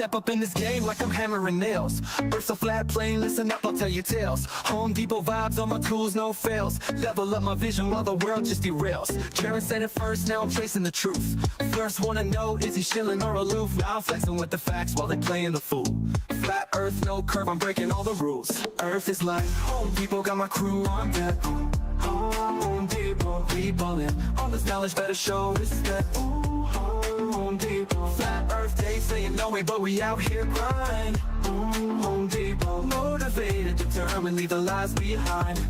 Step up in this game like I'm hammering nails. Earth's a flat plane, listen up, I'll tell you tales. Home Depot vibes on my tools, no fails. Level up my vision while the world just derails. Jaron said it first, now I'm tracing the truth. First wanna know, is he chilling or aloof? Now I'm flexing with the facts while they playing the fool. Flat earth, no curve, I'm breaking all the rules. Earth is like Home Depot, got my crew on deck. Home Depot, we ballin'. All this knowledge better show respect. Home Depot, flat earth, they saying no way, but we out here grind. Home Depot, motivated, determined, leave the lies behind.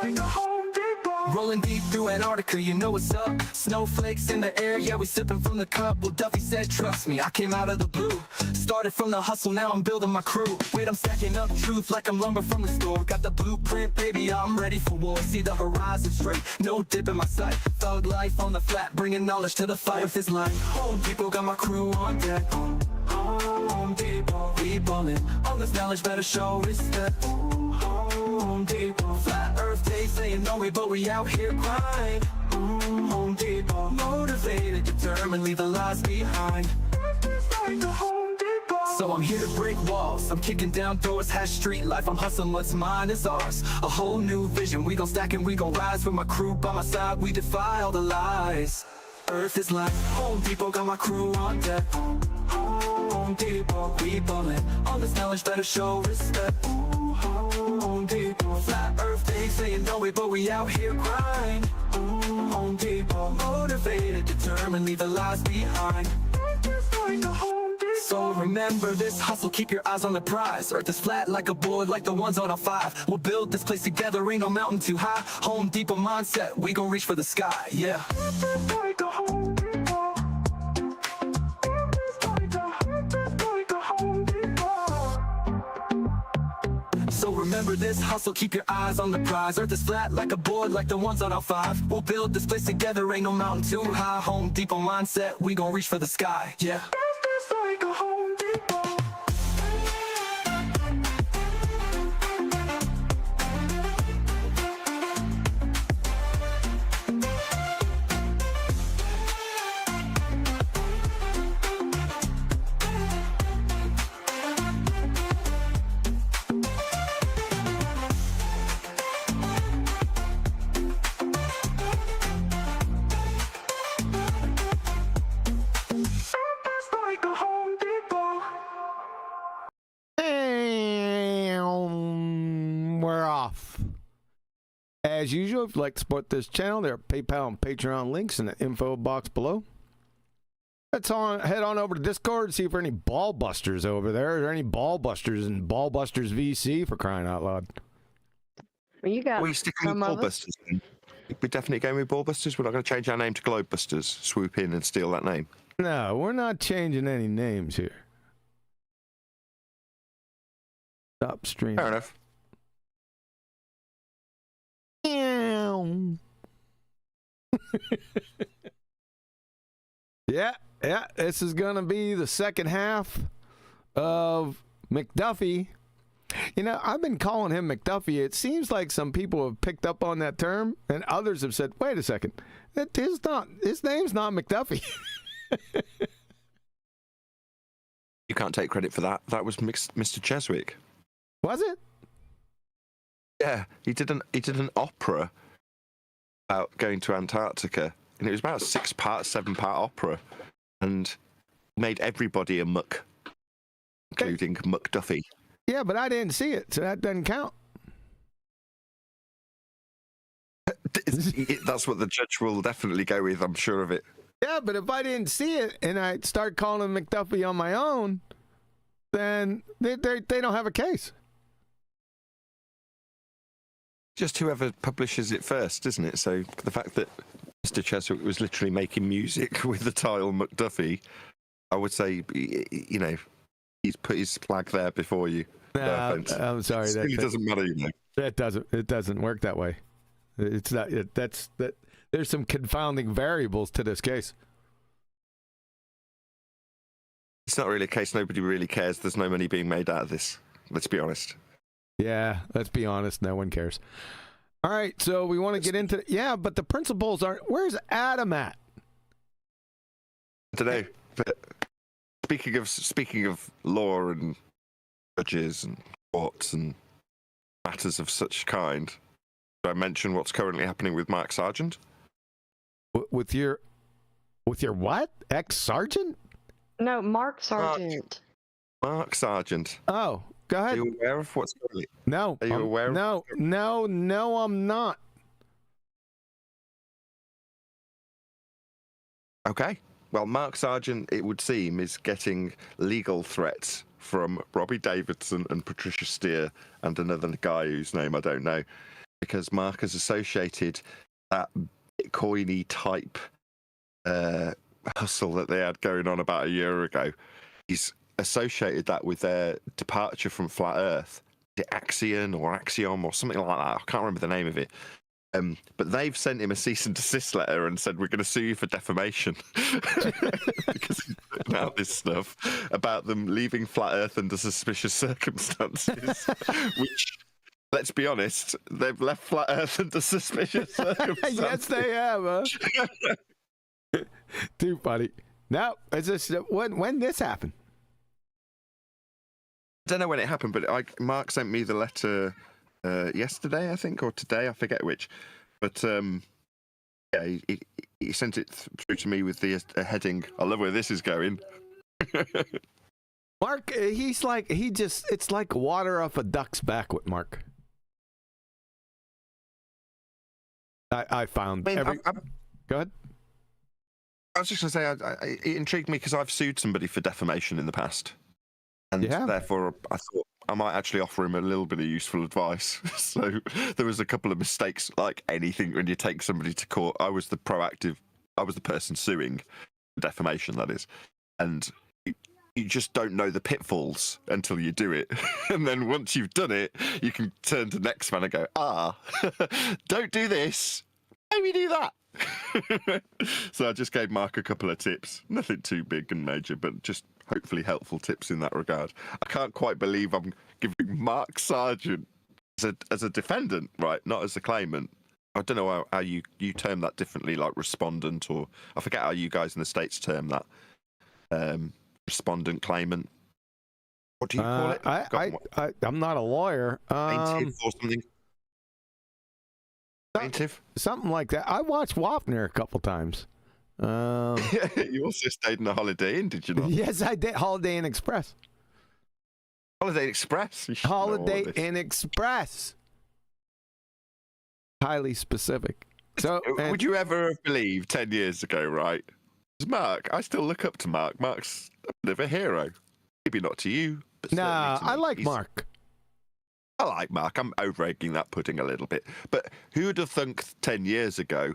Like a Home Depot. Rolling deep through Antarctica, you know what's up. Snowflakes in the air, yeah, we sipping from the cup. Well, Duffy said, trust me, I came out of the blue. Started from the hustle, now I'm building my crew. Wait, I'm stacking up truth like I'm lumber from the store. Got the blueprint, baby, I'm ready for war. See the horizon straight, no dip in my sight. Thug life on the flat, bringing knowledge to the fight. With this line, Home Depot, got my crew on deck. Home Depot, we ballin'. All this knowledge better show respect. Home Depot, flat earth, they saying no way, but we out here grind. Home Depot, motivated, determined, leave the lies behind. So I'm here to break walls, I'm kicking down doors, hash street life, I'm hustling, what's mine is ours. A whole new vision, we gon' stack and we gon' rise. With my crew by my side, we defy all the lies. Earth is like Home Depot, got my crew on deck. Home Depot, we ballin'. All this knowledge better show respect. Home Depot, flat earth, they saying no way, but we out here grind. Home Depot, motivated, determined, leave the lies behind. So remember this hustle, keep your eyes on the prize. Earth is flat like a board, like the ones on a 5. We'll build this place together, ain't no mountain too high. Home Depot mindset, we gon' reach for the sky, yeah. So remember this hustle, keep your eyes on the prize. Earth is flat like a board, like the ones on our 5. We'll build this place together, ain't no mountain too high. Home Depot mindset, we gon' reach for the sky, yeah. We're off. As usual, if you'd like to support this channel, there are PayPal and Patreon links in the info box below. Head on over to Discord and see if there are any ball busters over there. Are there any ball busters in BALLBUSTERS VC, for crying out loud? Well, you got we sticking with BALLBUSTERS then? We're definitely going with BALLBUSTERS. We're not going to change our name to GLOBEBUSTERS, swoop in and steal that name. No, we're not changing any names here. Stop streaming. Fair enough. Yeah, this is going to be the second half of McDuffy. You know, I've been calling him McDuffy. It seems like some people have picked up on that term, and others have said, wait a second, his name's not McDuffy. You can't take credit for that. That was Mr. Cheswick. Was it? Yeah, he did an opera about going to Antarctica, and it was about a 6-part, 7-part opera, and made everybody a muck, including McDuffy. Yeah, but I didn't see it, so that doesn't count. That's what the judge will definitely go with, I'm sure of it. Yeah, but if I didn't see it and I start calling him McDuffy on my own, then they don't have a case. Just whoever publishes it first, isn't it? So the fact that Mr. Cheswick was literally making music with the title McDuffy, I would say, you know, he's put his flag there before you. No I'm sorry. It really doesn't matter, you know. It doesn't work that way. It's not. There's some confounding variables to this case. It's not really a case. Nobody really cares. There's no money being made out of this. Let's be honest. Yeah, let's be honest. No one cares. All right, so we want to get into... Yeah, but the principles aren't... Where's Adam at? I don't know. But speaking of law and judges and courts and matters of such kind, did I mention what's currently happening with Mark Sargent? With your what? Ex-sergeant? No, Mark Sargent. Mark Sargent. Oh, go Are ahead. you aware of what's currently? No. Are you aware of No, I'm not. Okay. Well, Mark Sargent, it would seem, is getting legal threats from Robbie Davidson and Patricia Steer and another guy whose name I don't know, because Mark has associated that Bitcoin-y type hustle that they had going on about a year ago. He's associated that with their departure from Flat Earth. Is it Axion or Axiom or something like that? I can't remember the name of it. But they've sent him a cease and desist letter and said, we're going to sue you for defamation because he's putting out this stuff about them leaving Flat Earth under suspicious circumstances, which, let's be honest, they've left Flat Earth under suspicious circumstances. Yes, they have. Too funny. Now, is this when this happened? I don't know when it happened, but Mark sent me the letter yesterday, I think, or today, I forget which. But yeah, he sent it through to me with the heading. I love where this is going. Mark, it's like water off a duck's back with Mark. I found I mean, every. Go ahead. I was just going to say, it intrigued me because I've sued somebody for defamation in the past. And therefore, I thought I might actually offer him a little bit of useful advice. So there was a couple of mistakes, like anything when you take somebody to court. I was the person suing defamation, that is. And you just don't know the pitfalls until you do it. And then once you've done it, you can turn to the next man and go, don't do this. Maybe do that. So I just gave Mark a couple of tips. Nothing too big and major, but just hopefully helpful tips in that regard. I can't quite believe I'm giving Mark Sargent as a defendant, right? Not as a claimant. I don't know how you term that differently, like respondent, or I forget how you guys in the States term that. Respondent, claimant. What do you call it? I'm not a lawyer. Plaintiff or something. Plaintiff? Something like that. I watched Wapner a couple times. You also stayed in a Holiday Inn, did you not? Yes, I did. Holiday Inn Express. Holiday Inn Express? Holiday Inn Express. Highly specific. So, would you ever have believed 10 years ago, right? Because Mark, I still look up to Mark. Mark's a bit of a hero. Maybe not to you, but nah, to me. I like Mark. I like Mark. I'm over-egging that pudding a little bit. But who would have thunk 10 years ago,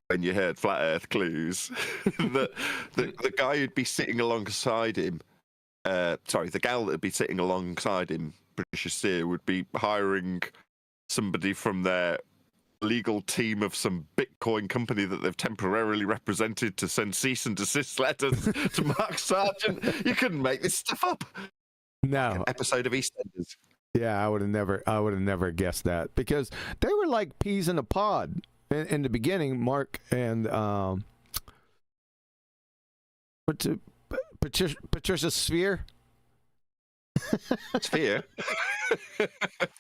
when you heard Flat Earth clues, that the guy who'd be sitting alongside him, the gal that'd be sitting alongside him, Patricia Steer, would be hiring somebody from their legal team of some Bitcoin company that they've temporarily represented to send cease and desist letters to Mark Sargent. You couldn't make this stuff up. No. Like an episode of EastEnders. Yeah, I would have never guessed that, because they were like peas in a pod in the beginning. Mark and Patricia Sphere. Sphere.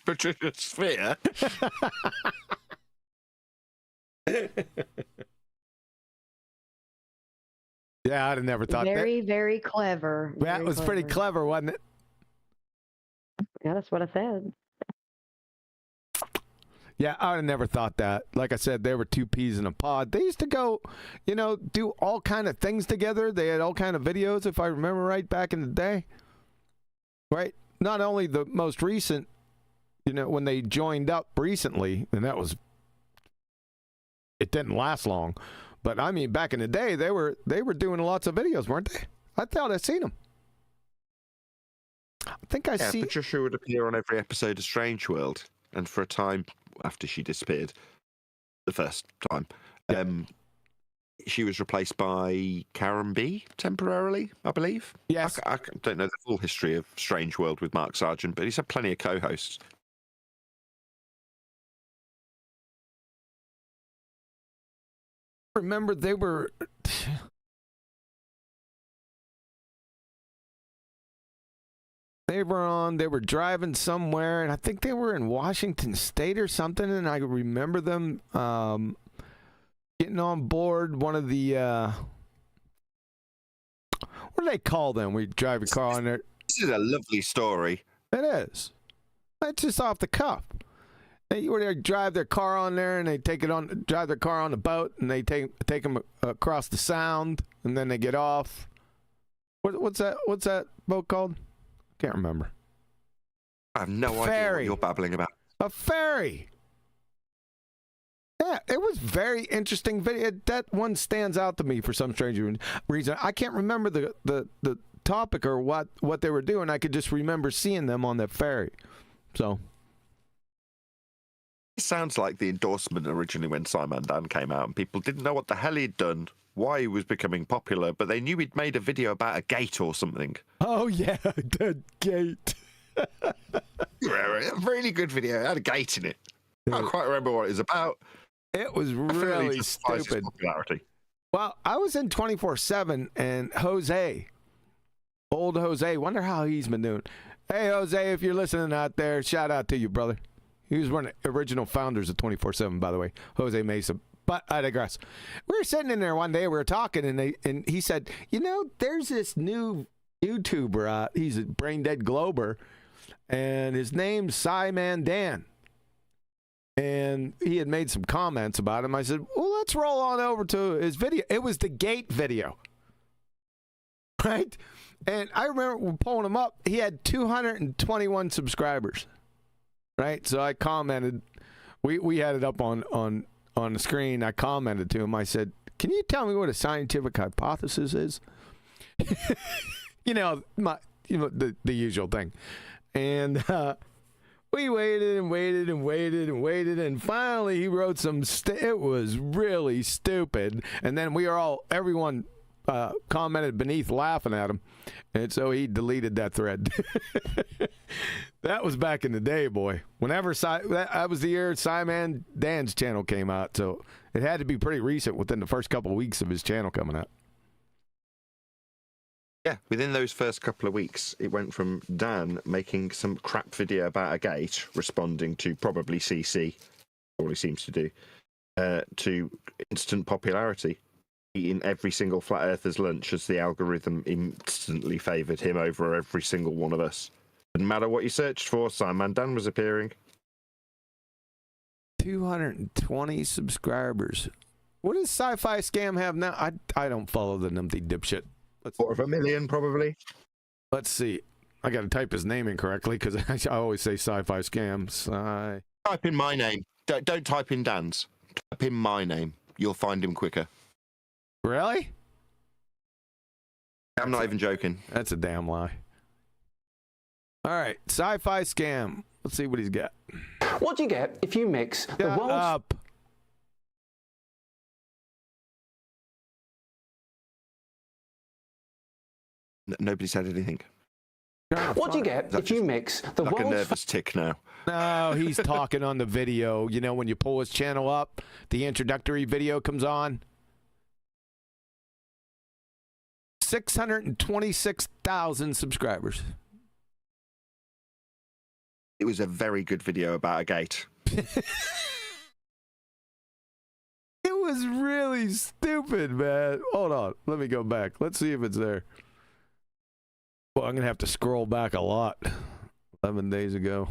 Patricia Sphere. Yeah, I'd have never thought Very, that. very clever. That was pretty clever, wasn't it? Yeah, that's what I said. Yeah, I would have never thought that. Like I said, they were two peas in a pod. They used to go, do all kind of things together. They had all kind of videos, if I remember right, back in the day. Right? Not only the most recent, when they joined up recently, and it didn't last long. But I mean, back in the day, they were doing lots of videos, weren't they? I thought I'd seen them. I think I see. Patricia would appear on every episode of Strange World, and for a time after she disappeared, the first time, she was replaced by Karen B temporarily, I believe. Yes. I don't know the full history of Strange World with Mark Sargent, but he's had plenty of co-hosts. Remember, they were They were driving somewhere, and I think they were in Washington State or something, and I remember them getting on board one of the, what do they call them? We drive your car on there. This is a lovely story. It is. It's just off the cuff. They drive their car on there, and they drive their car on the boat, and they take them across the Sound, and then they get off. What's that boat called? Can't remember. I have no idea what you're babbling about. A ferry. Yeah, it was very interesting video. That one stands out to me for some strange reason. I can't remember the topic or what they were doing. I could just remember seeing them on that ferry. So it sounds like the endorsement originally when Simon Dan came out, and people didn't know what the hell he'd done, why he was becoming popular, but they knew he'd made a video about a gate or something. Oh yeah, that gate. Really good video. It had a gate in it. I can't quite remember what it was about. It was really stupid. Popularity. Well, I was in 24/7, and old Jose, wonder how he's been doing. Hey, Jose, if you're listening out there, shout out to you, brother. He was one of the original founders of 24/7, by the way, Jose Mesa. But I digress. We were sitting in there one day, we were talking, and he said, there's this new YouTuber out. He's a brain dead glober, and his name's Simon Dan. And he had made some comments about him. I said, well, let's roll on over to his video. It was the gate video. Right? And I remember pulling him up. He had 221 subscribers. Right? So I commented. We had it up on the screen. I commented to him. I said, can you tell me what a scientific hypothesis is? The usual thing. And we waited and waited and waited and waited, and finally he wrote some. It was really stupid. And then everyone commented beneath laughing at him, and so he deleted that thread. That was back in the day, boy. Whenever that was the year Simon Dan's channel came out, so it had to be pretty recent, within the first couple of weeks of his channel coming out. Yeah, within those first couple of weeks, it went from Dan making some crap video about a gate, responding to probably CC, all he seems to do, to instant popularity, eating every single Flat Earther's lunch as the algorithm instantly favoured him over every single one of us. Didn't matter what you searched for, Simon Dan was appearing. 220 subscribers. What does Sci-Fi Scam have now? I don't follow the numpty dipshit. Quarter of a million, probably. Let's see. I got to type his name incorrectly because I always say Sci-Fi Scam. Type in my name. Don't type in Dan's. Type in my name. You'll find him quicker. Really? I'm not even joking. That's a damn lie. All right. Sci-Fi Scam. Let's see what he's got. What do you get if you mix the world's... up. Nobody said anything. What do you get if you mix the like world's... a nervous tick now. No, he's talking on the video. When you pull his channel up, the introductory video comes on. 626,000 subscribers. It was a very good video about a gate. It was really stupid, man. Hold on. Let me go back. Let's see if it's there. Well, I'm going to have to scroll back a lot. 11 days ago.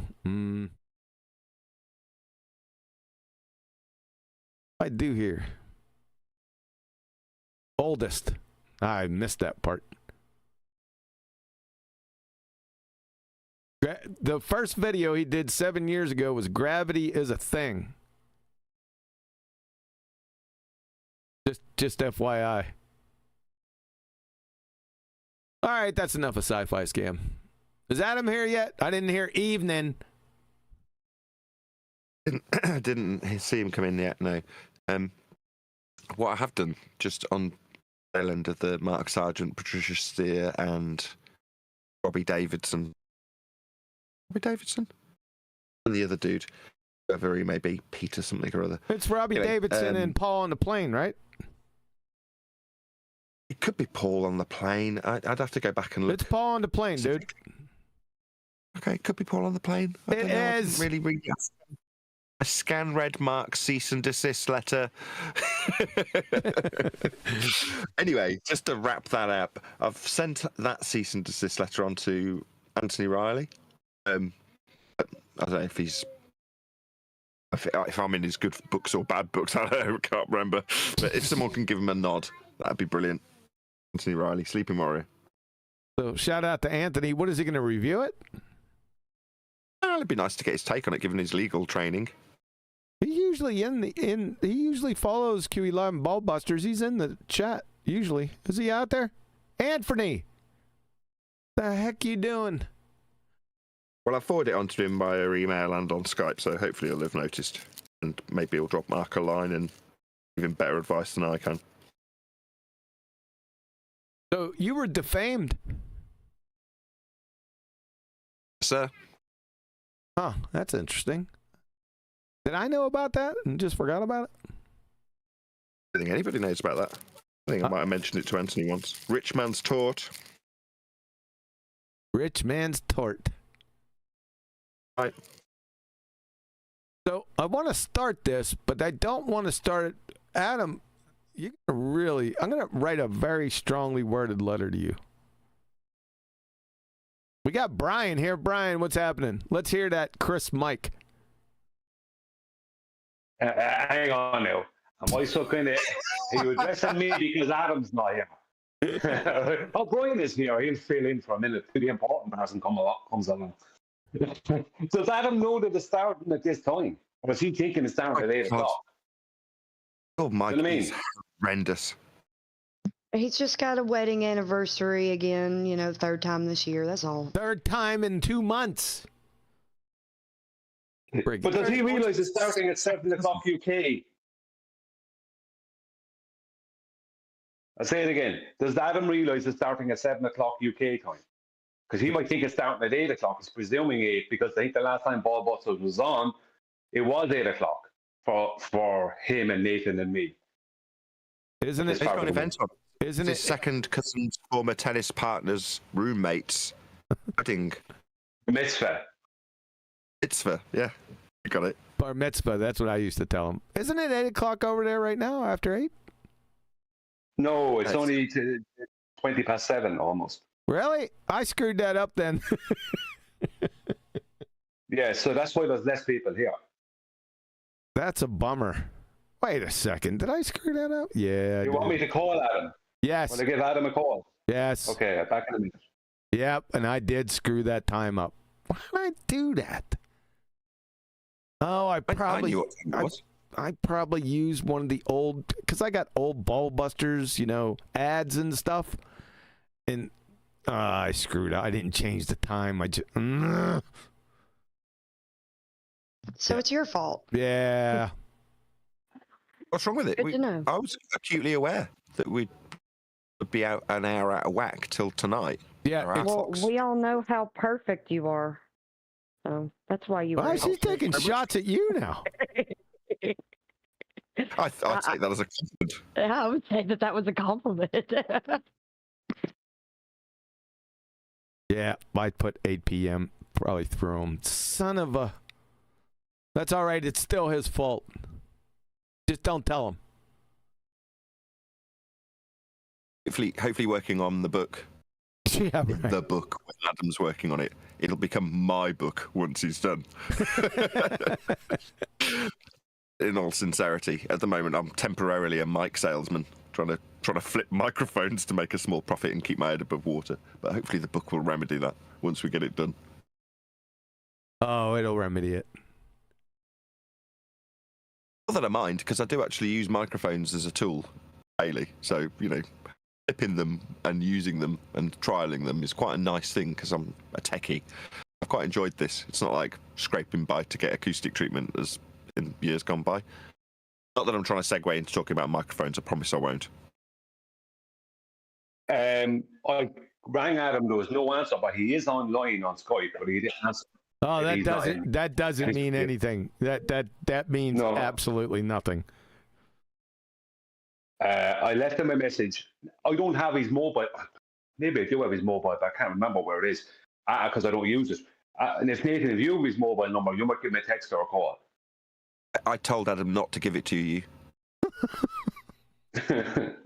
I do here. Oldest. I missed that part. The first video he did 7 years ago was Gravity is a Thing. Just FYI. All right, that's enough of Sci-Fi Scam. Is Adam here yet? I didn't hear evening. Didn't see him come in yet, no. What I have done, just on the island of the Mark Sargent, Patricia Steer, and Robbie Davidson. Robbie Davidson? And the other dude, whoever he may be, Peter something or other. It's Robbie Davidson and Paul on the plane, right? It could be Paul on the plane. I'd have to go back and look. It's Paul on the plane, dude. Okay, it could be Paul on the plane. I don't know. I didn't really read it. A scan red mark cease and desist letter. Anyway, just to wrap that up, I've sent that cease and desist letter on to Anthony Riley. I don't know if he's if I'm in his good books or bad books. I don't know, can't remember. But if someone can give him a nod, that'd be brilliant. Anthony Riley, Sleeping Warrior. So shout out to Anthony. What is he going to review it? Well, it'd be nice to get his take on it, given his legal training. He usually he usually follows Q11 Ballbusters. He's in the chat usually. Is he out there? Anthony, the heck you doing? Well, I forwarded it on to him via email and on Skype, so hopefully he'll have noticed, and maybe he'll drop Mark a line and give him better advice than I can. So you were defamed. Sir? Huh, that's interesting. Did I know about that and just forgot about it? I don't think anybody knows about that. I think I might have mentioned it to Anthony once. Rich man's tort. Rich man's tort. Right. So I want to start this, but I don't want to start it. Adam, I'm going to write a very strongly worded letter to you. We got Brian here. Brian, what's happening? Let's hear that Chris Mike. Hang on now. Am I so kind of... Are you addressing me because Adam's not here? Oh, Brian is here. He'll fill in for a minute. The important person comes along. Does Adam know that it's starting at this time? Or was he thinking it's starting at 8 o'clock? Oh, my God. It's horrendous. He's just got a wedding anniversary again, third time this year. That's all. Third time in 2 months. But does he realise it's starting at 7 o'clock UK? I'll say it again. Does Adam realise it's starting at 7 o'clock UK time? Because he might think it's starting at 8 o'clock. He's presuming 8 because I think the last time Ballbusters was on, it was 8 o'clock for him and Nathan and me. Isn't it? He's got an event on. Isn't his it? second cousin's former tennis partner's roommate's wedding. Mitzvah. Mitzvah, yeah. You got it. Bar mitzvah, that's what I used to tell him. Isn't it 8 o'clock over there right now after 8? No, it's only 20 past 7 almost. Really? I screwed that up then. Yeah, so that's why there's less people here. That's a bummer. Wait a second. Did I screw that up? Yeah. You want me to call Adam? Yes. Want to give Adam a call? Yes. Okay, back in a minute. Yep, and I did screw that time up. Why did I do that? Oh, I probably used one of the old, because I got old Ballbusters, ads and stuff, and I screwed up. I didn't change the time. I just. So it's your fault. Yeah. What's wrong with it? Good to know. I was acutely aware that we'd be out an hour out of whack till tonight. Yeah. Well, we all know how perfect you are. So that's why you Why were. is she taking shots at you now? I'd take that as a compliment. I would say that was a compliment. Yeah, I'd put 8 p.m. probably through him. Son of a. That's all right. It's still his fault. Just don't tell him. Hopefully working on the book. Yeah, right. The book. When Adam's working on it. It'll become my book once he's done. In all sincerity, at the moment I'm temporarily a mic salesman, trying to flip microphones to make a small profit and keep my head above water. But hopefully the book will remedy that once we get it done. Oh, it'll remedy it. Not that I mind, because I do actually use microphones as a tool daily. So, flipping them and using them and trialing them is quite a nice thing because I'm a techie. I've quite enjoyed this. It's not like scraping by to get acoustic treatment as in years gone by. Not that I'm trying to segue into talking about microphones. I promise I won't. I rang Adam. There was no answer, but he is online on Skype, but he didn't answer. Oh, that doesn't mean anything. That means absolutely nothing. I left him a message. I don't have his mobile. Maybe I do have his mobile, but I can't remember where it is because I don't use it. And if Nathan, if you have his mobile number, you might give him a text or a call. I told Adam not to give it to you. That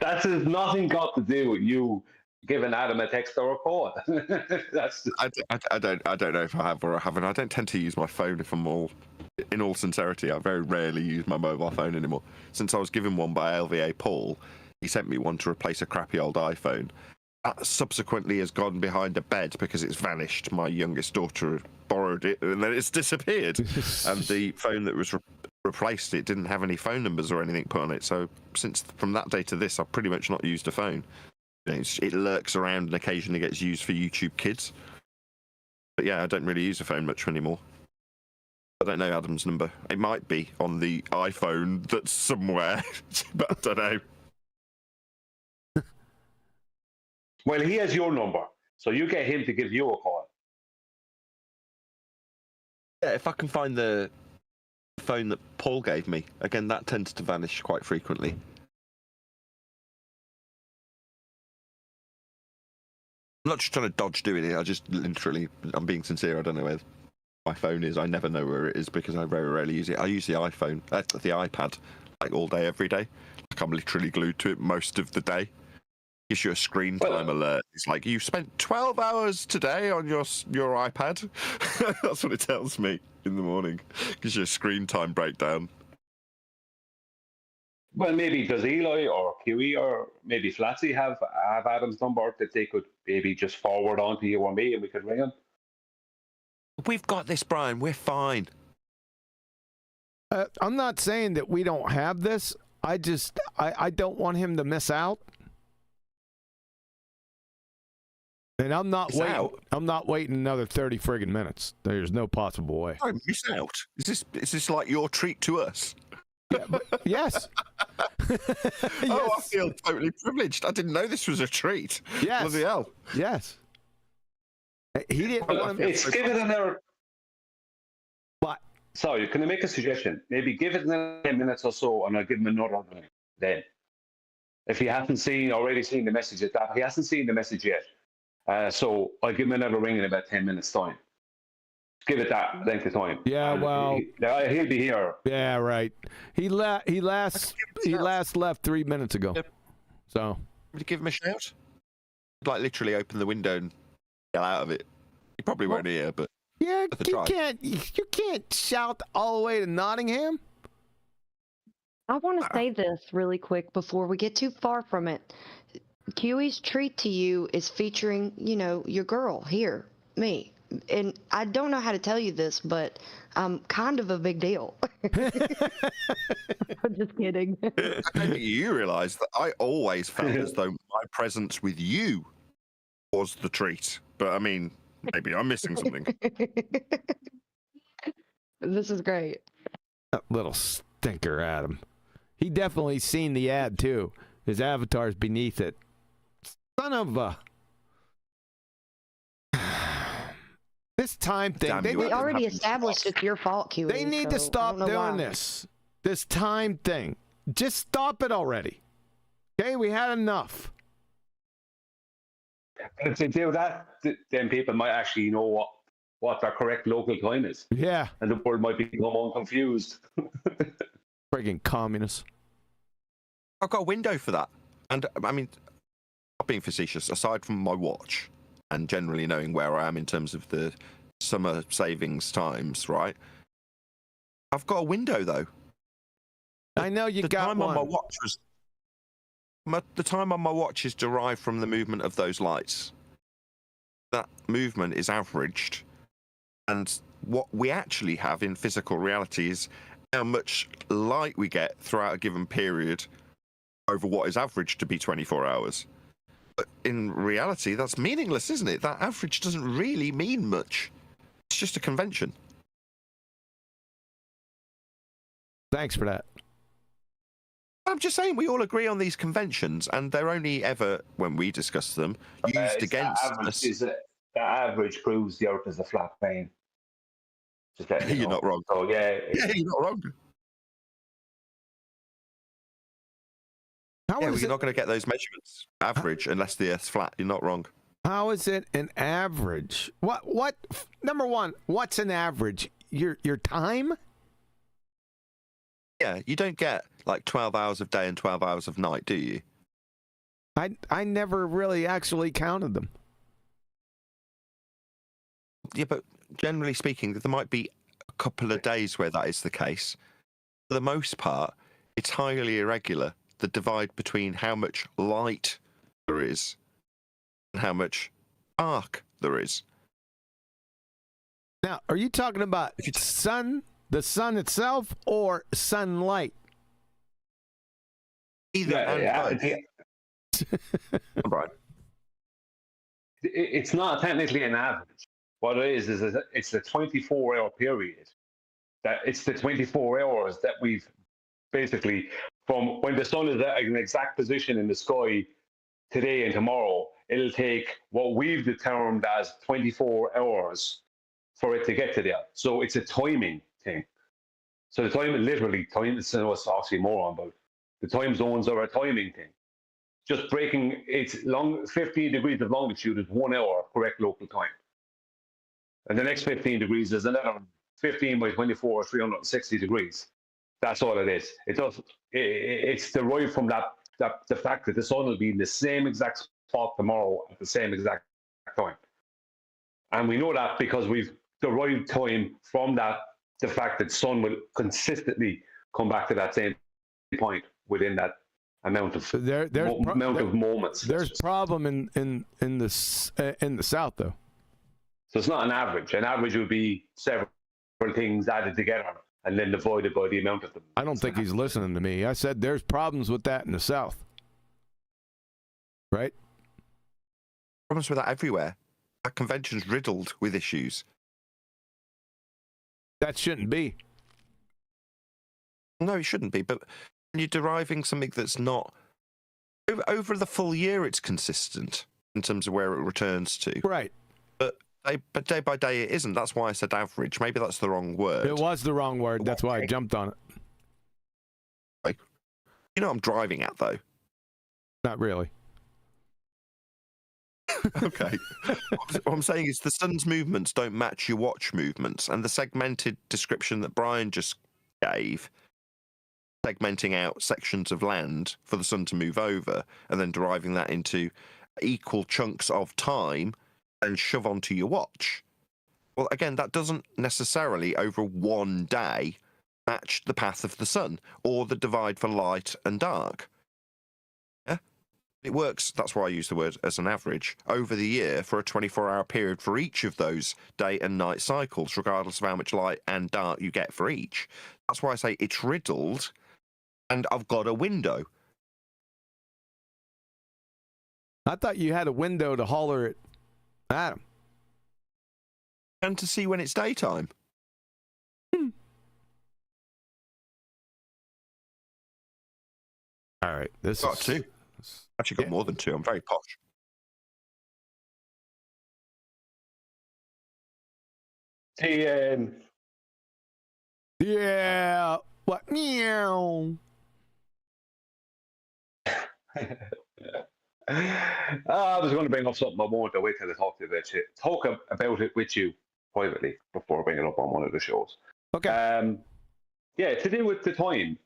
has nothing got to do with you giving Adam a text or a call. That's I don't know if I have or I haven't. I don't tend to use my phone in all sincerity. I very rarely use my mobile phone anymore. Since I was given one by LVA Paul, he sent me one to replace a crappy old iPhone. That subsequently has gone behind a bed because it's vanished. My youngest daughter borrowed it and then it's disappeared. And the phone that was replaced it didn't have any phone numbers or anything put on it. So from that day to this, I've pretty much not used a phone. It lurks around and occasionally gets used for YouTube Kids. But yeah, I don't really use a phone much anymore. I don't know Adam's number. It might be on the iPhone that's somewhere, but I don't know. Well, he has your number, so you get him to give you a call. Yeah, if I can find the phone that Paul gave me, again, that tends to vanish quite frequently. I'm not just trying to dodge doing it. I just literally, I'm being sincere. I don't know where my phone is. I never know where it is because I very rarely use it. I use the iPhone, the iPad, like all day, every day. Like I'm literally glued to it most of the day. Gives you a screen time alert. It's like you spent 12 hours today on your iPad. That's what it tells me in the morning. Gives you a screen time breakdown. Well, maybe does Eli or QE or maybe Flatsy have Adam's number that they could maybe just forward on to you or me and we could ring him? We've got this, Brian. We're fine. I'm not saying that we don't have this. I don't want him to miss out. And I'm not waiting. Out. I'm not waiting another 30 friggin' minutes. There's no possible way. Don't miss out. Is this like your treat to us? Yeah, yes. Oh, I feel totally privileged. I didn't know this was a treat. Yes. Bloody hell. Yes. He didn't want him. It's give it another. What? Sorry, can I make a suggestion? Maybe give it another 10 minutes or so, and I'll give him another ring then. If he hasn't already seen the message at that, he hasn't seen the message yet. So I'll give him another ring in about 10 minutes' time. Give it that length of time. Yeah, well, he'll be here. Yeah, right. He last left 3 minutes ago. Yep. So. Would you give him a shout? Like literally open the window and get out of it. He probably won't hear, but yeah, you can't shout all the way to Nottingham. I want to say this really quick before we get too far from it. QE's treat to you is featuring, your girl here, me. And I don't know how to tell you this, but I'm kind of a big deal. I'm just kidding. I don't think you realise that I always felt as though my presence with you was the treat. But I mean, maybe I'm missing something. This is great. That little stinker, Adam. He definitely seen the ad, too. His avatar's beneath it. Son of a... This time thing. We already established it's your fault, QE. They need to stop doing this. This time thing. Just stop it already. Okay, we had enough. If they do that, then people might actually know what their correct local time is. Yeah. And the world might become confused. Friggin' communists. I've got a window for that. And I mean, not being facetious, aside from my watch and generally knowing where I am in terms of the summer savings times, right? I've got a window though. I know you got time one. On my watch was the time on my watch is derived from the movement of those lights. That movement is averaged, and what we actually have in physical reality is how much light we get throughout a given period over what is averaged to be 24 hours. But in reality, that's meaningless, isn't it? That average doesn't really mean much. It's just a convention. Thanks for that. I'm just saying we all agree on these conventions, and they're only ever, when we discuss them, used against us. The average proves the Earth is a flat plane. You're not wrong. So yeah, you're not wrong. We're not going to get those measurements average unless the Earth's flat. You're not wrong. How is it an average? What? Number one, what's an average? Your time? Yeah, you don't get like 12 hours of day and 12 hours of night, do you? I never really actually counted them. Yeah, but generally speaking, there might be a couple of days where that is the case. For the most part, it's highly irregular, the divide between how much light there is and how much dark there is. Now, are you talking about the sun itself, or sunlight? Either and both. Right. It's not technically an average. What it is it's the 24-hour period. That it's the 24 hours that we've basically, from when the sun is at an exact position in the sky today and tomorrow, it'll take what we've determined as 24 hours for it to get to there. So it's a timing thing. So the time, literally, time, it's oxymoron, but the time zones are a timing thing. Just breaking its 15 degrees of longitude is 1 hour correct local time. And the next 15 degrees is another 15 by 24, 360 degrees. That's all it is. It's derived from the fact that the sun will be in the same exact spot tomorrow at the same exact time. And we know that because we've derived time from the fact that sun will consistently come back to that same point within that amount of moments. There's problem in the south though. So it's not an average. An average would be several things added together and then divided by the amount of them. I don't think he's listening to me. I said there's problems with that in the south. Right? Problems with that everywhere. That convention's riddled with issues. That shouldn't be. No, it shouldn't be. But when you're deriving something that's not over the full year, it's consistent in terms of where it returns to. Right. But day by day, it isn't. That's why I said average. Maybe that's the wrong word. It was the wrong word. That's why I jumped on it. Like, you know what I'm driving at, though? Not really. Okay. What I'm saying is the sun's movements don't match your watch movements, and the segmented description that Brian just gave, segmenting out sections of land for the sun to move over, and then deriving that into equal chunks of time and shove onto your watch. Well, again, that doesn't necessarily over one day match the path of the sun or the divide for light and dark. Yeah? It works, that's why I use the word as an average, over the year for a 24-hour period for each of those day and night cycles, regardless of how much light and dark you get for each. That's why I say it's riddled and I've got a window. I thought you had a window to holler at Adam. And to see when it's daytime. All right. This Got is two. Actually got more than two. I'm very posh. Yeah. What? Meow. I was going to bring up something I wanted to wait till I talk to you about it with you privately before I bring it up on one of the shows. Okay. Yeah, to do with the time.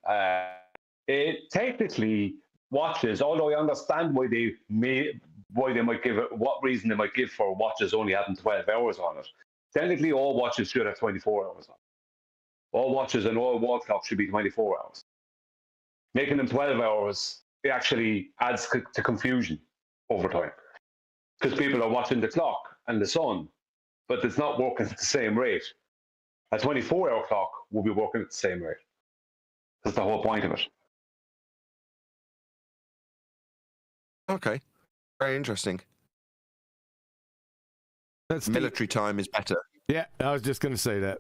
It technically watches, although I understand why they might give it, what reason they might give for watches only having 12 hours on it. Technically, all watches should have 24 hours on it. All watches and all wall clocks should be 24 hours. Making them 12 hours, it actually adds to confusion over time. Because people are watching the clock and the sun, but it's not working at the same rate. A 24-hour clock will be working at the same rate. That's the whole point of it. Okay. Very interesting. That's military time is better. Yeah, I was just going to say that.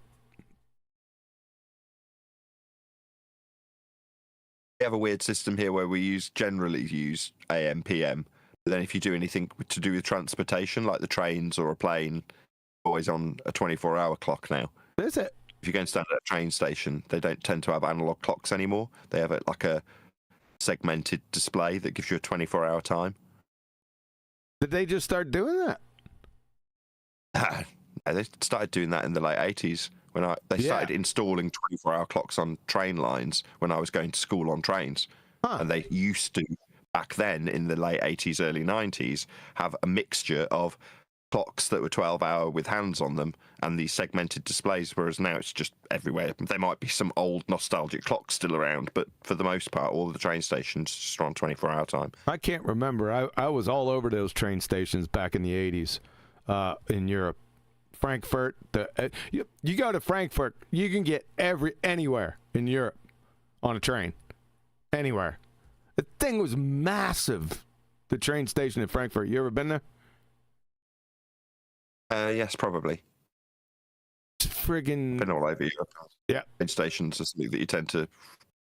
We have a weird system here where we generally use AM, PM. But then if you do anything to do with transportation, like the trains or a plane, always on a 24-hour clock now. Is it? If you go and stand at a train station, they don't tend to have analog clocks anymore. They have like a segmented display that gives you a 24-hour time. Did they just start doing that? They started doing that in the late 80s when they started installing 24-hour clocks on train lines when I was going to school on trains. And they used to, back then in the late 80s, early 90s, have a mixture of clocks that were 12-hour with hands on them and these segmented displays, whereas now it's just everywhere. There might be some old nostalgic clocks still around, but for the most part, all of the train stations just are on 24-hour time. I can't remember. I was all over those train stations back in the 80s in Europe. Frankfurt. You go to Frankfurt, you can get anywhere in Europe on a train. Anywhere. The thing was massive, the train station in Frankfurt. You ever been there? Yes, probably. It's friggin'... Been all over Europe. Yeah. Train stations are something that you tend to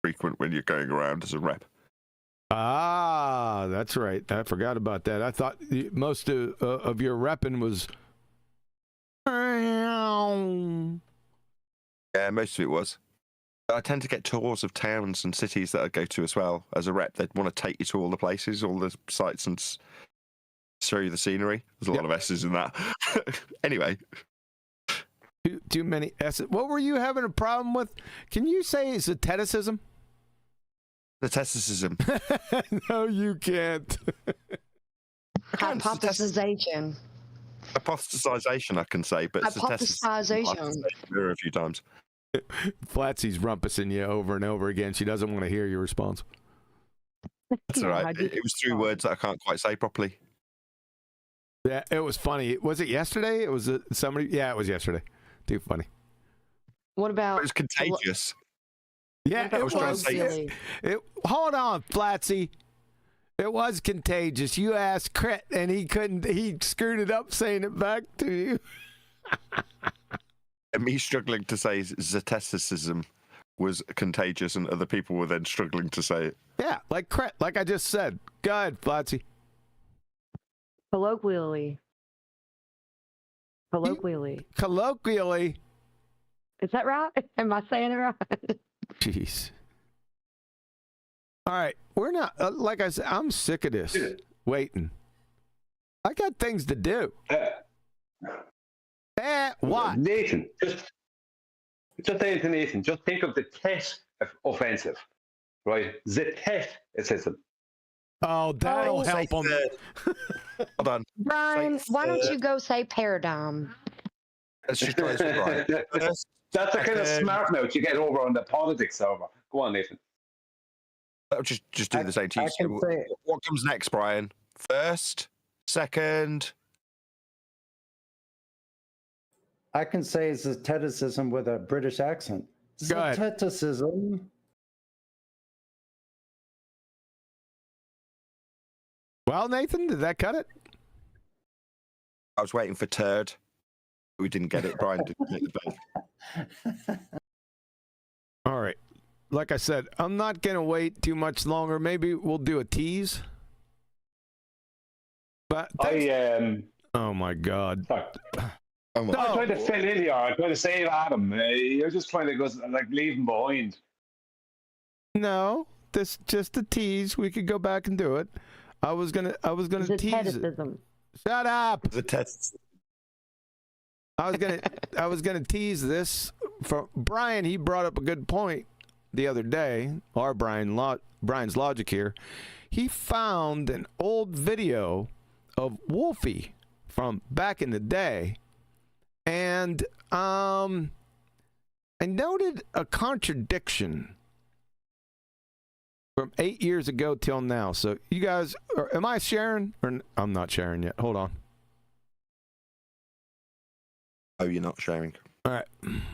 frequent when you're going around as a rep. Ah, that's right. I forgot about that. I thought most of your repping was... Yeah, most of it was. I tend to get tours of towns and cities that I go to as well. As a rep, they'd want to take you to all the places, all the sites, and show you the scenery. There's a lot of S's in that. Anyway. Too many S's. What were you having a problem with? Can you say Scientism? Scientism. No, you can't. Hypothesization. Hypothesization, I can say, but Hypothesization. A few times. Flatsy's rumpusing you over and over again. She doesn't want to hear your response. That's all right. It was 3 words that I can't quite say properly. Yeah, it was funny. Was it yesterday? It was somebody. Yeah, it was yesterday. Too funny. What about? It was contagious. Yeah, I was trying to say. Hold on, Flatsy. It was contagious. You asked Crit, and he couldn't. He screwed it up saying it back to you. And me struggling to say Scientism was contagious, and other people were then struggling to say it. Yeah, like Crit, like I just said. Go ahead, Flatsy. Colloquially. Colloquially. Is that right? Am I saying it right? Jeez. All right, we're not, like I said, I'm sick of this waiting. I got things to do. What? Nathan, just saying to Nathan, just think of the Tet offensive, right? The Tet system. Oh, that'll help them. Hold on. Brian, why don't you go say paradigm? Let's just try this one, Brian. That's the kind of smart note you get over on the politics server. Go on, Nathan. I'll just do the same to you. So what comes next, Brian? First, second. I can say Scientism with a British accent. Go ahead. Scientism. Well, Nathan, did that cut it? I was waiting for turd. We didn't get it. Brian didn't get the bed. All right. Like I said, I'm not going to wait too much longer. Maybe we'll do a tease. But oh, my God. Sorry. I'm trying to fill in here. I'm trying to save Adam. You're just trying to go, like, leave him behind. No, this just a tease. We could go back and do it. I was gonna tease it. Shut up. The tests. I was gonna tease this for Brian. He brought up a good point the other day. Our Brian's logic here. He found an old video of Wolfie from back in the day, and I noted a contradiction from 8 years ago till now. So you guys, am I sharing? Or I'm not sharing yet. Hold on. Oh, you're not sharing. All right.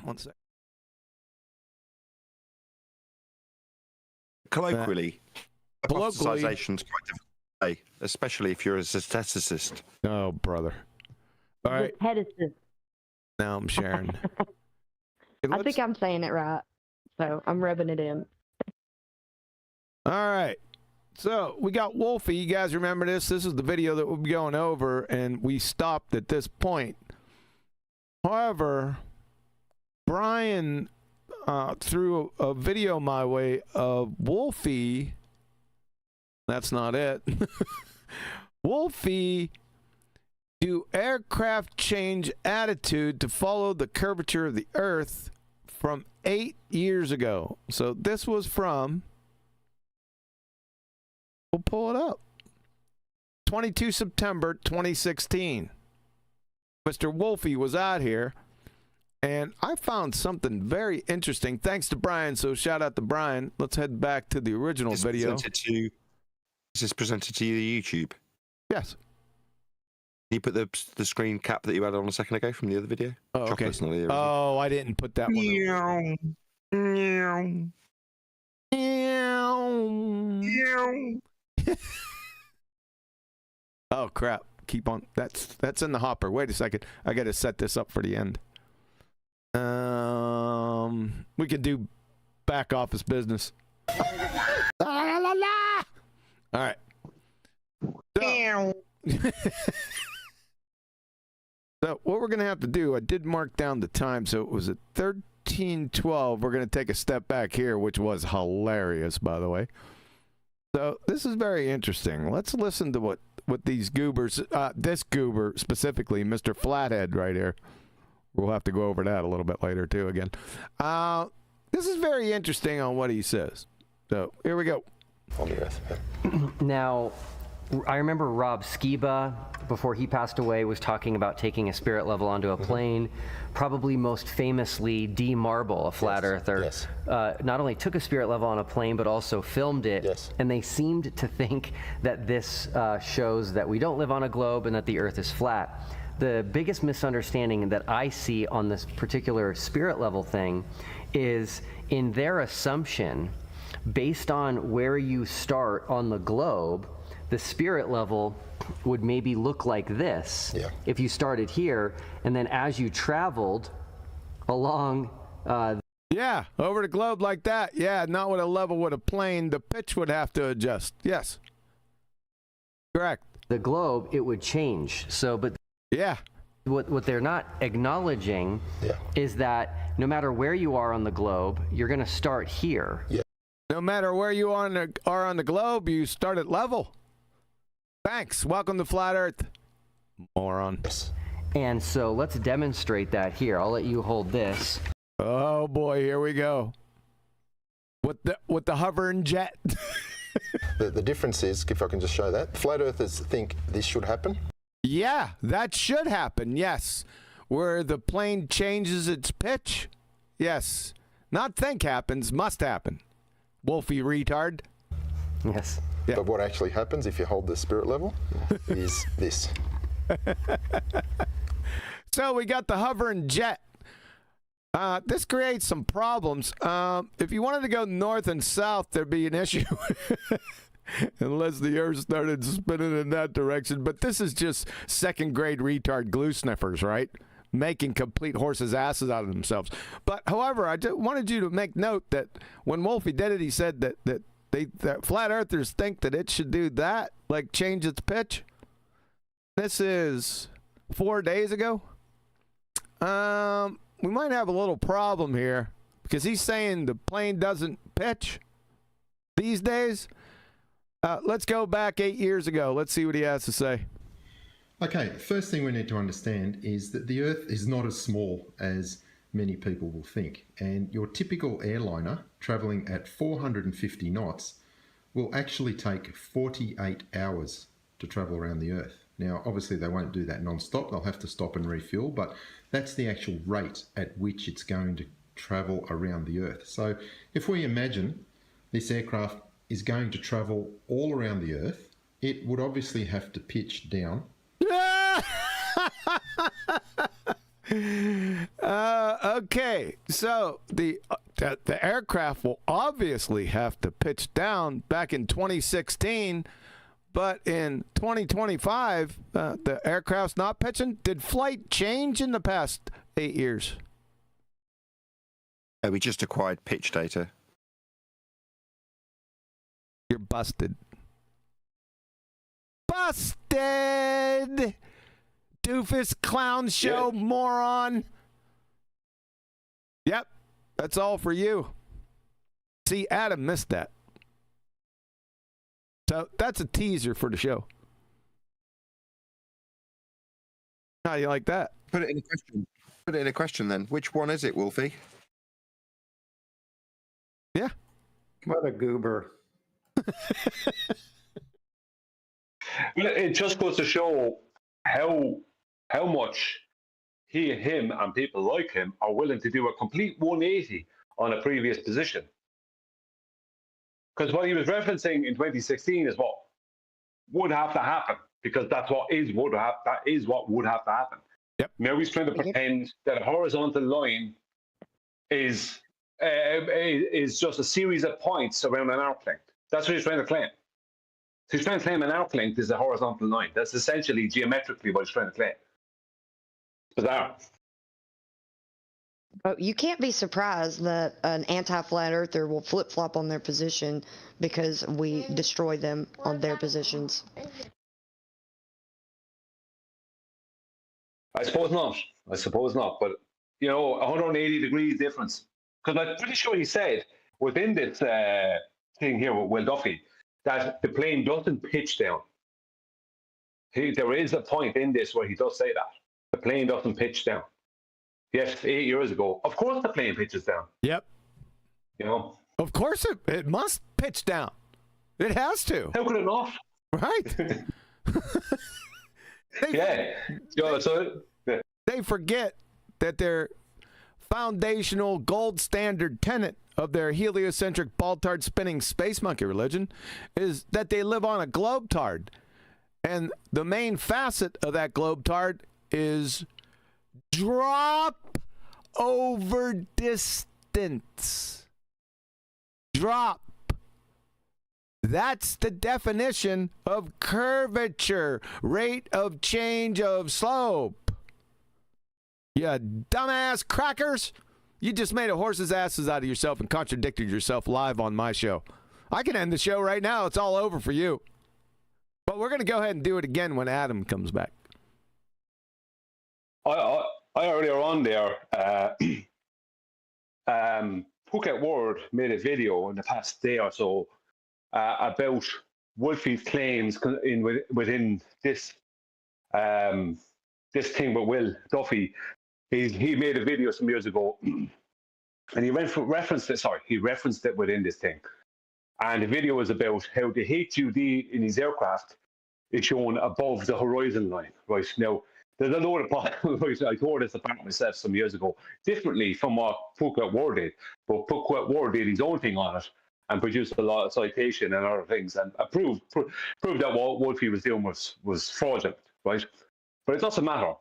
1 sec. Colloquially, hypothesization is quite difficult to say, especially if you're a statisticist. Oh, brother. All right. Now I'm sharing. I think I'm saying it right. So I'm rubbing it in. All right. So we got Wolfie. You guys remember this? This is the video that we'll be going over, and we stopped at this point. However, Brian threw a video my way of Wolfie. That's not it. Wolfie Do aircraft change attitude to follow the curvature of the Earth from 8 years ago? So this was from, we'll pull it up, 22 September 2016. Mr. Wolfie was out here, and I found something very interesting. Thanks to Brian, so shout out to Brian. Let's head back to the original video. Is this presented to you, YouTube? Yes. Can you put the screen cap that you had on a second ago from the other video? Oh, okay. Chocolate's not here, is it? Oh, I didn't put that one. Oh crap! Keep on. That's in the hopper. Wait a second. I got to set this up for the end. We could do back office business. All right. So, so what we're going to have to do, I did mark down the time, so it was at 13:12. We're going to take a step back here, which was hilarious, by the way. So this is very interesting. Let's listen to what these goobers, this goober specifically, Mr. Flathead right here. We'll have to go over that a little bit later, too, again. This is very interesting on what he says. So here we go. On the Earth. Now, I remember Rob Skiba, before he passed away, was talking about taking a spirit level onto a plane. Probably most famously, D. Marble, a flat earther, not only took a spirit level on a plane, but also filmed it. And they seemed to think that this shows that we don't live on a globe and that the Earth is flat. The biggest misunderstanding that I see on this particular spirit level thing is in their assumption, based on where you start on the globe, the spirit level would maybe look like this if you started here, and then as you traveled along over the globe like that. Not with a level with a plane. The pitch would have to adjust. Yes, correct. The globe, it would change. So, but what they're not acknowledging is that no matter where you are on the globe, you're going to start here. No matter where you are on the globe, you start at level. Thanks. Welcome to Flat Earth, moron. And so let's demonstrate that here. I'll let you hold this. Oh boy, here we go. With the hovering jet. The difference is, if I can just show that, flat earthers think this should happen. Yeah, that should happen. Yes, where the plane changes its pitch. Yes, not think happens, must happen. Wolfie retard. Yes. But what actually happens if you hold the spirit level is this. So we got the hovering jet. This creates some problems. If you wanted to go north and south, there'd be an issue. Unless the Earth started spinning in that direction. But this is just second grade retard glue sniffers, right? Making complete horses' asses out of themselves. But however, I just wanted you to make note that when Wolfie did it, he said that flat earthers think that it should do that, like change its pitch. This is 4 days ago. We might have a little problem here because he's saying the plane doesn't pitch these days. Let's go back 8 years ago. Let's see what he has to say. Okay, first thing we need to understand is that the Earth is not as small as many people will think, and your typical airliner traveling at 450 knots will actually take 48 hours to travel around the Earth. Now, obviously they won't do that non-stop. They'll have to stop and refuel, but that's the actual rate at which it's going to travel around the Earth. So if we imagine this aircraft is going to travel all around the Earth, it would obviously have to pitch down. Okay, so the aircraft will obviously have to pitch down back in 2016, but in 2025, the aircraft's not pitching. Did flight change in the past 8 years? We just acquired pitch data. You're busted. Busted! Doofus clown show, moron. Yep, that's all for you. See, Adam missed that. So that's a teaser for the show. How do you like that? Put it in a question. Put it in a question then. Which one is it, Wolfie? Yeah. What a goober. It just goes to show how much him, and people like him are willing to do a complete 180 on a previous position. Because what he was referencing in 2016 is what would have to happen, because that is what would have to happen. Yep. Now he's trying to pretend that a horizontal line is just a series of points around an arc length. That's what he's trying to claim. So he's trying to claim an arc length is a horizontal line. That's essentially geometrically what he's trying to claim. Bizarre. But you can't be surprised that an anti-flat earther will flip-flop on their position because we destroy them on their positions. I suppose not. But, 180 degrees difference. Because I'm pretty sure he said within this thing here with Will Duffy that the plane doesn't pitch down. There is a point in this where he does say that. The plane doesn't pitch down. Yes, 8 years ago. Of course the plane pitches down. Yep. Of course it must pitch down. It has to. How could it not? Right. They forget that their foundational gold standard tenet of their heliocentric ball-tard spinning space monkey religion is that they live on a globe-tard. And the main facet of that globe-tard is drop over distance. Drop. That's the definition of curvature, rate of change of slope. You dumbass crackers. You just made a horse's asses out of yourself and contradicted yourself live on my show. I can end the show right now. It's all over for you. But we're going to go ahead and do it again when Adam comes back. I earlier on there, Phuket Word made a video in the past day or so about Wolfie's claims within this this thing with Will Duffy. He made a video some years ago, and he referenced it. Sorry, he referenced it within this thing, and the video was about how the HUD in his aircraft is shown above the horizon line. Right now, there's a load of problems. I tore this apart myself some years ago, differently from what Phuket Word did. But Phuket Word did his own thing on it and produced a lot of citation and other things, and proved that what Wolfie was doing was fraudulent, right? But it doesn't matter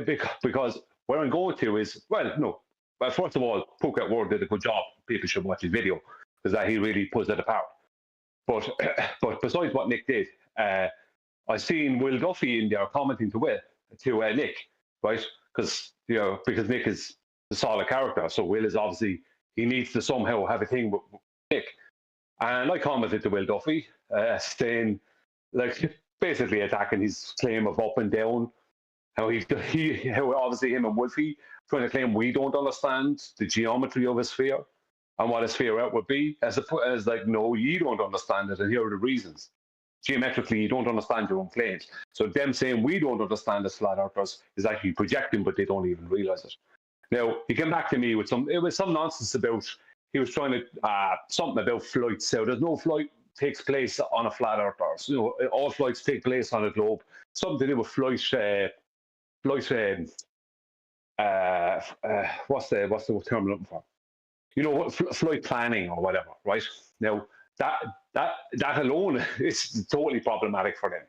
because where I'm going to is, first of all, Phuket Word did a good job. People should watch his video because that he really pulls it apart. But besides what Nick did, I seen Will Duffy in there commenting to Nick, right? Because Nick is the solid character, so Will is obviously he needs to somehow have a thing with Nick. And I commented to Will Duffy, saying basically attacking his claim of up and down. How obviously him and Wolfie trying to claim we don't understand the geometry of a sphere and what a sphere out would be, as no, you don't understand it, and here are the reasons. Geometrically, you don't understand your own claims. So them saying we don't understand as flat earthers is actually projecting, but they don't even realize it. Now he came back to me with some nonsense about he was trying to something about flights. So there's no flight takes place on a flat earth. All flights take place on a globe. Something to do with what's the term I'm looking for? Flight planning or whatever, right? Now that alone is totally problematic for them,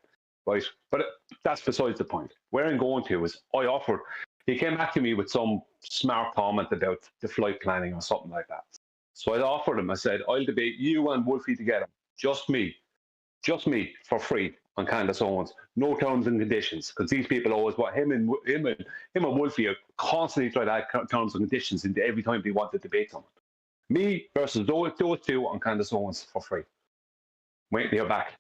right? But that's besides the point. Where I'm going to is he came back to me with some smart comment about the flight planning or something like that. So I offered him, I said, I'll debate you and Wolfie together, just me for free on Candace Owens, no terms and conditions, because these people always him and Wolfie are constantly trying to add terms and conditions into every time they want to debate someone. Me versus those two on Candace Owens for free. Wait till you're back.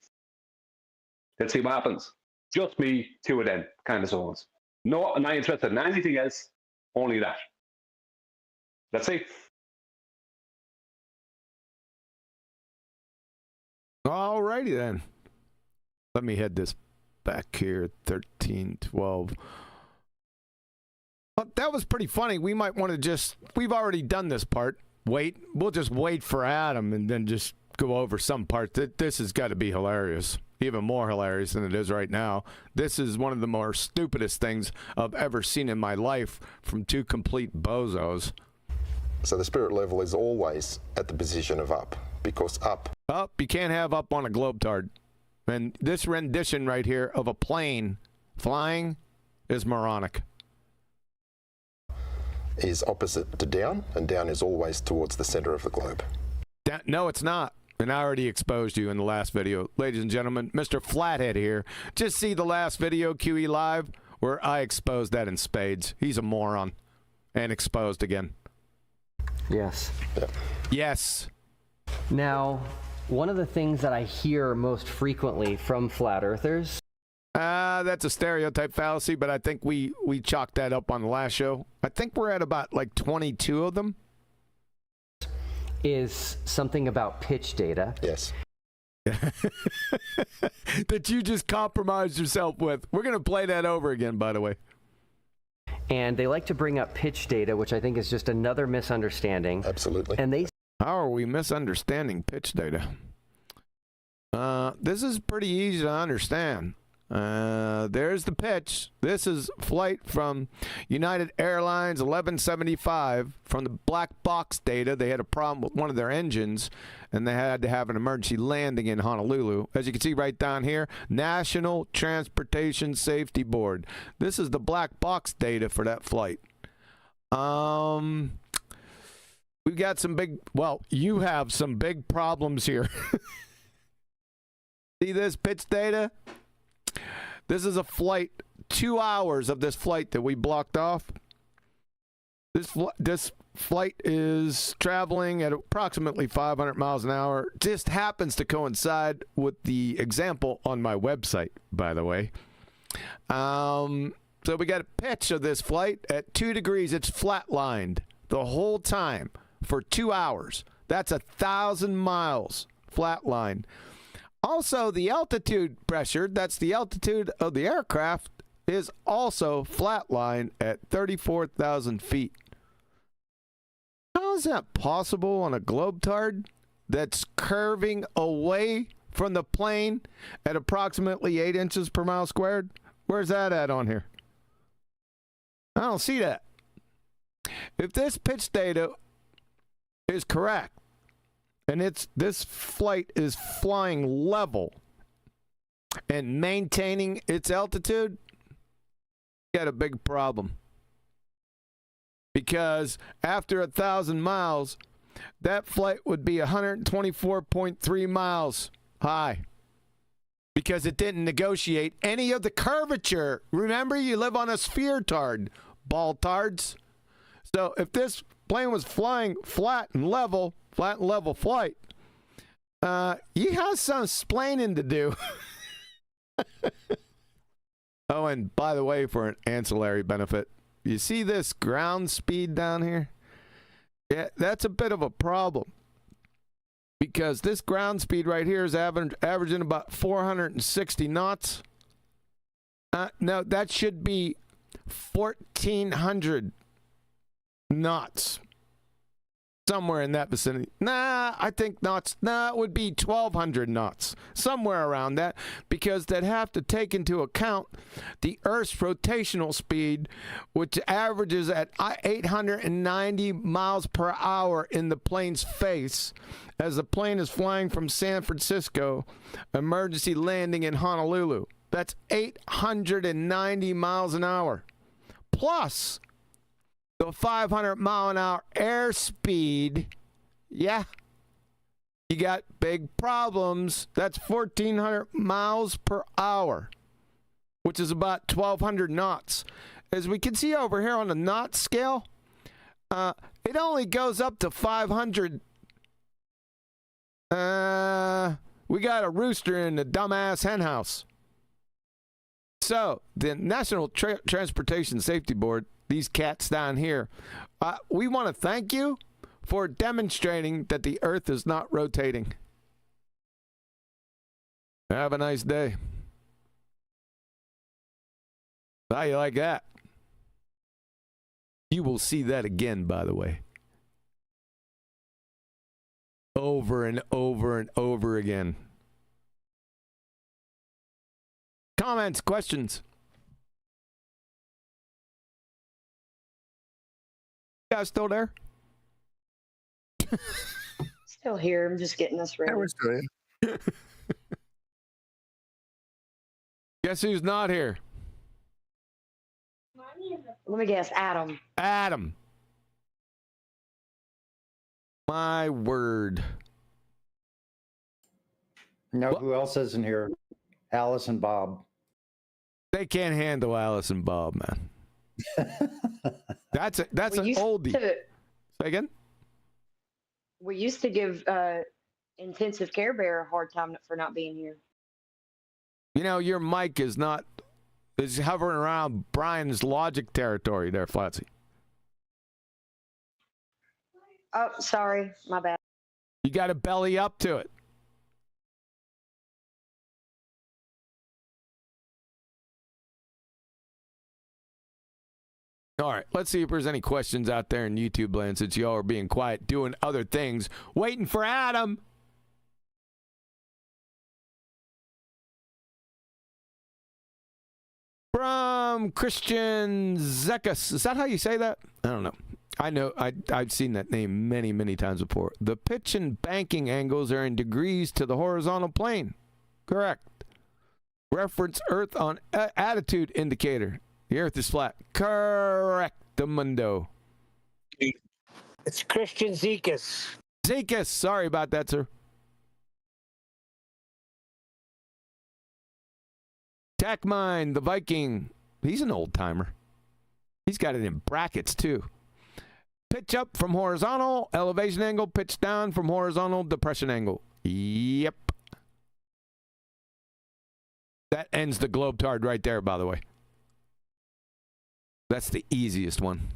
Let's see what happens. Just me, two of them, Candace Owens. No, I'm not interested in anything else, only that. Let's see. All righty then. Let me head this back here, 1312. Well, that was pretty funny. We might want to we've already done this part. We'll just wait for Adam and then just go over some parts. This has got to be hilarious. Even more hilarious than it is right now. This is one of the more stupidest things I've ever seen in my life from two complete bozos. So the spirit level is always at the position of up, because up. Up, you can't have up on a globetard. And this rendition right here of a plane flying is moronic. Is opposite to down, and down is always towards the center of the globe. No, it's not. And I already exposed you in the last video. Ladies and gentlemen, Mr. Flathead here. Just see the last video, QE Live, where I exposed that in spades. He's a moron. And exposed again. Yes. Yep. Yes. Now, one of the things that I hear most frequently from flat earthers. That's a stereotype fallacy, but I think we chalked that up on the last show. I think we're at about like 22 of them. Is something about pitch data. Yes. That you just compromised yourself with. We're going to play that over again, by the way. And they like to bring up pitch data, which I think is just another misunderstanding. Absolutely. And how are we misunderstanding pitch data? This is pretty easy to understand. There's the pitch. This is flight from United Airlines 1175 from the black box data. They had a problem with one of their engines and they had to have an emergency landing in Honolulu. As you can see right down here, National Transportation Safety Board. This is the black box data for that flight. We've got some big, well, you have some big problems here. See this pitch data? This is a flight, 2 hours of this flight that we blocked off. This flight is traveling at approximately 500 miles an hour. Just happens to coincide with the example on my website, by the way. So we got a pitch of this flight at 2 degrees. It's flatlined the whole time for 2 hours. That's 1,000 miles flatline. Also, the altitude pressure, that's the altitude of the aircraft, is also flatline at 34,000 feet. How is that possible on a globetard that's curving away from the plane at approximately 8 inches per mile squared? Where's that at on here? I don't see that. If this pitch data is correct, and this flight is flying level and maintaining its altitude, you got a big problem. Because after 1,000 miles, that flight would be 124.3 miles high. Because it didn't negotiate any of the curvature. Remember, you live on a sphere tard, ball-tards. So if this plane was flying flat and level flight, you have some splaining to do. Oh, and by the way, for an ancillary benefit, you see this ground speed down here? Yeah, that's a bit of a problem. Because this ground speed right here is averaging about 460 knots. No, that should be 1,400 knots. Somewhere in that vicinity. Nah, I think knots. Nah, it would be 1,200 knots. Somewhere around that. Because they'd have to take into account the Earth's rotational speed, which averages at 890 miles per hour in the plane's face, as the plane is flying from San Francisco, emergency landing in Honolulu. That's 890 miles an hour. Plus the 500 mile an hour airspeed, yeah, you got big problems. That's 1,400 miles per hour, which is about 1,200 knots. As we can see over here on the knot scale, it only goes up to 500. We got a rooster in the dumbass hen house. So, the National Transportation Safety Board, these cats down here, we want to thank you for demonstrating that the Earth is not rotating. Have a nice day. How you like that? You will see that again, by the way. Over and over and over again. Comments, questions? You guys still there? Still here. I'm just getting us ready. Guess who's not here? Let me guess, Adam. Adam. My word. No, who else isn't here? Alice and Bob. They can't handle Alice and Bob, man. That's an oldie. Say again? We used to give intensive care bear a hard time for not being here. You know, your mic is hovering around Brian's logic territory there, Flatsy. Oh, sorry. My bad. You got to belly up to it. All right, let's see if there's any questions out there in YouTube land since y'all are being quiet, doing other things, waiting for Adam. From Christian Zekas. Is that how you say that? I don't know. I know. I've seen that name many, many times before. The pitch and banking angles are in degrees to the horizontal plane. Correct. Reference Earth on attitude indicator. The Earth is flat. Correctamundo. It's Christian Zekas. Zekas. Sorry about that, sir. TechMind, the Viking. He's an old timer. He's got it in brackets, too. Pitch up from horizontal, elevation angle. Pitch down from horizontal, depression angle. Yep. That ends the globetard right there, by the way. That's the easiest one.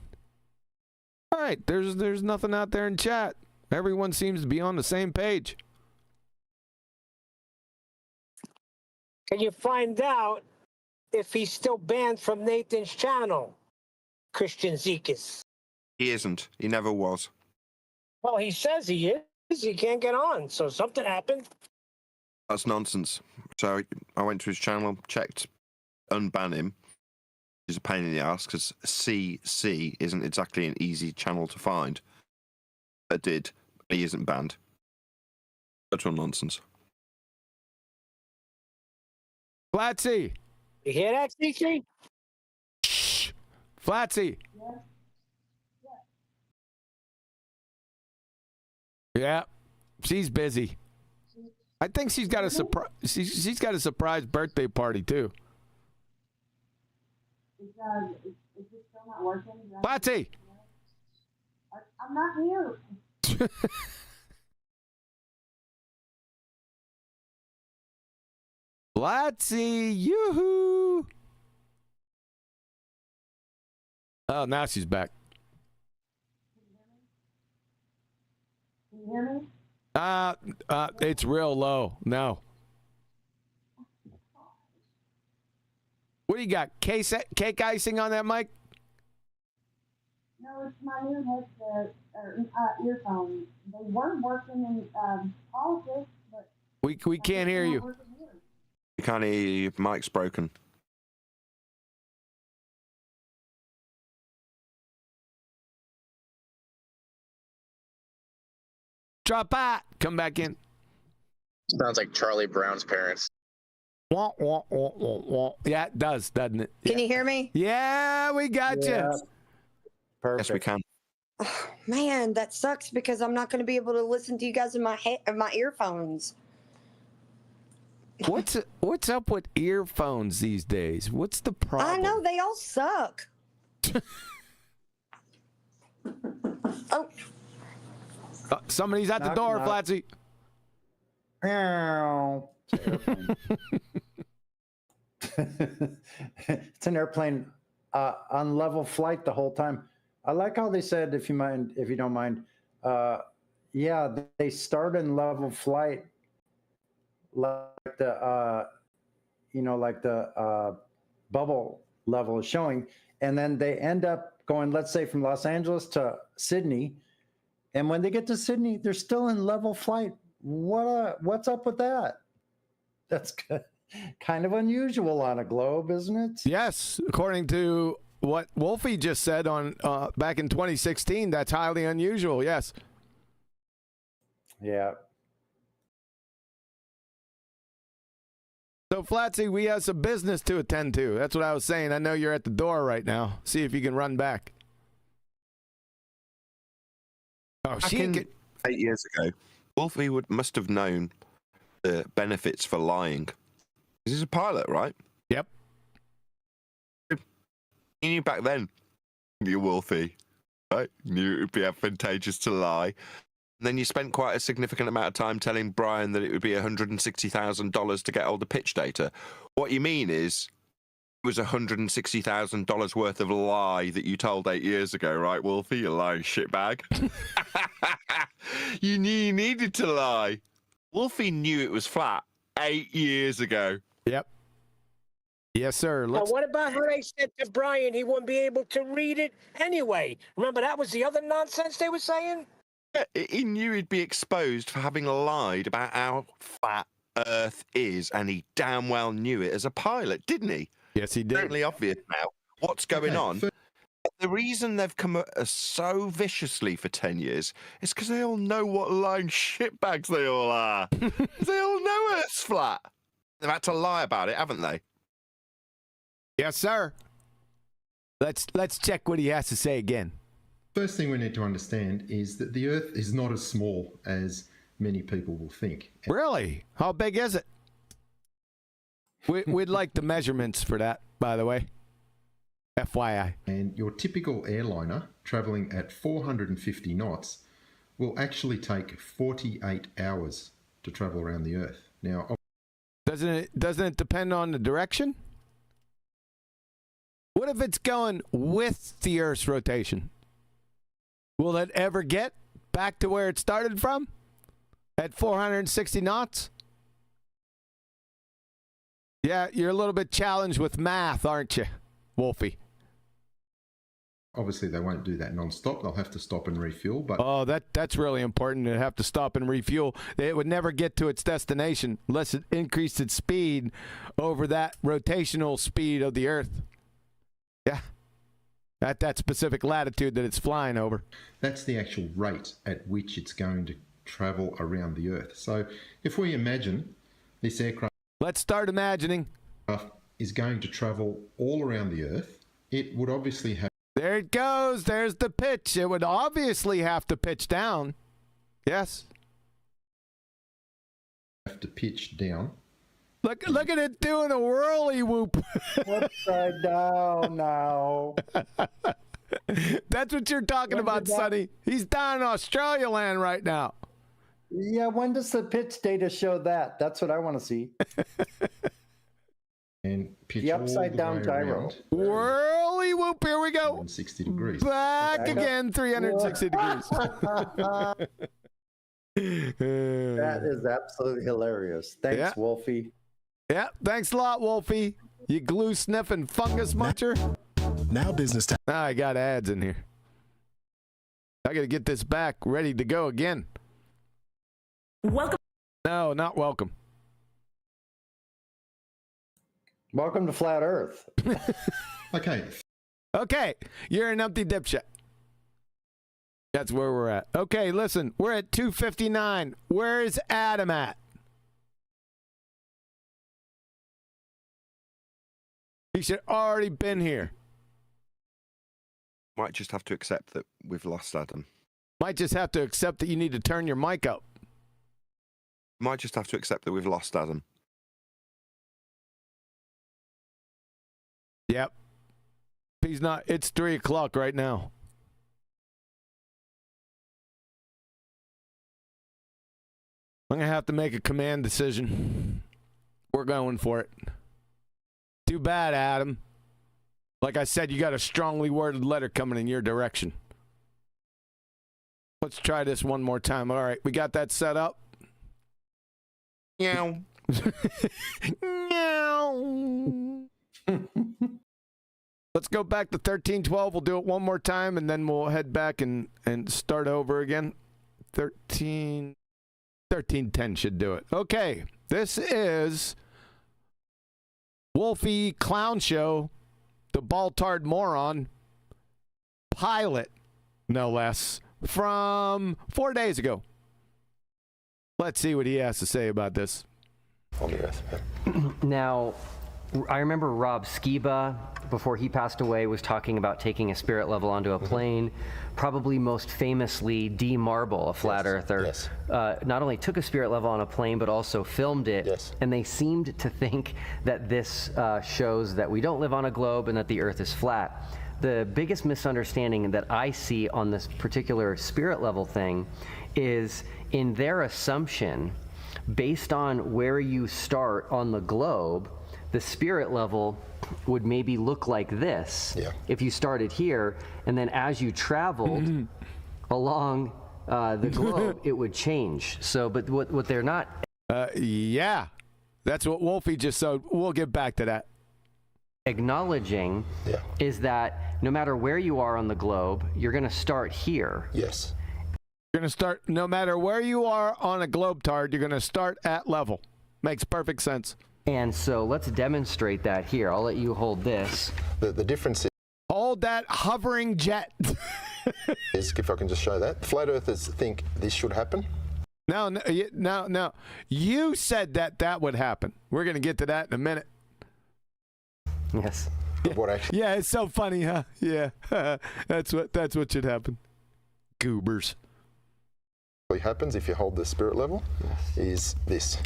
All right, there's nothing out there in chat. Everyone seems to be on the same page. Can you find out if he's still banned from Nathan's channel, Christian Zekas? He isn't. He never was. Well, he says he is. He can't get on, so something happened. That's nonsense. So I went to his channel, checked, unban him. It's a pain in the ass because CC isn't exactly an easy channel to find. I did. He isn't banned. Total nonsense. Flatsy. You hear that, CC? Shh. Flatsy. Yeah, she's busy. I think she's got a surprise. She's got a surprise birthday party too. Is this still not working? Flatsy. I'm not here. Flatsy, yoo-hoo. Oh, now she's back. Can you hear me? It's real low. No. What do you got? Cake icing on that mic? No, it's my new headset or earphones. They weren't working in politics, but we can't hear you. You can't hear you. Your mic's broken. Drop out. Come back in. Sounds like Charlie Brown's parents. Wah, wah, wah, wah, wah. Yeah, it does, doesn't it? Can you hear me? Yeah, we got you. Perfect. Yes, we can. Oh, man, that sucks because I'm not going to be able to listen to you guys in my earphones. What's up with earphones these days? What's the problem? I know they all suck. Oh. Somebody's at the door, Flatsy. It's an airplane on level flight the whole time. I like how they said, if you don't mind, yeah, they start in level flight like the bubble level is showing, and then they end up going, let's say, from Los Angeles to Sydney. And when they get to Sydney, they're still in level flight. What's up with that? That's kind of unusual on a globe, isn't it? Yes, according to what Wolfie just said on back in 2016, that's highly unusual. Yes. Yeah. So, Flatsy, we have some business to attend to. That's what I was saying. I know you're at the door right now. See if you can run back. Oh, Back in 8 years ago, Wolfie must have known the benefits for lying. He's a pilot, right? Yep. He knew back then, you Wolfie, right? Knew it would be advantageous to lie. And then you spent quite a significant amount of time telling Brian that it would be $160,000 to get all the pitch data. What you mean is, it was $160,000 worth of lie that you told 8 years ago, right, Wolfie? You lying shitbag. You knew you needed to lie. Wolfie knew it was flat 8 years ago. Yep. Yes, sir. Now, what about how they said to Brian he wouldn't be able to read it anyway? Remember, that was the other nonsense they were saying? Yeah, he knew he'd be exposed for having lied about how flat Earth is, and he damn well knew it as a pilot, didn't he? Yes, he did. Certainly obvious now. What's going on? The reason they've come at us so viciously for 10 years is because they all know what lying shitbags they all are. They all know Earth's flat. They've had to lie about it, haven't they? Yes, sir. Let's check what he has to say again. First thing we need to understand is that the Earth is not as small as many people will think. Really? How big is it? We'd like the measurements for that, by the way. FYI. And your typical airliner traveling at 450 knots will actually take 48 hours to travel around the Earth. Now, doesn't it depend on the direction? What if it's going with the Earth's rotation? Will it ever get back to where it started from? At 460 knots? Yeah, you're a little bit challenged with math, aren't you, Wolfie? Obviously, they won't do that non-stop. They'll have to stop and refuel. But oh, that's really important to have to stop and refuel. It would never get to its destination unless it increased its speed over that rotational speed of the Earth. Yeah. At that specific latitude that it's flying over. That's the actual rate at which it's going to travel around the Earth. So if we imagine this aircraft... Let's start imagining. ...is going to travel all around the Earth, it would obviously have... There it goes. There's the pitch. It would obviously have to pitch down. Yes. Have to pitch down. Look at it doing a whirly whoop. Upside down now. That's what you're talking about, Sonny. He's down in Australia land right now. Yeah, when does the pitch data show that? That's what I want to see. And pitch the upside down gyro. Whirly whoop, here we go. 60 degrees. Back again, 360 degrees. That is absolutely hilarious. Thanks, yeah. Wolfie. Yeah, thanks a lot, Wolfie. You glue sniffing fungus muncher. Now business time. I got ads in here. I got to get this back ready to go again. Welcome. No, not welcome. Welcome to Flat Earth. Okay. Okay, you're an empty dipshit. That's where we're at. Okay, listen, we're at 2:59. Where is Adam at? He should already been here. Might just have to accept that we've lost Adam. Might just have to accept that you need to turn your mic up. Might just have to accept that we've lost Adam. Yep. He's not. It's 3 o'clock right now. I'm going to have to make a command decision. We're going for it. Too bad, Adam. Like I said, you got a strongly worded letter coming in your direction. Let's try this one more time. All right, we got that set up. Meow. Meow. Let's go back to 1312. We'll do it one more time, and then we'll head back and start over again. 1310 should do it. Okay, this is Wolfie Clown Show, the ball-tard moron pilot, no less, from 4 days ago. Let's see what he has to say about this. On the Earth. Now, I remember Rob Skiba, before he passed away, was talking about taking a spirit level onto a plane. Probably most famously, D. Marble, a flat earther, not only took a spirit level on a plane, but also filmed it. And they seemed to think that this shows that we don't live on a globe and that the Earth is flat. The biggest misunderstanding that I see on this particular spirit level thing is in their assumption, based on where you start on the globe, the spirit level would maybe look like this if you started here, and then as you traveled along the globe, it would change. So, but what they're not... yeah, that's what Wolfie just said. We'll get back to that. Acknowledging is that no matter where you are on the globe, you're going to start here. Yes. You're going to start, no matter where you are on a globe-tard, you're going to start at level. Makes perfect sense. And so let's demonstrate that here. I'll let you hold this. The difference is... Hold that hovering jet. is, if I can just show that. Flat earthers think this should happen. No. You said that would happen. We're going to get to that in a minute. Yes. What actually? Yeah, it's so funny, huh? Yeah. That's what should happen. Goobers. What happens if you hold the spirit level is this.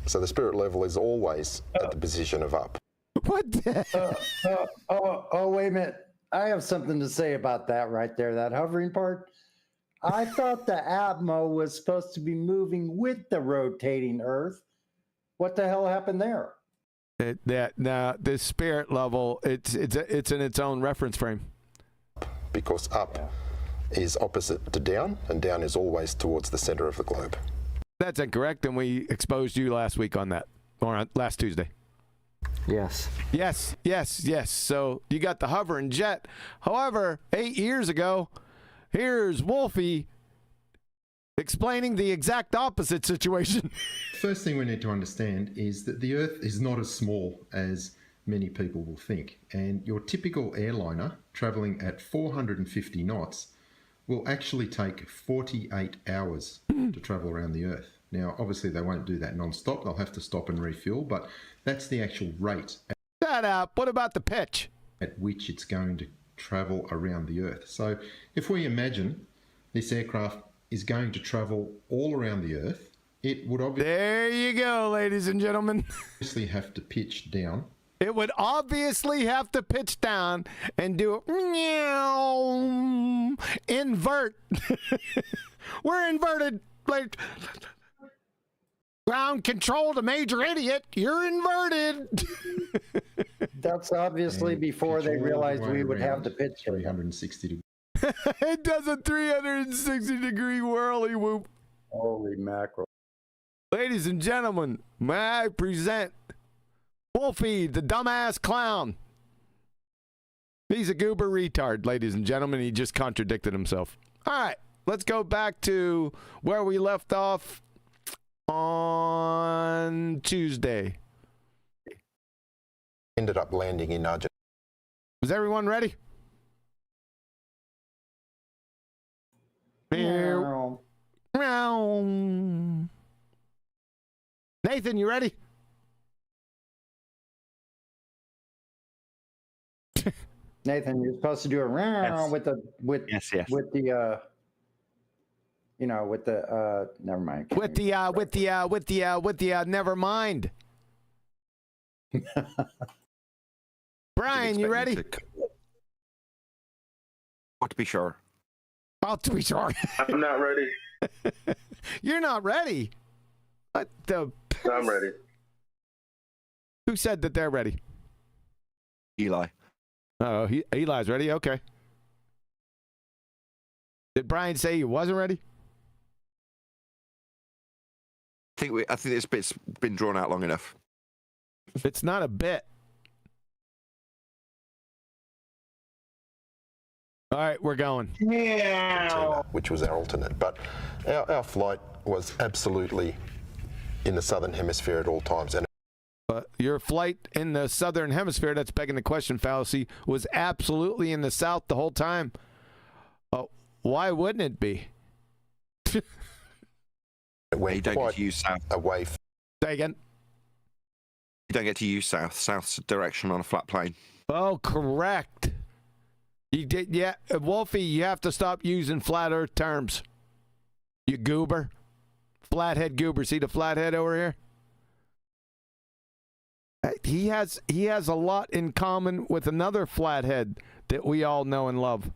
So the spirit level is always at the position of up. What the wait a minute. I have something to say about that right there, that hovering part. I thought the Atmo was supposed to be moving with the rotating Earth. What the hell happened there? The spirit level, it's in its own reference frame. Because up is opposite to down, and down is always towards the center of the globe. That's incorrect, and we exposed you last week on that, or on last Tuesday. Yes. Yes. So you got the hovering jet. However, 8 years ago, here's Wolfie explaining the exact opposite situation. First thing we need to understand is that the Earth is not as small as many people will think, and your typical airliner traveling at 450 knots will actually take 48 hours to travel around the Earth. Now, obviously, they won't do that non-stop. They'll have to stop and refuel, but that's the actual rate. Shut up. What about the pitch? At which it's going to travel around the Earth. So if we imagine this aircraft is going to travel all around the Earth, it would obviously... There you go, ladies and gentlemen. ...obviously have to pitch down. It would obviously have to pitch down and do invert. We're inverted. Like, ground control to major idiot. You're inverted. That's obviously before they realized we would have the pitch. 360 degrees. It does a 360-degree whirly whoop. Holy mackerel. Ladies and gentlemen, may I present Wolfie, the dumbass clown. He's a goober retard, ladies and gentlemen. He just contradicted himself. All right, let's go back to where we left off on Tuesday. Ended up landing in Argentina. Was everyone ready? Meow. Meow. Nathan, you ready? Nathan, you're supposed to do a round with the never mind. With the never mind. Brian, you ready? What to be sure? Oh, to be sure. I'm not ready. You're not ready? What the? I'm ready. Who said that they're ready? Eli. Oh, Eli's ready? Okay. Did Brian say he wasn't ready? I think this bit's been drawn out long enough. It's not a bit. All right, we're going. Which was our alternate. But our flight was absolutely in the southern hemisphere at all times. And But your flight in the southern hemisphere, that's begging the question fallacy, was absolutely in the south the whole time. Oh, why wouldn't it be? it went You don't get to use south. away. Say again. You don't get to use south. South's direction on a flat plane. Oh, correct. You did, yeah. Wolfie, you have to stop using flat earth terms. You goober. Flathead goober. See the flathead over here? He has a lot in common with another flathead that we all know and love.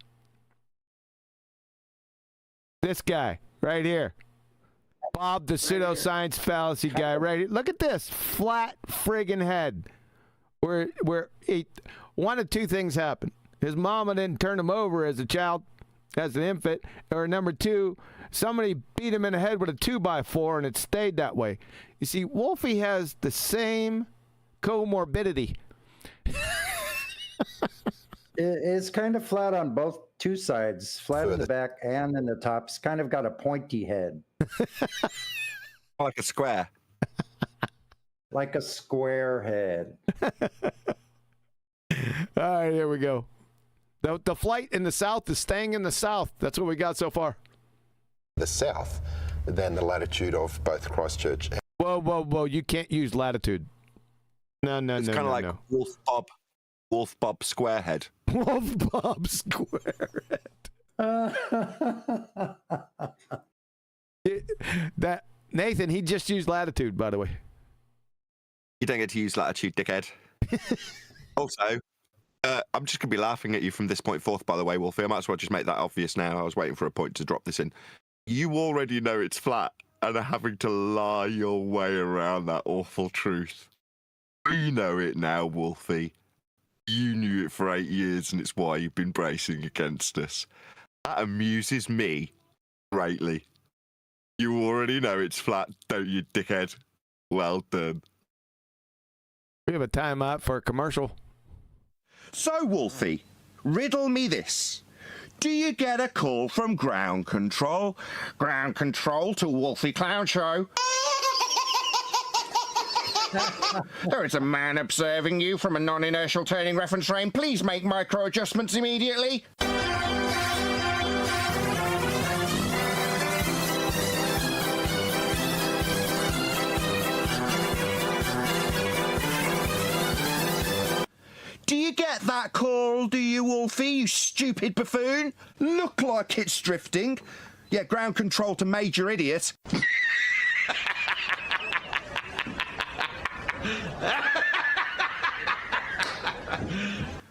This guy right here. Bob, the pseudoscience fallacy guy right here. Look at this flat friggin' head. Where one of two things happened. His mama didn't turn him over as a child, as an infant, or number two, somebody beat him in the head with a 2x4 and it stayed that way. You see, Wolfie has the same comorbidity. It's kind of flat on both two sides, flat in the back and in the top. It's kind of got a pointy head. Like a square. Like a square head. All right, here we go. The flight in the south is staying in the south. That's what we got so far. The south than the latitude of both Christchurch and Whoa. You can't use latitude. No. It's kind of like Wolf Bob Squarehead. Wolf Bob Squarehead. That Nathan, he just used latitude, by the way. You don't get to use latitude, dickhead. Also, I'm just going to be laughing at you from this point forth, by the way, Wolfie. I might as well just make that obvious now. I was waiting for a point to drop this in. You already know it's flat and are having to lie your way around that awful truth. We know it now, Wolfie. You knew it for 8 years, and it's why you've been bracing against us. That amuses me greatly. You already know it's flat, don't you, dickhead? Well done. We have a timeout for a commercial. So, Wolfie, riddle me this. Do you get a call from ground control? Ground control to Wolfie Clown Show. There is a man observing you from a non-inertial turning reference frame. Please make micro adjustments immediately. Do you get that call, do you, Wolfie, you stupid buffoon? Look like it's drifting. Yeah, ground control to major idiot.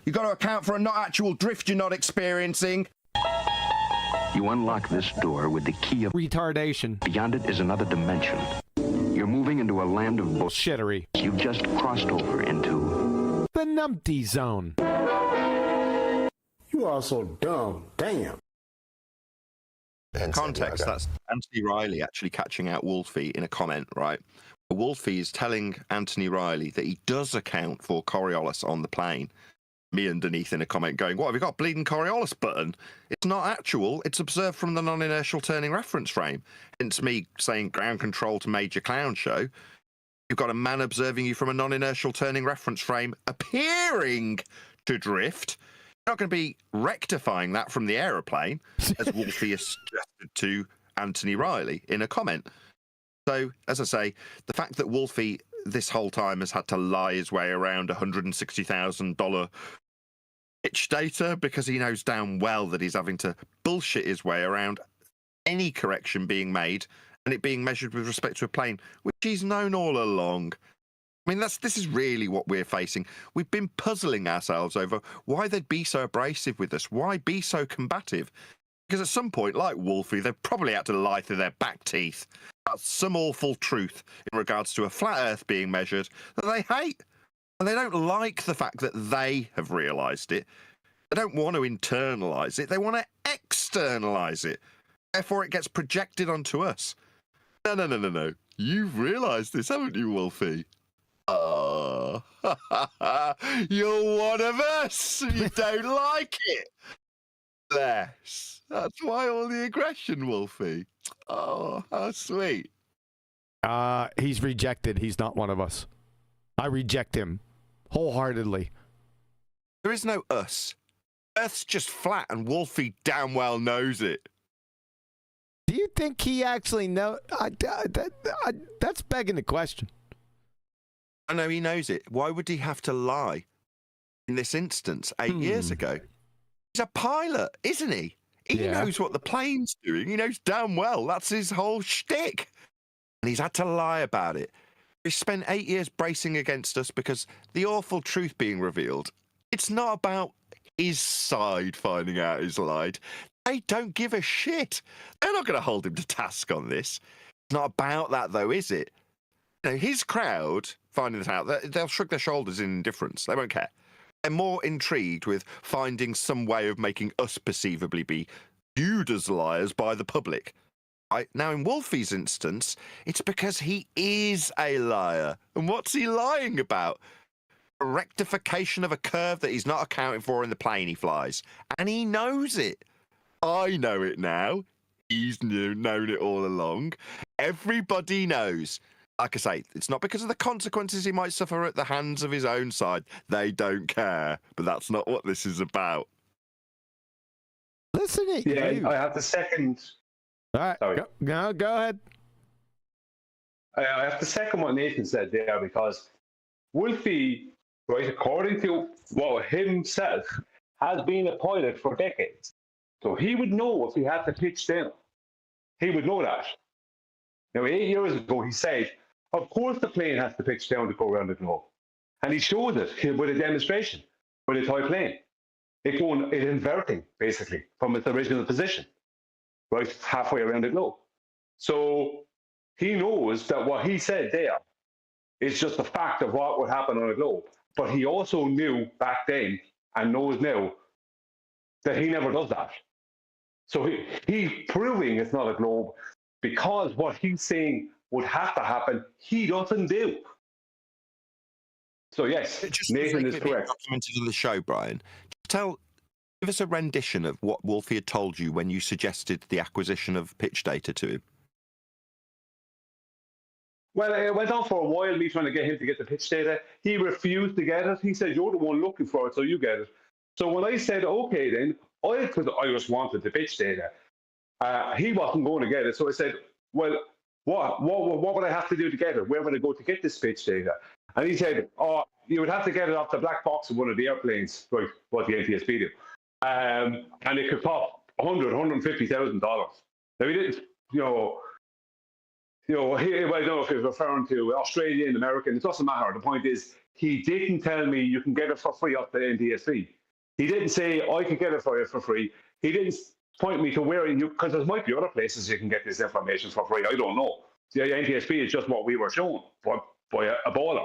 You got to account for a not actual drift you're not experiencing. You unlock this door with the key of retardation. Beyond it is another dimension. You're moving into a land of bullshittery. You've just crossed over into the numpty zone. You are so dumb. Damn. Context, that's Anthony Riley actually catching out Wolfie in a comment, right? Wolfie is telling Anthony Riley that he does account for Coriolis on the plane. Me underneath in a comment going, what, have you got a bleeding Coriolis button? It's not actual. It's observed from the non-inertial turning reference frame. Hence me saying ground control to Major Clown Show. You've got a man observing you from a non-inertial turning reference frame appearing to drift. You're not going to be rectifying that from the aeroplane, as Wolfie has suggested to Anthony Riley in a comment. So, as I say, the fact that Wolfie this whole time has had to lie his way around $160,000 pitch data because he knows damn well that he's having to bullshit his way around any correction being made and it being measured with respect to a plane, which he's known all along. I mean, this is really what we're facing. We've been puzzling ourselves over why they'd be so abrasive with us, why be so combative. Because at some point, like Wolfie, they've probably had to lie through their back teeth about some awful truth in regards to a flat Earth being measured that they hate. And they don't like the fact that they have realised it. They don't want to internalise it. They want to externalise it. Therefore, it gets projected onto us. No. You've realised this, haven't you, Wolfie? Oh, you're one of us. You don't like it. Less. That's why all the aggression, Wolfie. Oh, how sweet. He's rejected. He's not one of us. I reject him wholeheartedly. There is no us. Earth's just flat, and Wolfie damn well knows it. Do you think he actually knows? That's begging the question. I know he knows it. Why would he have to lie in this instance 8 years ago? He's a pilot, isn't he? He knows what the plane's doing. He knows damn well. That's his whole shtick. And he's had to lie about it. He spent 8 years bracing against us because the awful truth being revealed, it's not about his side finding out he's lied. They don't give a shit. They're not going to hold him to task on this. It's not about that, though, is it? You know, his crowd finding this out, they'll shrug their shoulders in indifference. They won't care. They're more intrigued with finding some way of making us perceivably be viewed as liars by the public. Right? Now, in Wolfie's instance, it's because he is a liar. And what's he lying about? A rectification of a curve that he's not accounting for in the plane he flies. And he knows it. I know it now. He's known it all along. Everybody knows. Like I say, it's not because of the consequences he might suffer at the hands of his own side. They don't care. But that's not what this is about. Listen to you. I have the second. All right. Sorry. Go ahead. I have to second what Nathan said there, because Wolfie, right, according to himself, has been a pilot for decades. So he would know if he had to pitch down. He would know that. Now, 8 years ago, he said, of course the plane has to pitch down to go around the globe. And he showed it with a demonstration, with a toy plane. It inverting, basically, from its original position, right, halfway around the globe. So he knows that what he said there is just a fact of what would happen on a globe. But he also knew back then, and knows now, that he never does that. So he's proving it's not a globe because what he's saying would have to happen, he doesn't do. So yes, Nathan is correct. Documented on the show, Brian. Give us a rendition of what Wolfie had told you when you suggested the acquisition of pitch data to him. Well, it went on for a while, me trying to get him to get the pitch data. He refused to get it. He said, you're the one looking for it, so you get it. So when I said, okay, then, because I just wanted the pitch data, he wasn't going to get it. So I said, well, what would I have to do to get it? Where would I go to get this pitch data? And he said, oh, you would have to get it off the black box of one of the airplanes, right, what the NTSB do. And it could cost $150,000. Now, he didn't, I don't know if he was referring to Australian, American, it doesn't matter. The point is, he didn't tell me you can get it for free off the NTSB. He didn't say, I could get it for you for free. He didn't point me to where because there might be other places you can get this information for free. I don't know. The NTSB is just what we were shown by a baller.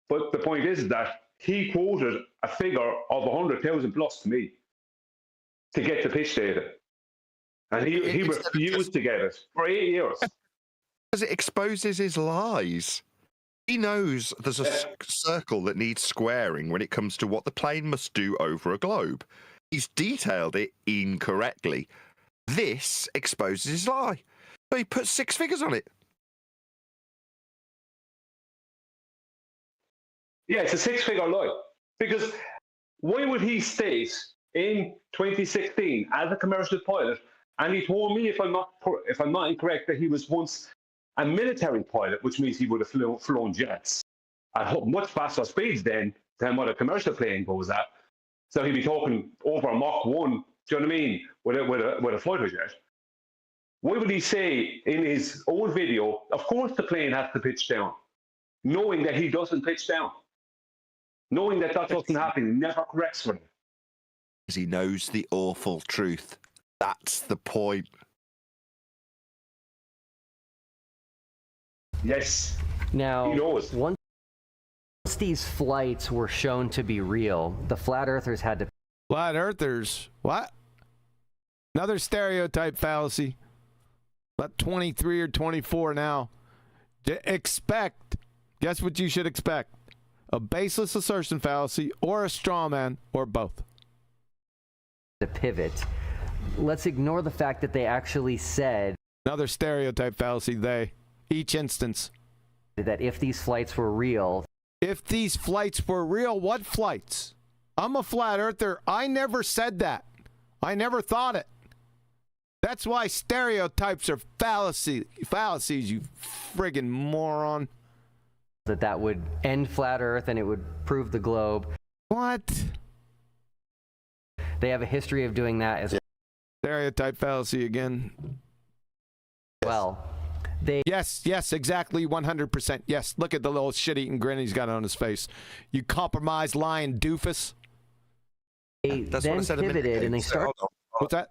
But the point is that he quoted a figure of 100,000 plus to me to get the pitch data. And he refused to get it for 8 years. Because it exposes his lies. He knows there's a circle that needs squaring when it comes to what the plane must do over a globe. He's detailed it incorrectly. This exposes his lie. So he put 6 figures on it. Yeah, it's a 6-figure lie. Because why would he state in 2016 as a commercial pilot, and he told me, if I'm not incorrect, that he was once a military pilot, which means he would have flown jets at much faster speeds than what a commercial plane goes at. So he'd be talking over Mach 1, do you know what I mean, with a fighter jet. Why would he say in his own video, of course the plane has to pitch down, knowing that he doesn't pitch down, knowing that doesn't happen, he never corrects for him. Because he knows the awful truth. That's the point. Yes. Now, he knows. Once these flights were shown to be real, the flat earthers had to... Flat earthers? What? Another stereotype fallacy. About 23 or 24 now. Expect. Guess what you should expect? A baseless assertion fallacy or a straw man or both. To pivot let's ignore the fact that they actually said. Another stereotype fallacy, they. Each instance. That if these flights were real. If these flights were real, what flights? I'm a flat earther. I never said that. I never thought it. That's why stereotypes are fallacies, you friggin' moron. That would end flat Earth and it would prove the globe. What? They have a history of doing that as Stereotype fallacy again. well. They Yes, exactly, 100%. Yes, look at the little shit-eating grin he's got on his face. You compromised lying doofus. They That's then what I said a minute pivoted ago. and they So, started. hold on. What's that?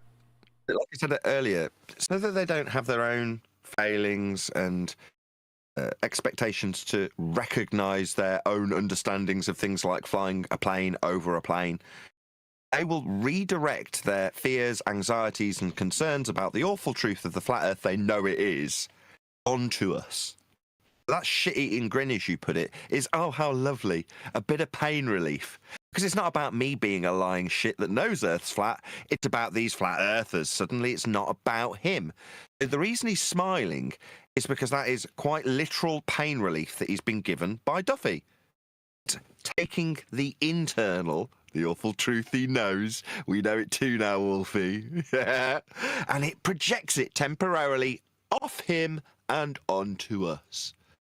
Like I said earlier, so that they don't have their own failings and expectations to recognize their own understandings of things like flying a plane over a plane, they will redirect their fears, anxieties, and concerns about the awful truth of the flat earth they know it is onto us. That shit-eating grin, as you put it, is, oh, how lovely, a bit of pain relief. Because it's not about me being a lying shit that knows Earth's flat. It's about these flat earthers. Suddenly it's not about him. The reason he's smiling is because that is quite literal pain relief that he's been given by Duffy. Taking the internal, the awful truth he knows, we know it too now, Wolfie, and it projects it temporarily off him and onto us,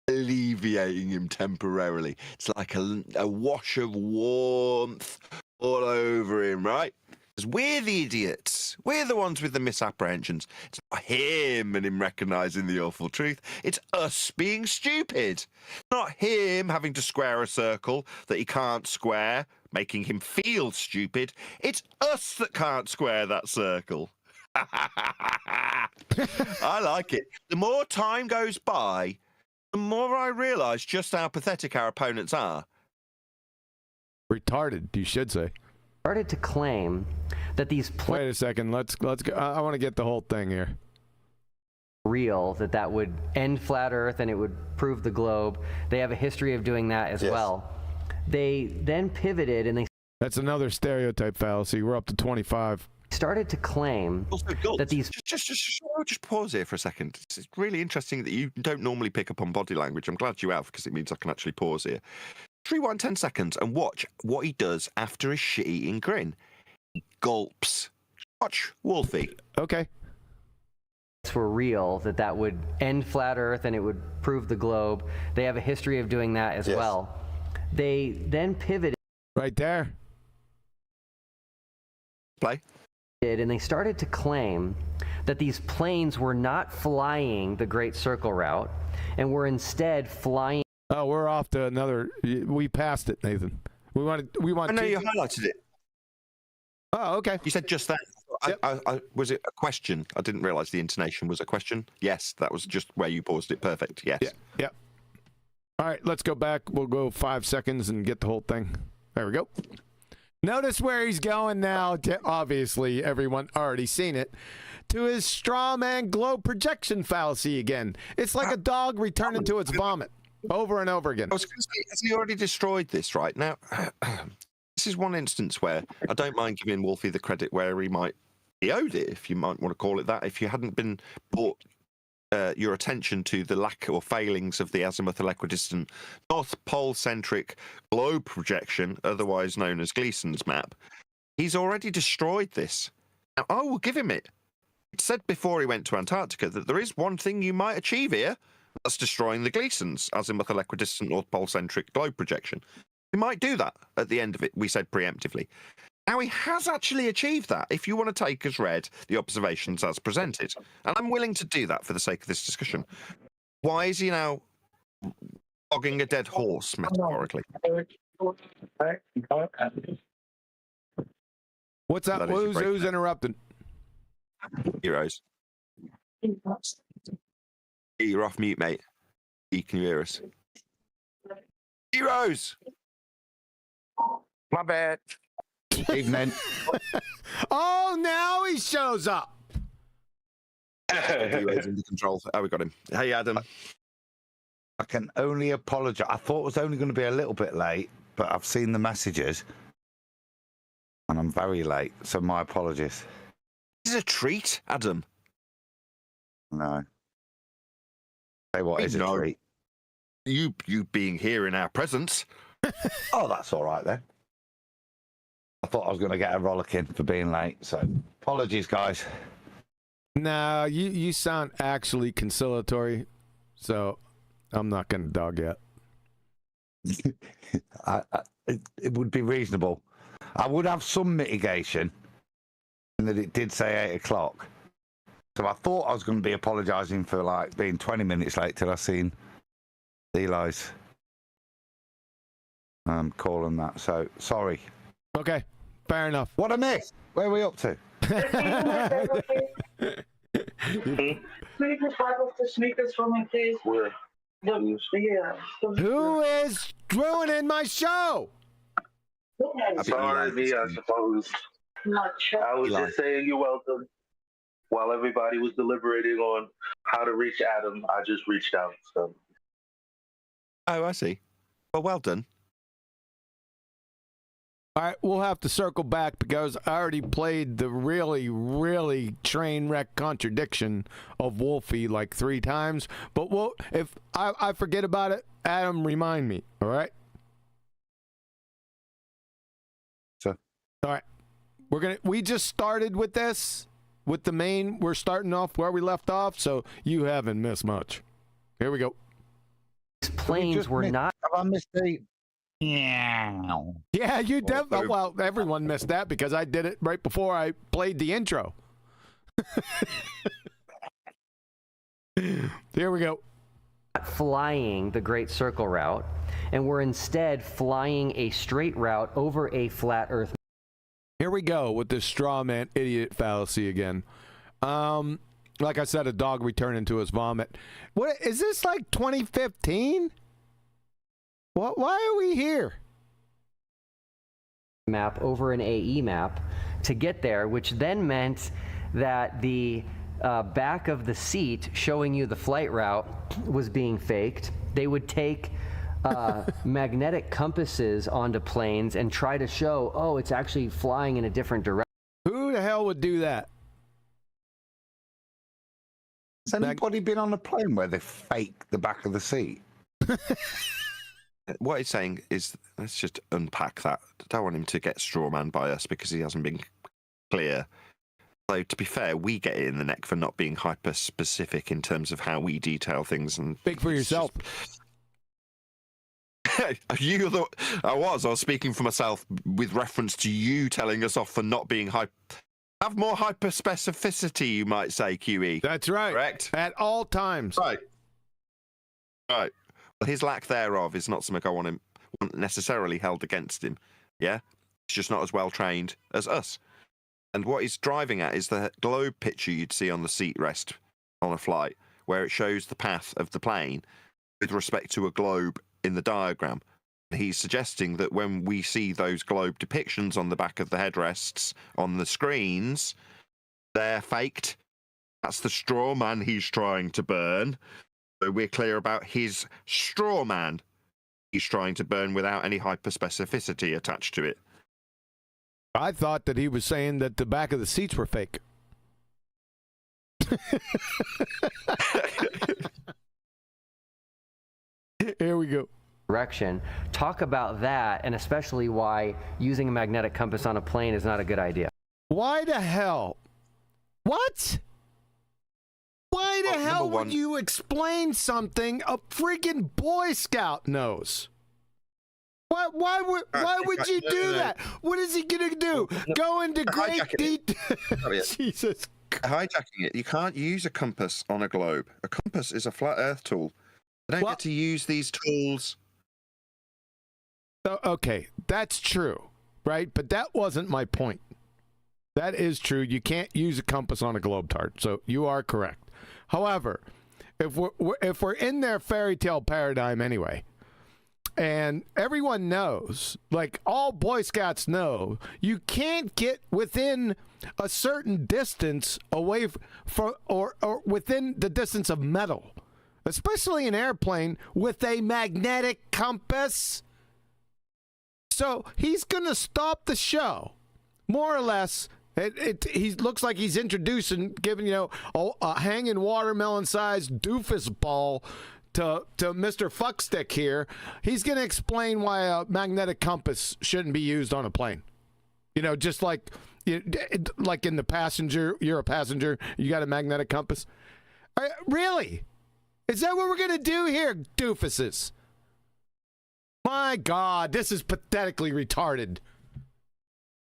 alleviating him temporarily. It's like a wash of warmth all over him, right? Because we're the idiots. We're the ones with the misapprehensions. It's not him and him recognising the awful truth. It's us being stupid. Not him having to square a circle that he can't square, making him feel stupid. It's us that can't square that circle. I like it. The more time goes by, the more I realise just how pathetic our opponents are. Retarded, you should say. Started to claim that these Wait a second. Let's go. I want to get the whole thing here. Real, that would end flat Earth and it would prove the globe. They have a history of doing that as well. They then pivoted and they. That's another stereotype fallacy. We're up to 25. Started to claim that these. Just pause here for a second. It's really interesting that you don't normally pick up on body language. I'm glad you have, because it means I can actually pause here. Rewind 10 seconds and watch what he does after his shit-eating grin. He gulps. Watch, Wolfie. Okay. Were real, that would end flat Earth and it would prove the globe. They have a history of doing that as well. They then pivoted. Right there. Play. And they started to claim that these planes were not flying the Great Circle route and were instead flying. Oh, we're off to another. We passed it, Nathan. We want. I know you highlighted it. Oh, okay. You said just that. Yep. Was it a question? I didn't realise the intonation was a question. Yes, that was just where you paused it. Perfect. Yes. Yeah. All right, let's go back. We'll go 5 seconds and get the whole thing. There we go. Notice where he's going now. Obviously, everyone already seen it. To his straw man globe projection fallacy again. It's like a dog returning to its vomit over and over again. I was going to say, has he already destroyed this right now? This is one instance where I don't mind giving Wolfie the credit where he might be owed it, if you might want to call it that. If you hadn't been brought your attention to the lack or failings of the azimuthal equidistant North Pole-centric globe projection, otherwise known as Gleason's map, he's already destroyed this. Now, I will give him it. He said before he went to Antarctica that there is one thing you might achieve here. That's destroying the Gleason's azimuthal equidistant North Pole-centric globe projection. We might do that at the end of it, we said preemptively. Now, he has actually achieved that, if you want to take as read the observations as presented. And I'm willing to do that for the sake of this discussion. Why is he now flogging a dead horse, metaphorically? What's up? Who's interrupting? Heroes. You're off mute, mate. Can you hear us? Heroes! My bad. Evening. Oh, now he shows up. Heroes under control. Oh, we got him. Hey, Adam. I can only apologise. I thought it was only going to be a little bit late, but I've seen the messages, and I'm very late, so my apologies. This is a treat, Adam. No. Say what is a treat? You being here in our presence. Oh, that's all right then. I thought I was going to get a rollicking for being late, so apologies, guys. No, you sound actually conciliatory, so I'm not going to dog yet. It would be reasonable. I would have some mitigation in that it did say 8 o'clock. So I thought I was going to be apologising for like being 20 minutes late till I seen Eli's call and that. So sorry. Okay, fair enough. What I missed? Where are we up to? Can you just wipe off the sneakers for me, please? Where? Who is ruining my show? Sorry, me, I suppose. I was just saying you're welcome. While everybody was deliberating on how to reach Adam, I just reached out. So. Oh, I see. Well done. All right, we'll have to circle back because I already played the really, really train wreck contradiction of Wolfie like 3 times. But if I forget about it, Adam, remind me. All right. So. All right, we just started with this with the main. We're starting off where we left off, so you haven't missed much. Here we go. These planes were not. Have I missed the? Yeah, you definitely. Well, everyone missed that because I did it right before I played the intro. Here we go. Flying the Great Circle route, and we're instead flying a straight route over a flat Earth. Here we go with this straw man idiot fallacy again. Like I said, a dog returning to his vomit. What is this, like 2015? Why are we here? Map over an AE map to get there, which then meant that the back of the seat showing you the flight route was being faked. They would take magnetic compasses onto planes and try to show, oh, it's actually flying in a different direction. Who the hell would do that? Has anybody been on a plane where they fake the back of the seat? What he's saying is, let's just unpack that. I don't want him to get strawman by us because he hasn't been clear. So to be fair, we get it in the neck for not being hyper specific in terms of how we detail things. And speak for yourself. I was speaking for myself with reference to you telling us off for not being have more hyper specificity, you might say, QE. That's right. Correct. At all times. Right. Right. Well, his lack thereof is not something I want necessarily held against him. Yeah? He's just not as well trained as us. And what he's driving at is the globe picture you'd see on the seat rest on a flight, where it shows the path of the plane with respect to a globe in the diagram. He's suggesting that when we see those globe depictions on the back of the headrests on the screens, they're faked. That's the straw man he's trying to burn. So we're clear about his straw man he's trying to burn without any hyperspecificity attached to it. I thought that he was saying that the back of the seats were fake. Here we go. Direction. Talk about that, and especially why using a magnetic compass on a plane is not a good idea. Why the hell? What? Why the hell would you explain something a freaking Boy Scout knows? Why would you do that? What is he gonna do? Go into great detail? Jesus. Hijacking it. You can't use a compass on a globe. A compass is a flat Earth tool. They don't get to use these tools. Okay, that's true, right? But that wasn't my point. That is true. You can't use a compass on a globetard, so you are correct. However, if we're in their fairy tale paradigm anyway, and everyone knows, like all Boy Scouts know, you can't get within a certain distance away from or within the distance of metal, especially an airplane with a magnetic compass. So he's going to stop the show, more or less, He looks like he's introducing, giving, a hanging watermelon-sized doofus ball to Mr. Fuckstick here. He's going to explain why a magnetic compass shouldn't be used on a plane. Just like in the passenger, you're a passenger, you got a magnetic compass. Really? Is that what we're going to do here, doofuses? My God, this is pathetically retarded.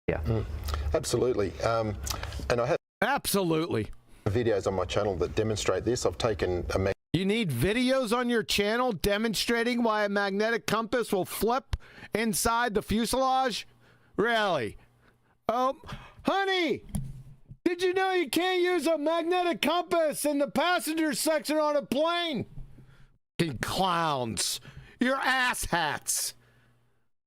Yeah. Absolutely. And I have absolutely videos on my channel that demonstrate this. I've taken a You need videos on your channel demonstrating why a magnetic compass will flip inside the fuselage? Really? Honey, did you know you can't use a magnetic compass in the passenger section on a plane? Fucking clowns. You're asshats.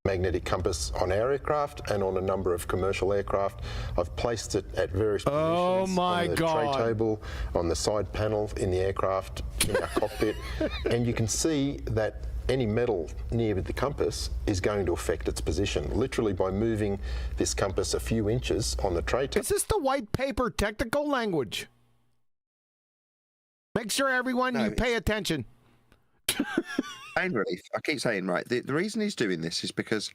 magnetic compass on our aircraft and on a number of commercial aircraft. I've placed it at various positions on the tray table, on the side panel in the aircraft, in our cockpit, and you can see that any metal near the compass is going to affect its position, literally by moving this compass a few inches on the tray table. Is this the white paper technical language? Make sure everyone you pay attention. Pain relief. I keep saying, right, the reason he's doing this is because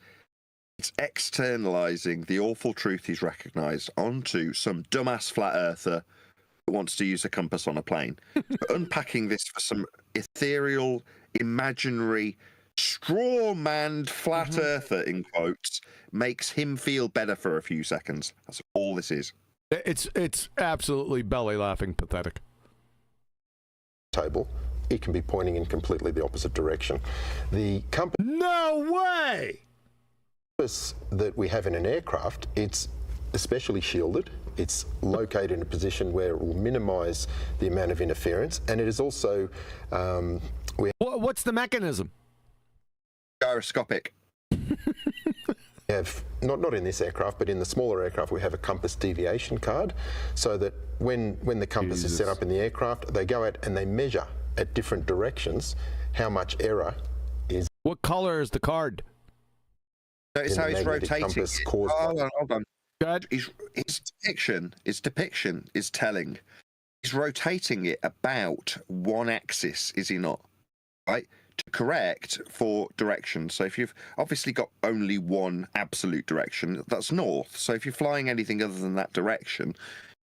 it's externalizing the awful truth he's recognized onto some dumbass flat earther who wants to use a compass on a plane. Unpacking this for some ethereal, imaginary, straw-manned flat earther, in quotes, makes him feel better for a few seconds. That's all this is. It's absolutely belly laughing pathetic. Table. It can be pointing in completely the opposite direction. The compass. No way! Compass that we have in an aircraft, it's especially shielded. It's located in a position where it will minimize the amount of interference, and it is also. What's the mechanism? Gyroscopic. We have not in this aircraft, but in the smaller aircraft, we have a compass deviation card, so that when the compass is set up in the aircraft, they go out and they measure at different directions how much error is. What color is the card? Notice how he's rotating. Hold on. Good. His depiction is telling. He's rotating it about one axis, is he not? Right? To correct for direction. So if you've obviously got only one absolute direction, that's north. So if you're flying anything other than that direction,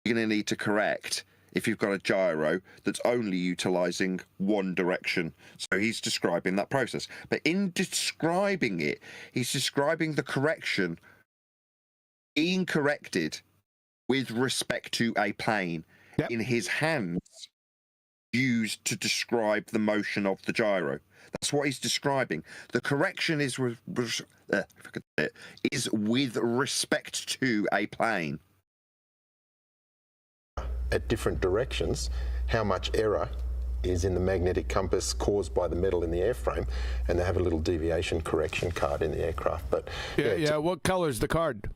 you're going to need to correct if you've got a gyro that's only utilizing one direction. So he's describing that process. But in describing it, he's describing the correction being corrected with respect to a plane in his hands used to describe the motion of the gyro. That's what he's describing. The correction is with respect to a plane. At different directions, how much error is in the magnetic compass caused by the metal in the airframe, and they have a little deviation correction card in the aircraft. But what color is the card?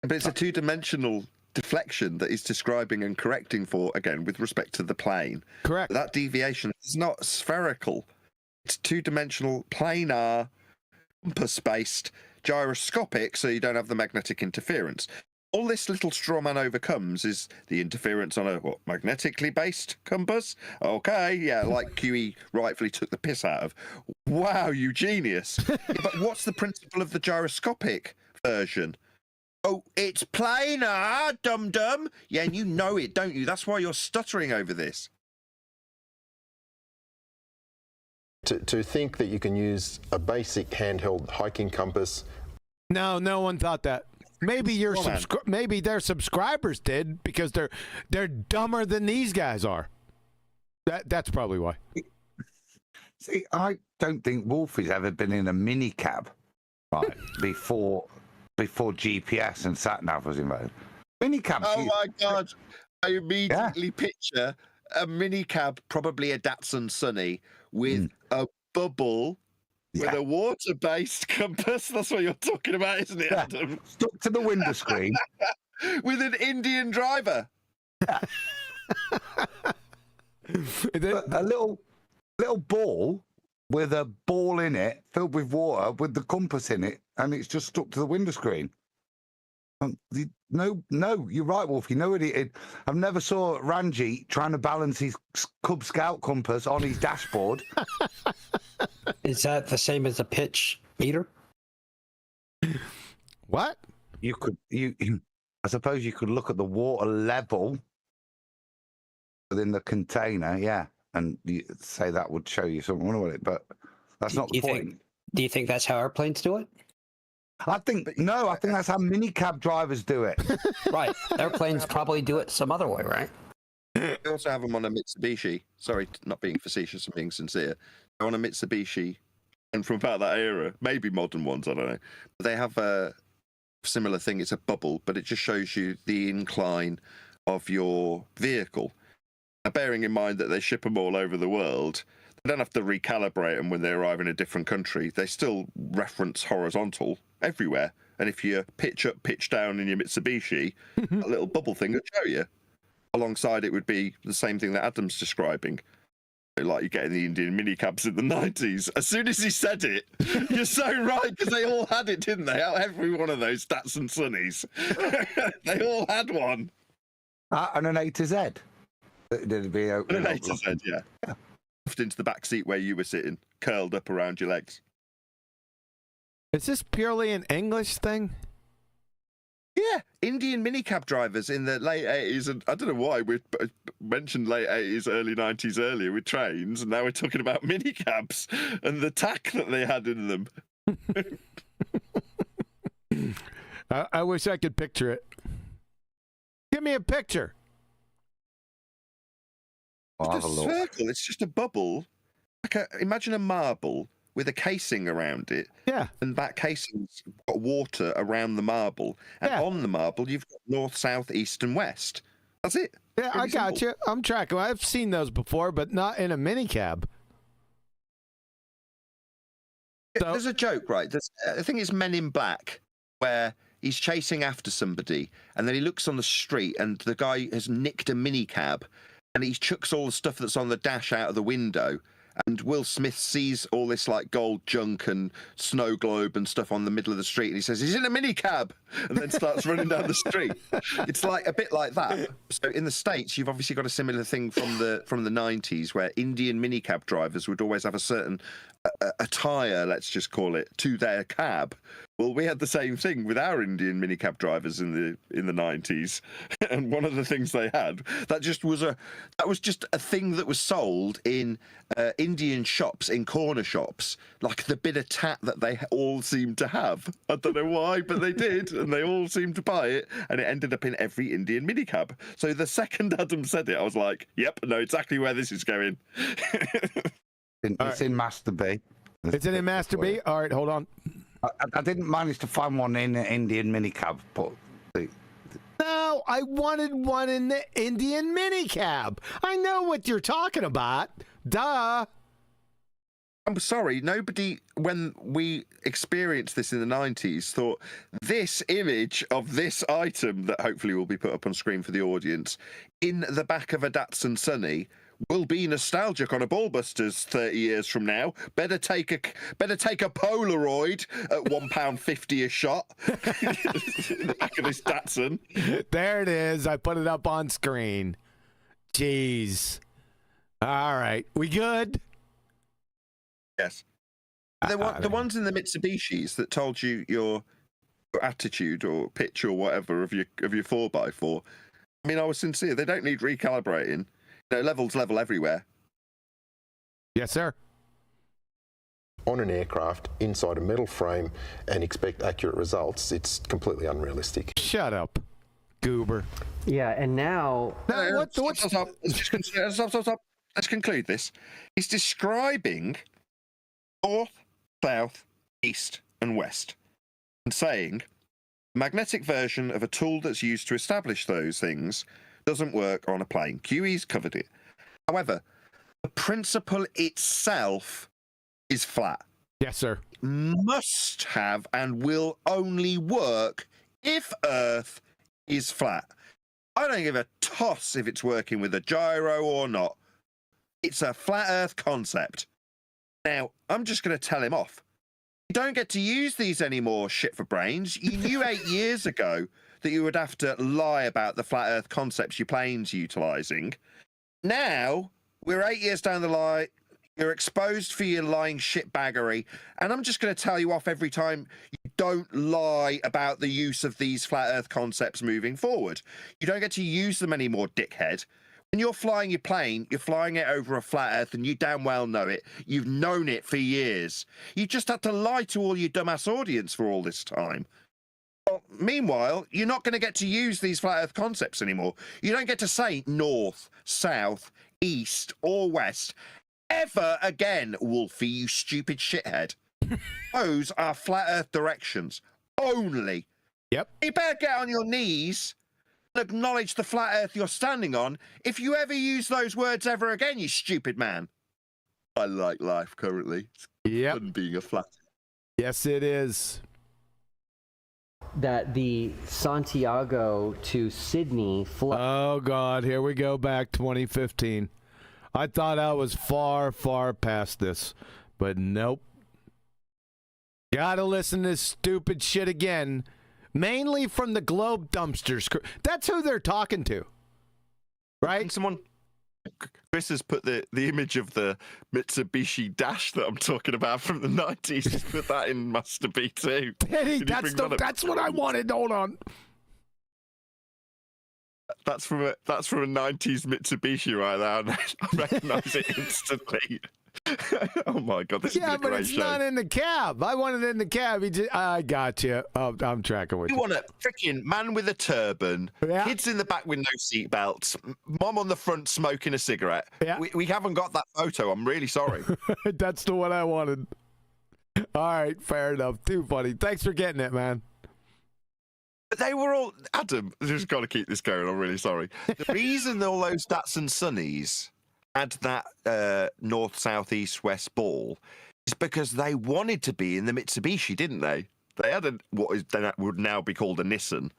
But it's a two-dimensional deflection that he's describing and correcting for, again, with respect to the plane. Correct. That deviation is not spherical. It's two-dimensional, planar, compass-based, gyroscopic, so you don't have the magnetic interference. All this little straw man overcomes is the interference on a magnetically based compass. Okay, yeah, like QE rightfully took the piss out of. Wow, you genius! But what's the principle of the gyroscopic version? Oh, it's planar, dum-dum. Yeah, and you know it, don't you? That's why you're stuttering over this. To think that you can use a basic handheld hiking compass. No one thought that. Maybe maybe their subscribers did, because they're dumber than these guys are. That's probably why. See, I don't think Wolfie's ever been in a mini cab, right? before GPS and sat nav was invented. Mini cab. Oh my God! I immediately picture a mini cab, probably a Datsun Sunny, with a bubble. With a water-based compass. That's what you're talking about, isn't it, Adam? Stuck to the window screen. With an Indian driver. A little ball with a ball in it, filled with water, with the compass in it, and it's just stuck to the window screen. No, you're right, Wolfie. I've never saw Ranji trying to balance his Cub Scout compass on his dashboard. Is that the same as a pitch meter? What? I suppose you could look at the water level within the container, yeah, and you say that would show you something, wouldn't it? But that's not the point. Do you think that's how airplanes do it? I think that's how minicab drivers do it. Right. Airplanes probably do it some other way, right? We also have them on a Mitsubishi. Sorry, not being facetious and being sincere. They're on a Mitsubishi, and from about that era, maybe modern ones, I don't know. But they have a similar thing. It's a bubble, but it just shows you the incline of your vehicle. Now, bearing in mind that they ship them all over the world, they don't have to recalibrate them when they arrive in a different country. They still reference horizontal everywhere. And if you pitch up, pitch down in your Mitsubishi, a little bubble thing will show you. Alongside it would be the same thing that Adam's describing. Like you get in the Indian minicabs in the 90s. As soon as he said it, you're so right, because they all had it, didn't they? Every one of those Datsun Sunnies. They all had one. And an A to Z. Did it be an A to Z, yeah. Into the back seat where you were sitting, curled up around your legs. Is this purely an English thing? Yeah, Indian minicab drivers in the late 80s, and I don't know why we mentioned late 80s, early 90s earlier with trains, and now we're talking about minicabs and the tack that they had in them. I wish I could picture it. Give me a picture. It's a circle. It's just a bubble. Imagine a marble with a casing around it. Yeah. And that casing's got water around the marble. And on the marble, you've got north, south, east, and west. That's it. Yeah, I got you. I'm tracking. I've seen those before, but not in a minicab. There's a joke, right? I think it's Men in Black, where he's chasing after somebody, and then he looks on the street, and the guy has nicked a minicab, and he chucks all the stuff that's on the dash out of the window. And Will Smith sees all this like gold junk and snow globe and stuff on the middle of the street, and he says, "He's in a minicab," and then starts running down the street. It's like a bit like that. So in the States, you've obviously got a similar thing from the 90s, where Indian minicab drivers would always have a certain attire, let's just call it, to their cab. Well, we had the same thing with our Indian minicab drivers in the 90s, and one of the things they had that was just a thing that was sold in Indian shops, in corner shops, like the bit of tat that they all seemed to have. I don't know why, but they did, and they all seemed to buy it, and it ended up in every Indian minicab. So the second Adam said it, I was like, "Yep, I know exactly where this is going." It's in Master B. Is it in Master B? All right, hold on. I didn't manage to find one in an Indian minicab, but no, I wanted one in the Indian minicab. I know what you're talking about. Duh. I'm sorry, nobody, when we experienced this in the 90s, thought this image of this item that hopefully will be put up on screen for the audience in the back of a Datsun Sunny will be nostalgic on a BALLBUSTERS 30 years from now. Better take a Polaroid at £1.50 a shot. In the back of this Datsun. There it is. I put it up on screen. Jeez. All right. We good? Yes. The ones in the Mitsubishis that told you your attitude or pitch or whatever of your 4x4. I mean, I was sincere. They don't need recalibrating. Levels level everywhere. Yes, sir. On an aircraft inside a metal frame and expect accurate results, it's completely unrealistic. Shut up, goober. Yeah, and now... Stop. Let's conclude this. He's describing north, south, east, and west, and saying the magnetic version of a tool that's used to establish those things doesn't work on a plane. QE's covered it. However, the principle itself is flat. Yes, sir. Must have and will only work if Earth is flat. I don't give a toss if it's working with a gyro or not. It's a flat Earth concept. Now, I'm just going to tell him off. You don't get to use these anymore, shit for brains. You knew 8 years ago that you would have to lie about the flat Earth concepts your plane's utilising. Now, we're 8 years down the line, you're exposed for your lying shitbaggery, and I'm just going to tell you off every time you don't lie about the use of these flat Earth concepts moving forward. You don't get to use them anymore, dickhead. When you're flying your plane, you're flying it over a flat Earth, and you damn well know it. You've known it for years. You just had to lie to all your dumbass audience for all this time. Well, meanwhile, you're not going to get to use these flat Earth concepts anymore. You don't get to say north, south, east, or west ever again, Wolfie, you stupid shithead. Those are flat Earth directions only. Yep. You better get on your knees and acknowledge the flat Earth you're standing on if you ever use those words ever again, you stupid man. I like life currently. Yep. Fun being a flat. Yes, it is. That the Santiago to Sydney flight. Oh, God. Here we go back 2015. I thought I was far, far past this, but nope. Gotta listen to this stupid shit again, mainly from the Globe Dumpsters. That's who they're talking to, right? And someone, Chris has put the image of the Mitsubishi Dash that I'm talking about from the 90s. He's put that in Master B too. That's what I wanted. Hold on. That's from a 90s Mitsubishi right there. I recognise it instantly. Oh my God, this is a but great it's show. not in the cab. I wanted it in the cab. I got you. Oh, I'm tracking with you. You want a freaking man with a turban, kids in the back with no seatbelts, mom on the front smoking a cigarette. Yeah. We haven't got that photo. I'm really sorry. That's the one I wanted. All right, fair enough. Too funny. Thanks for getting it, man. But they were all, Adam, I've just got to keep this going. I'm really sorry. The reason all those Datsun Sunnies had that north, south, east, west ball is because they wanted to be in the Mitsubishi, didn't they? They had what would now be called a Nissan,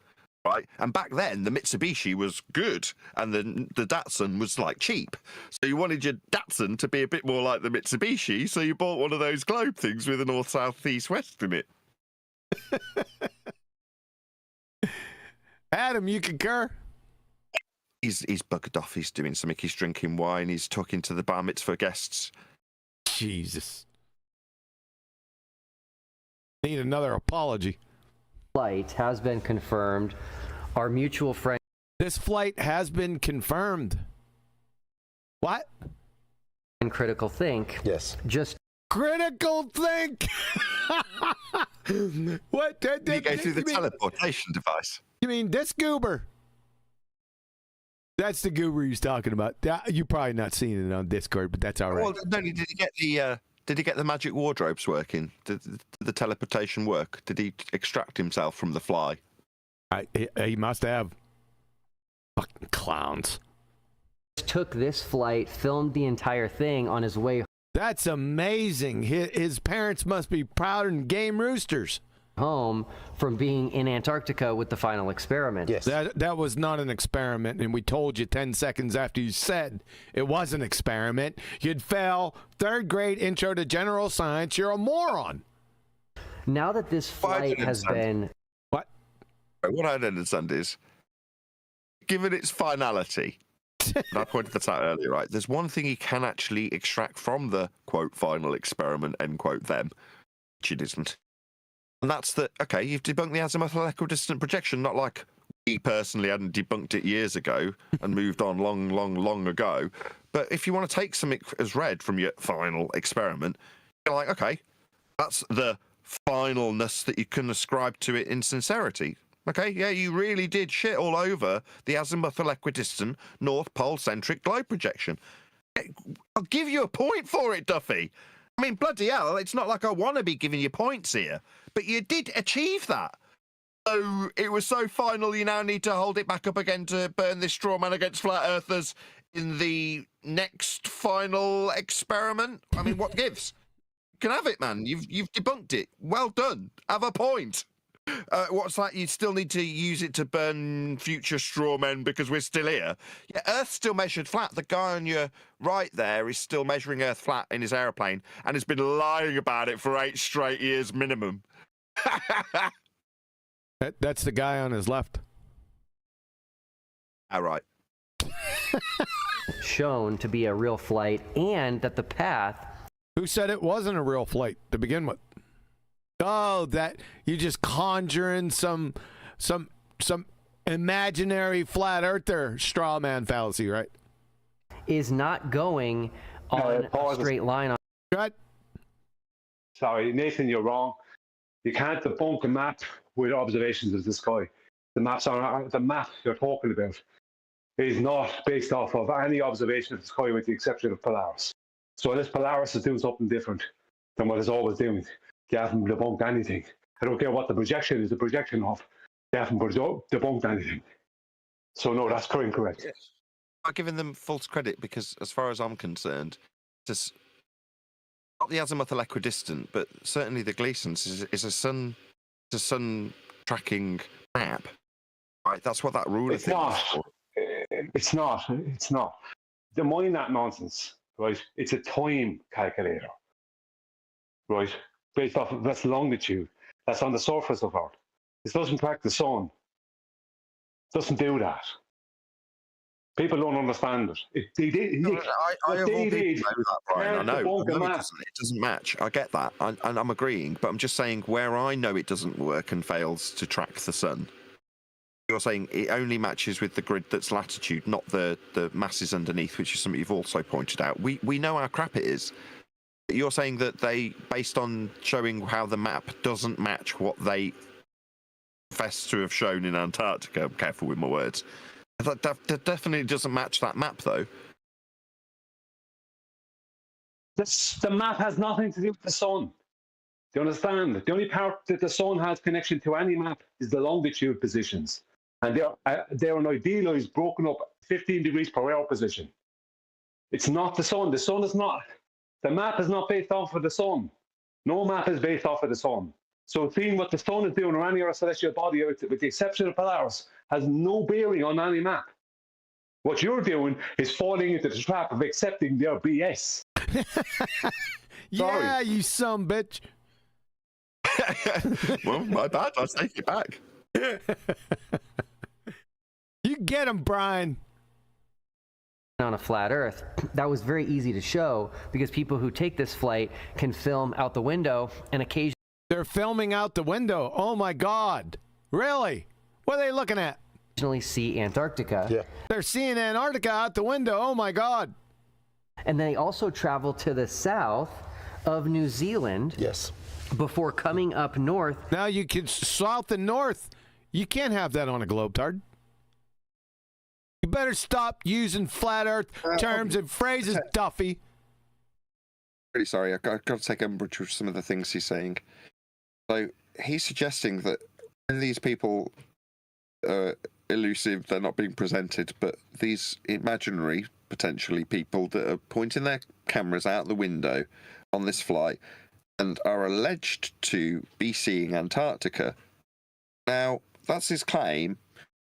right? And back then, the Mitsubishi was good, and the Datsun was like cheap. So you wanted your Datsun to be a bit more like the Mitsubishi, so you bought one of those globe things with a north, south, east, west in it. Adam, you concur? He's buggered off. He's doing something. He's drinking wine. He's talking to the bar mitzvah guests. Jesus. Need another apology. Flight has been confirmed. Our mutual friend. This flight has been confirmed. What? And Critical Think. Yes. Just. Critical Think! What? You go through the teleportation device. You mean this goober? That's the goober he's talking about. You've probably not seen it on Discord, but that's all right. Well, no, did he get the magic wardrobes working? Did the teleportation work? Did he extract himself from the fly? He must have. Fucking clowns. Took this flight, filmed the entire thing on his way. That's amazing. His parents must be proud and game roosters. Home from being in Antarctica with the final experiment. Yes. That was not an experiment, and we told you 10 seconds after you said it was an experiment. You'd fail 3rd grade intro to general science. You're a moron. Now that this flight has been... What? What I don't understand is, given its finality, and I pointed that out earlier, right? There's one thing you can actually extract from the, quote, final experiment, end quote, them, which it isn't. And that's that, okay, you've debunked the azimuthal equidistant projection, not like we personally hadn't debunked it years ago and moved on long ago. But if you want to take something as read from your final experiment, you're like, okay, that's the finalness that you can ascribe to it in sincerity. Okay, yeah, you really did shit all over the azimuthal equidistant North Pole-centric globe projection. I'll give you a point for it, Duffy. I mean, bloody hell, it's not like I want to be giving you points here, but you did achieve that. So it was so final, you now need to hold it back up again to burn this straw man against flat earthers in the next final experiment. I mean, what gives? You can have it, man. You've debunked it. Well done. Have a point. What's that? You still need to use it to burn future straw men because we're still here. Yeah, Earth's still measured flat. The guy on your right there is still measuring Earth flat in his aeroplane and has been lying about it for 8 straight years minimum. That's the guy on his left. All right. Shown to be a real flight, and that the path. Who said it wasn't a real flight to begin with? Oh, that you just conjuring some imaginary flat earther straw man fallacy, right? Is not going on a straight line. Right. Sorry, Nathan, you're wrong. You can't debunk a map with observations of the sky. The map you're talking about is not based off of any observation of the sky with the exception of Polaris. So unless Polaris is doing something different than what it's always doing, you haven't debunked anything. I don't care what the projection is the projection of. You haven't debunked anything. So no, that's incorrect. I'm giving them false credit because, as far as I'm concerned, it's not the azimuthal equidistant, but certainly the Gleason's is a sun tracking map. Right, that's what that ruler thing is for. It's not. Don't mind that nonsense, right? It's a time calculator, right? Based off of that's longitude. That's on the surface of Earth. It doesn't track the sun. It doesn't do that. People don't understand it. I of all people know that, Brian. I know it doesn't match. I get that, and I'm agreeing. But I'm just saying where I know it doesn't work and fails to track the sun. You're saying it only matches with the grid that's latitude, not the masses underneath, which is something you've also pointed out. We know how crap it is. You're saying that they, based on showing how the map doesn't match what they profess to have shown in Antarctica. I'm careful with my words. That definitely doesn't match that map, though. The map has nothing to do with the sun. Do you understand? The only part that the sun has connection to any map is the longitude positions. And they're an idealized, broken up 15 degrees per hour position. It's not the sun. The sun is not. The map is not based off of the sun. No map is based off of the sun. So seeing what the sun is doing or any other celestial body, with the exception of Polaris, has no bearing on any map. What you're doing is falling into the trap of accepting their BS. Yeah, you son bitch. Well, my bad. I'll take it back. You get him, Brian. On a flat Earth, that was very easy to show because people who take this flight can film out the window and occasionally. They're filming out the window. Oh my God. Really? What are they looking at? Occasionally see Antarctica. Yeah. They're seeing Antarctica out the window. Oh my God. And they also travel to the south of New Zealand. Yes. Before coming up north. Now you can south and north. You can't have that on a globetard. You better stop using flat Earth terms and phrases, Duffy. Really sorry, I've got to take umbrage with some of the things he's saying. So he's suggesting that when these people are elusive, they're not being presented, but these imaginary, potentially, people that are pointing their cameras out the window on this flight and are alleged to be seeing Antarctica. Now, that's his claim.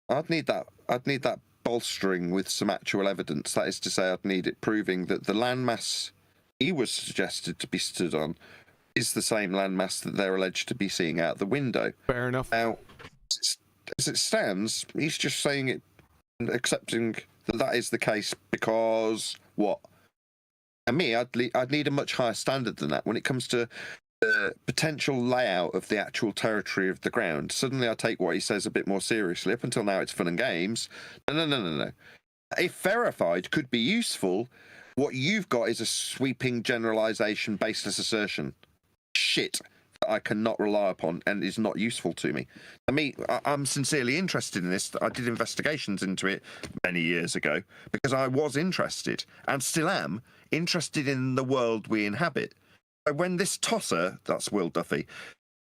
I'd need that bolstering with some actual evidence. That is to say, I'd need it proving that the landmass he was suggested to be stood on is the same landmass that they're alleged to be seeing out the window. Fair enough. Now, as it stands, he's just saying it and accepting that that is the case because what? And me, I'd need a much higher standard than that when it comes to the potential layout of the actual territory of the ground. Suddenly I take what he says a bit more seriously. Up until now, it's fun and games. No. If verified could be useful, what you've got is a sweeping generalization, baseless assertion. Shit that I cannot rely upon and is not useful to me. I'm sincerely interested in this. I did investigations into it many years ago because I was interested and still am interested in the world we inhabit. When this tosser, that's Will Duffy,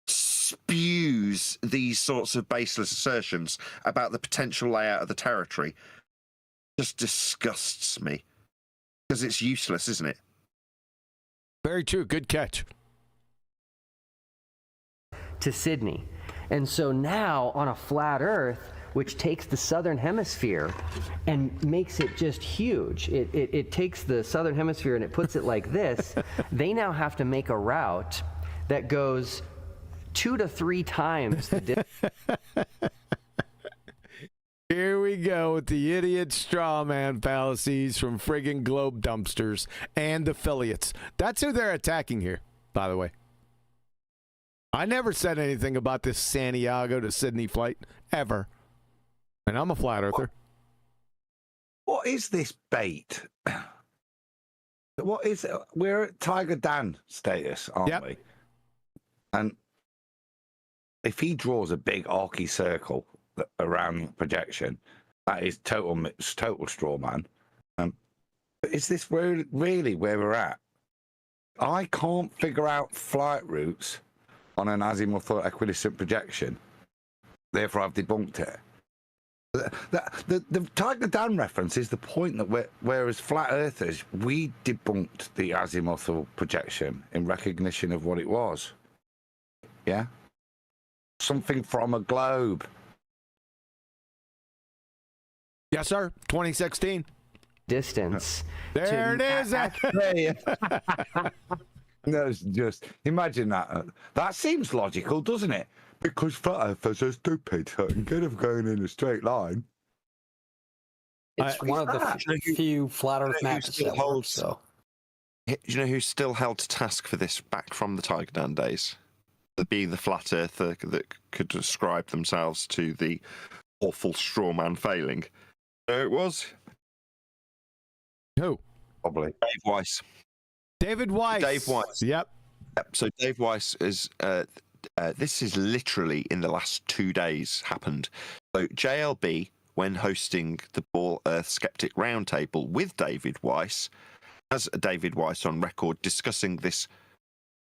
spews these sorts of baseless assertions about the potential layout of the territory, it just disgusts me. Because it's useless, isn't it? Very true. Good catch. To Sydney. And so now on a flat Earth, which takes the southern hemisphere and makes it just huge. It takes the southern hemisphere and it puts it like this. They now have to make a route that goes 2 to 3 times the distance. Here we go with the idiot straw man fallacies from friggin' globe dumpsters and affiliates. That's who they're attacking here, by the way. I never said anything about this Santiago to Sydney flight, ever. And I'm a flat earther. What is this bait? What is it? We're at Tiger Dan status, aren't we? And if he draws a big archy circle around the projection, that is total straw man. Is this really where we're at? I can't figure out flight routes on an azimuthal equidistant projection. Therefore, I've debunked it. The Tiger Dan reference is the point that whereas flat earthers, we debunked the azimuthal projection in recognition of what it was. Yeah? Something from a globe. Yes, sir. 2016. Distance. There it is. No, it's just imagine that. That seems logical, doesn't it? Because flat earthers are stupid, so instead of going in a straight line, it's one of the few flat Earth maps that holds. So, do you know who's still held to task for this back from the Tiger Dan days? Being the flat earther that could ascribe themselves to the awful straw man failing. There it was. Who? Probably Dave Weiss. David Weiss. Dave Weiss. Yep. So Dave Weiss is. This is literally in the last 2 days happened. So JLB, when hosting the Ball Earth Skeptic Roundtable with David Weiss, has David Weiss on record discussing this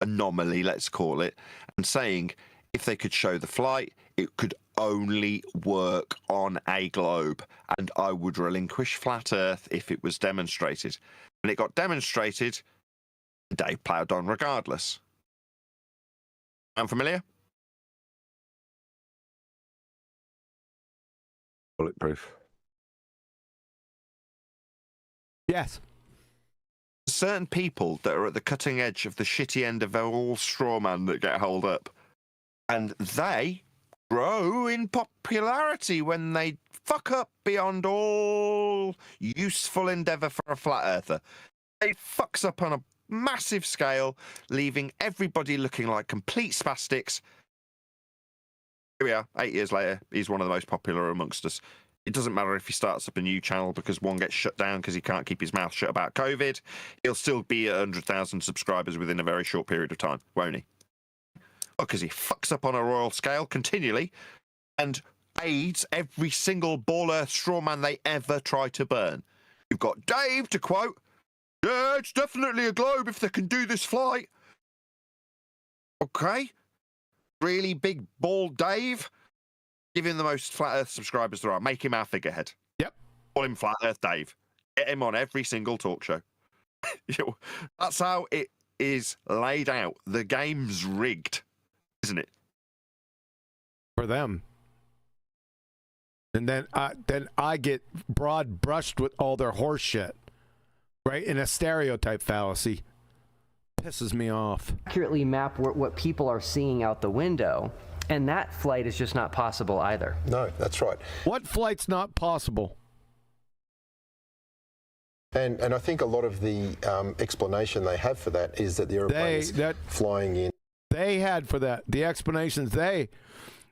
anomaly, let's call it, and saying if they could show the flight, it could only work on a globe, and I would relinquish flat Earth if it was demonstrated. And it got demonstrated, Dave ploughed on regardless. I'm familiar? Bulletproof. Yes. Certain people that are at the cutting edge of the shitty end of all straw man that get held up, and they grow in popularity when they fuck up beyond all useful endeavour for a flat earther. They fucks up on a massive scale, leaving everybody looking like complete spastics. Here we are, 8 years later, he's one of the most popular amongst us. It doesn't matter if he starts up a new channel because one gets shut down because he can't keep his mouth shut about COVID. He'll still be at 100,000 subscribers within a very short period of time, won't he? Oh, because he fucks up on a royal scale continually and aids every single Ball Earth straw man they ever try to burn. You've got Dave to quote, "Yeah, it's definitely a globe if they can do this flight." Okay. Really big bald Dave. Give him the most flat Earth subscribers there are. Make him our figurehead. Yep. Call him Flat Earth Dave. Get him on every single talk show. That's how it is laid out. The game's rigged, isn't it? For them. And then I get broad brushed with all their horse shit. Right? In a stereotype fallacy. Pisses me off. Accurately map what people are seeing out the window, and that flight is just not possible either. No, that's right. What flight's not possible? And I think a lot of the explanation they have for that is that the airplane is flying in. They had for that. The explanations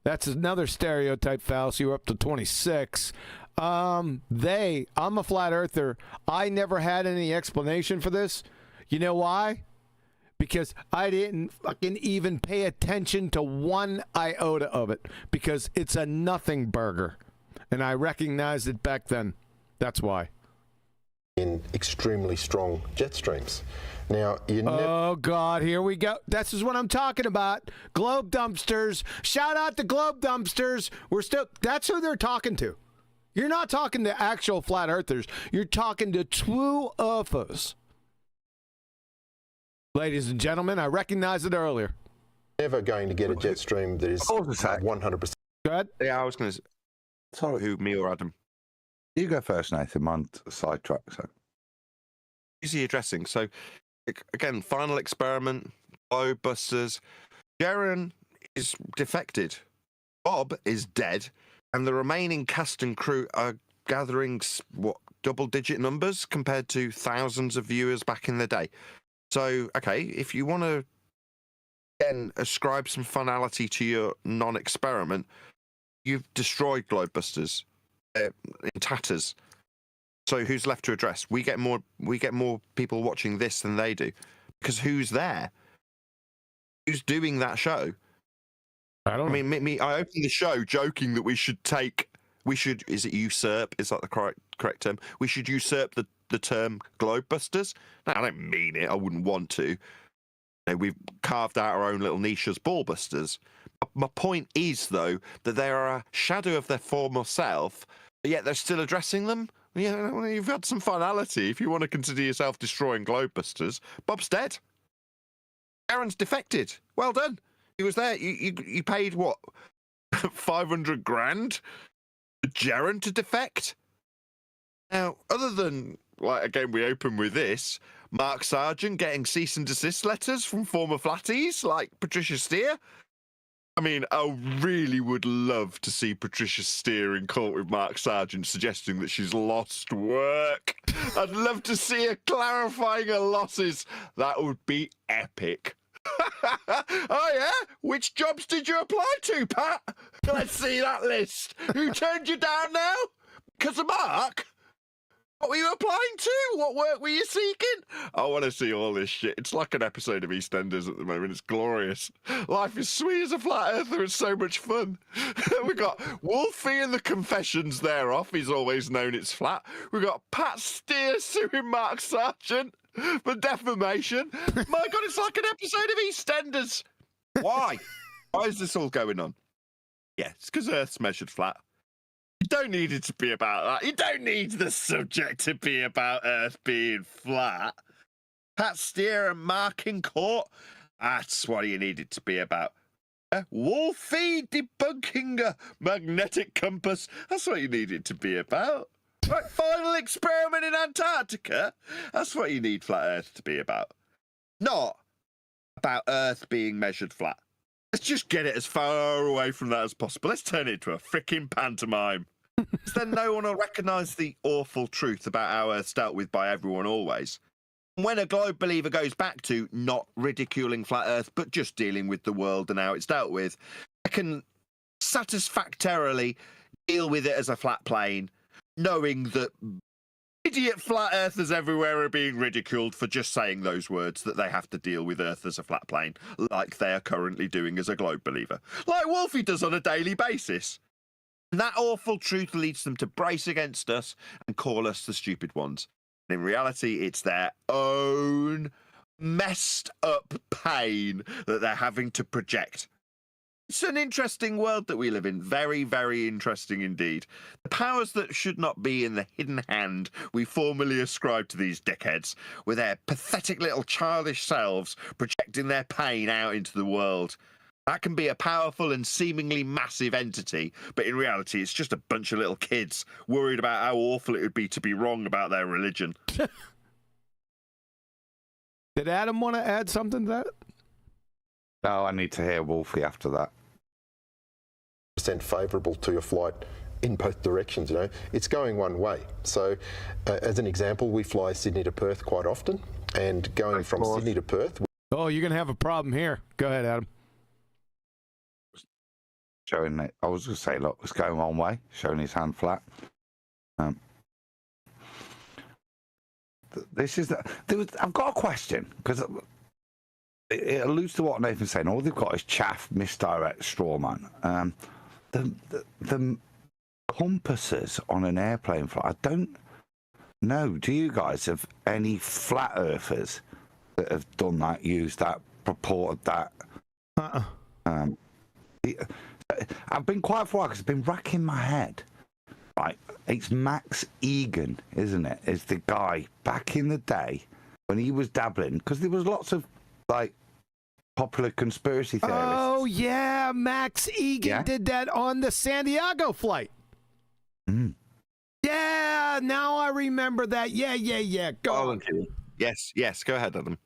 that's another stereotype fallacy. We're up to 26. I'm a flat earther. I never had any explanation for this. You know why? Because I didn't fucking even pay attention to one iota of it. Because it's a nothing burger. And I recognized it back then. That's why. In extremely strong jet streams. Now, oh, God, here we go. This is what I'm talking about. Globe dumpsters. Shout out to globe dumpsters. That's who they're talking to. You're not talking to actual flat earthers. You're talking to true earthers. Ladies and gentlemen, I recognized it earlier. Never going to get a jet stream that is 100%. Good. Yeah, I was going to. Sorry, who, me or Adam? You go first, Nathan. I'm sidetrack. So, easy addressing. So, again, final experiment. BALLBUSTERS. Jaren is defected. Bob is dead. and the remaining cast and crew are gathering double-digit numbers compared to thousands of viewers back in the day. So, okay, if you want to then ascribe some finality to your non-experiment, you've destroyed Globebusters in tatters. So who's left to address? We get more people watching this than they do, because who's there? Who's doing that show? I don't know. I mean, I opened the show joking that we should, is it usurp? Is that the correct term? We should usurp the term Globebusters. No, I don't mean it. I wouldn't want to. You know, we've carved out our own little niche as Ballbusters. My point is, though, that they are a shadow of their former self, but yet they're still addressing them. Yeah, you've had some finality. If you want to consider yourself destroying Globebusters, Bob's dead. Aaron's defected. Well done. He was there. You paid what, 500 grand for Jaren to defect? Now, other than, like, again, we open with this, Mark Sargent getting cease and desist letters from former flatties like Patricia Steer. I mean, I really would love to see Patricia Steer in court with Mark Sargent suggesting that she's lost work. I'd love to see her clarifying her losses. That would be epic. Oh, yeah? Which jobs did you apply to, Pat? Let's see that list. Who turned you down now? Because of Mark? What were you applying to? What work were you seeking? I want to see all this shit. It's like an episode of EastEnders at the moment. It's glorious. Life is sweet as a flat earther. It's so much fun. We got Wolfie and the confessions thereof. He's always known it's flat. We got Pat Steer suing Mark Sargent for defamation. My God, it's like an episode of EastEnders. Why? Why is this all going on? Yeah, it's because Earth's measured flat. You don't need it to be about that. You don't need the subject to be about Earth being flat. Pat Steer and Mark in court, that's what you need it to be about. Wolfie debunking a magnetic compass, that's what you need it to be about. Right, final experiment in Antarctica, that's what you need flat Earth to be about. Not about Earth being measured flat. Let's just get it as far away from that as possible. Let's turn it into a freaking pantomime. Because then no one will recognise the awful truth about how Earth's dealt with by everyone always. When a globe believer goes back to not ridiculing flat Earth, but just dealing with the world and how it's dealt with, I can satisfactorily deal with it as a flat plane, knowing that idiot flat earthers everywhere are being ridiculed for just saying those words, that they have to deal with Earth as a flat plane, like they are currently doing as a globe believer. Like Wolfie does on a daily basis. And that awful truth leads them to brace against us and call us the stupid ones. And in reality, it's their own messed up pain that they're having to project. It's an interesting world that we live in. Very, very interesting indeed. The powers that should not be in the hidden hand we formerly ascribe to these dickheads, with their pathetic little childish selves projecting their pain out into the world. That can be a powerful and seemingly massive entity, but in reality it's just a bunch of little kids worried about how awful it would be to be wrong about their religion. Did Adam want to add something to that? No, I need to hear Wolfie after that. % favourable to your flight in both directions, you know. It's going one way. So, as an example, we fly Sydney to Perth quite often, and going from Sydney to Perth... Oh, you're going to have a problem here. Go ahead, Adam. Showing it, I was going to say, look, it's going one way, showing his hand flat. This is I've got a question, because it alludes to what Nathan's saying. All they've got is chaff, misdirect, straw man. The compasses on an airplane flight, I don't know. Do you guys have any flat earthers that have done that, used that, purported that? I've been quiet for a while because I've been racking my head. Right, it's Max Egan, isn't it? Is the guy back in the day when he was dabbling, because there was lots of like popular conspiracy theorists. Oh yeah, Max Egan did that on the San Diego flight. Yeah, now I remember that. Yeah. Go on. Yes, go ahead, Adam.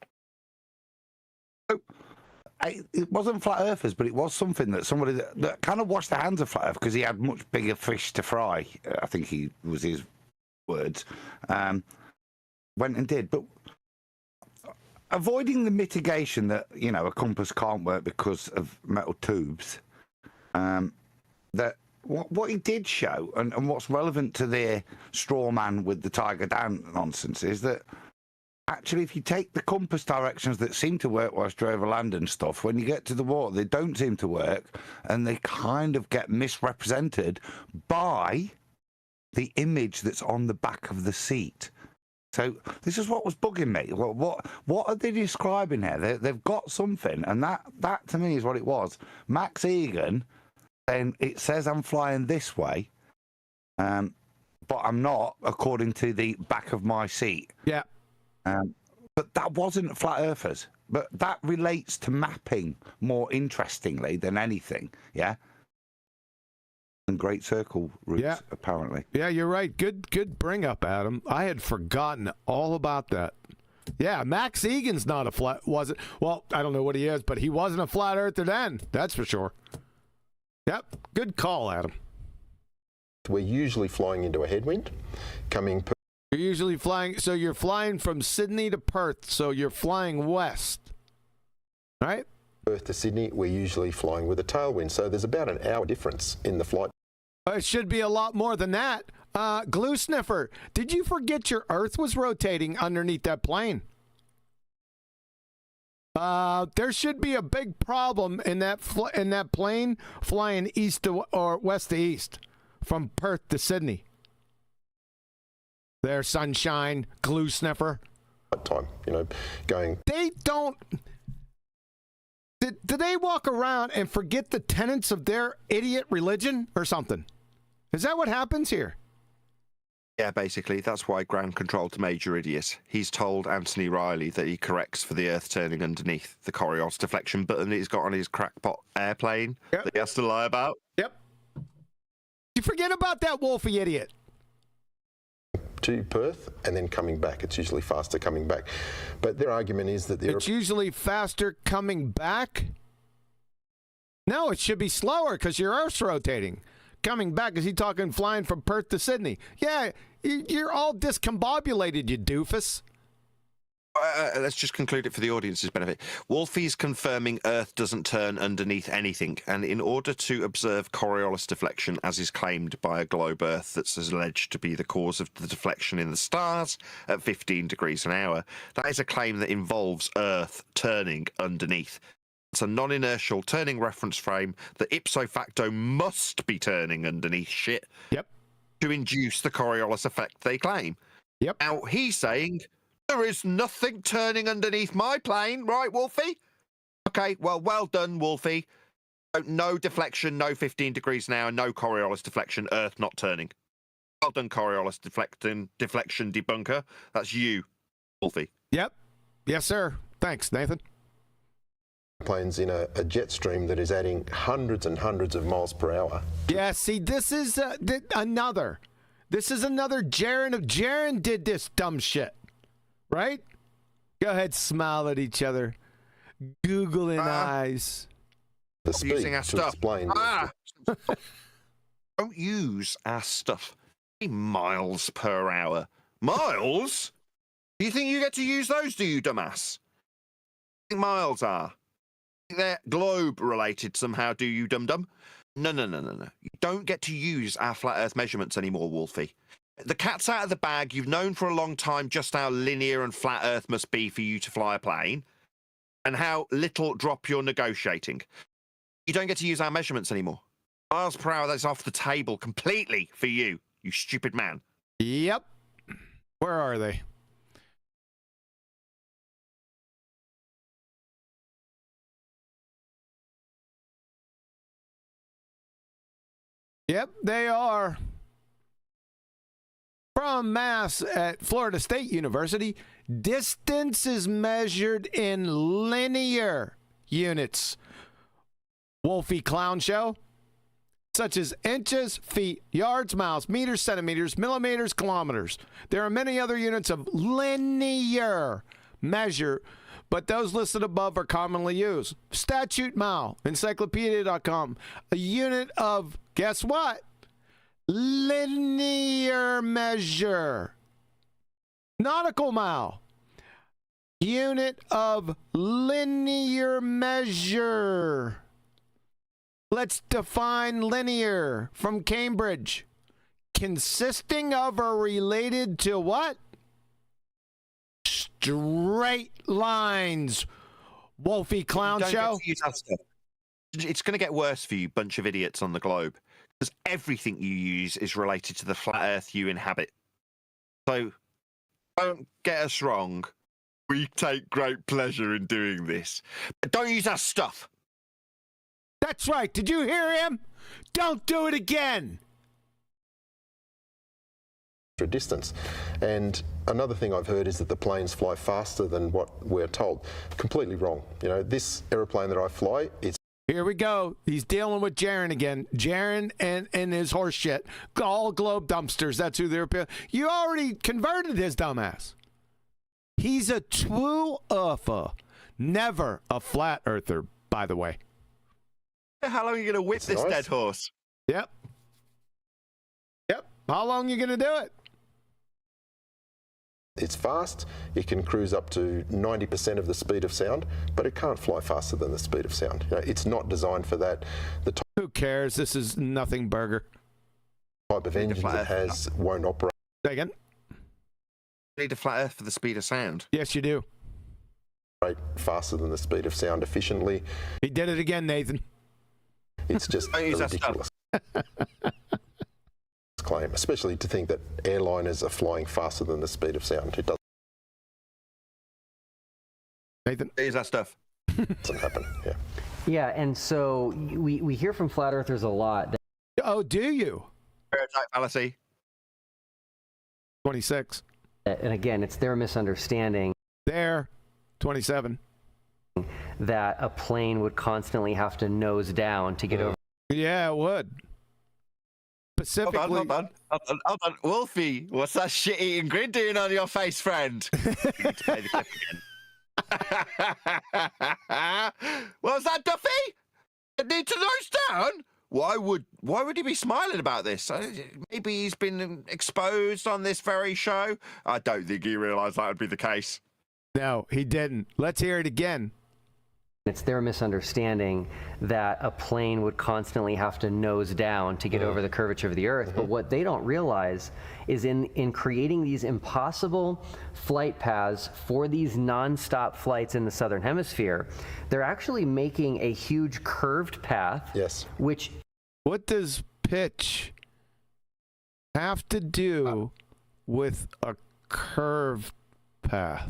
it wasn't flat earthers, but it was something that somebody that kind of washed the hands of flat earth because he had much bigger fish to fry. I think he was his words. Went and did, but avoiding the mitigation that a compass can't work because of metal tubes. That what he did show, and what's relevant to the straw man with the Tiger Dan nonsense is that. Actually, if you take the compass directions that seem to work whilst you're over land and stuff, when you get to the water, they don't seem to work, and they kind of get misrepresented by the image that's on the back of the seat. So this is what was bugging me. What are they describing here? They've got something, and that to me is what it was. Max Egan, and it says I'm flying this way, but I'm not, according to the back of my seat. Yeah. But that wasn't flat earthers. But that relates to mapping more interestingly than anything, yeah? And great circle routes, apparently. Yeah, you're right. Good bring up, Adam. I had forgotten all about that. Yeah, Max Egan's not a flat, wasn't, well, I don't know what he is, but he wasn't a flat earther then. That's for sure. Yep, good call, Adam. We're usually flying into a headwind, coming... You're usually flying, so you're flying from Sydney to Perth, so you're flying west, right? Perth to Sydney, we're usually flying with a tailwind, so there's about an hour difference in the flight. It should be a lot more than that. Glue Sniffer, did you forget your Earth was rotating underneath that plane? There should be a big problem in that plane flying east to or west to east from Perth to Sydney. There, sunshine, Glue Sniffer. Time, going. They don't. Do they walk around and forget the tenets of their idiot religion or something? Is that what happens here? Yeah, basically, that's why ground control to Major Idiot. He's told Anthony Riley that he corrects for the Earth turning underneath the Coriolis deflection button that he's got on his crackpot airplane that he has to lie about. Yep. You forget about that Wolfie idiot. To Perth and then coming back. It's usually faster coming back. But their argument is that it's usually faster coming back? No, it should be slower because your Earth's rotating. Coming back, is he talking flying from Perth to Sydney? Yeah, you're all discombobulated, you doofus. Let's just conclude it for the audience's benefit. Wolfie's confirming Earth doesn't turn underneath anything, and in order to observe Coriolis deflection, as is claimed by a globe Earth that's alleged to be the cause of the deflection in the stars at 15 degrees an hour, that is a claim that involves Earth turning underneath. It's a non-inertial turning reference frame that ipso facto must be turning underneath shit to induce the Coriolis effect they claim. Now, he's saying... there is nothing turning underneath my plane, right, Wolfie? Okay, well done, Wolfie. No deflection, no 15 degrees an hour, no Coriolis deflection, Earth not turning. Well done, Coriolis deflection debunker. That's you, Wolfie. Yep. Yes, sir. Thanks, Nathan. Planes in a jet stream that is adding hundreds and hundreds of miles per hour. Yeah, see, this is another. This is another Jaren of Jaren did this dumb shit. Right? Go ahead, smile at each other. Googling eyes. The speed using our to stuff. explain. Don't use our stuff. Miles per hour. Miles? Do you think you get to use those, do you, dumbass? What do you think miles are? They're globe related somehow, do you, dum-dum? No. You don't get to use our flat Earth measurements anymore, Wolfie. The cat's out of the bag. You've known for a long time just how linear and flat Earth must be for you to fly a plane and how little drop you're negotiating. You don't get to use our measurements anymore. Miles per hour, that's off the table completely for you, you stupid man. Yep. Where are they? Yep, they are. From Mass at Florida State University, distance is measured in linear units. Wolfie Clown Show, such as inches, feet, yards, miles, meters, centimeters, millimeters, kilometers. There are many other units of linear measure but those listed above are commonly used. Statute mile, encyclopedia.com, a unit of, guess what? Linear measure. Nautical mile, unit of linear measure. Let's define linear from Cambridge. Consisting of or related to what? Straight lines. Wolfie Clown Show. It's going to get worse for you, bunch of idiots on the globe, because everything you use is related to the flat Earth you inhabit. So don't get us wrong. We take great pleasure in doing this, but don't use our stuff. That's right. Did you hear him? Don't do it again. Distance. And another thing I've heard is that the planes fly faster than what we're told. Completely wrong. You know, this aeroplane that I fly, it's... Here we go. He's dealing with Jaron again. Jaron and his horse shit. All globe dumpsters. That's who they're... You already converted his dumbass. He's a true earther. Never a flat earther, by the way. How long are you going to whip this dead horse? Yep. Yep. How long are you going to do it? It's fast. It can cruise up to 90% of the speed of sound, but it can't fly faster than the speed of sound. You know, it's not designed for that. Who cares? This is nothing burger. Type of engines it has won't operate. Say again? You need a flat Earth for the speed of sound. Yes, you do. Faster than the speed of sound efficiently. He did it again, Nathan. It's just ridiculous claim, especially to think that airliners are flying faster than the speed of sound. It doesn't. Nathan, is that stuff? Doesn't happen. Yeah. Yeah, and so we hear from flat earthers a lot. That, oh, do you? Stereotype fallacy. 26. And again, it's their misunderstanding. There, 27. That a plane would constantly have to nose down to get over. Yeah, it would. Specifically. Hold on. Wolfie, what's that shit-eating grin doing on your face, friend? You need to play the clip again. What was that, Duffy? Need to nose down? Why would he be smiling about this? Maybe he's been exposed on this very show. I don't think he realised that would be the case. No, he didn't. Let's hear it again. It's their misunderstanding that a plane would constantly have to nose down to get over the curvature of the Earth. But what they don't realize is in creating these impossible flight paths for these non-stop flights in the Southern Hemisphere, they're actually making a huge curved path. Yes. Which... What does pitch have to do with a curved path?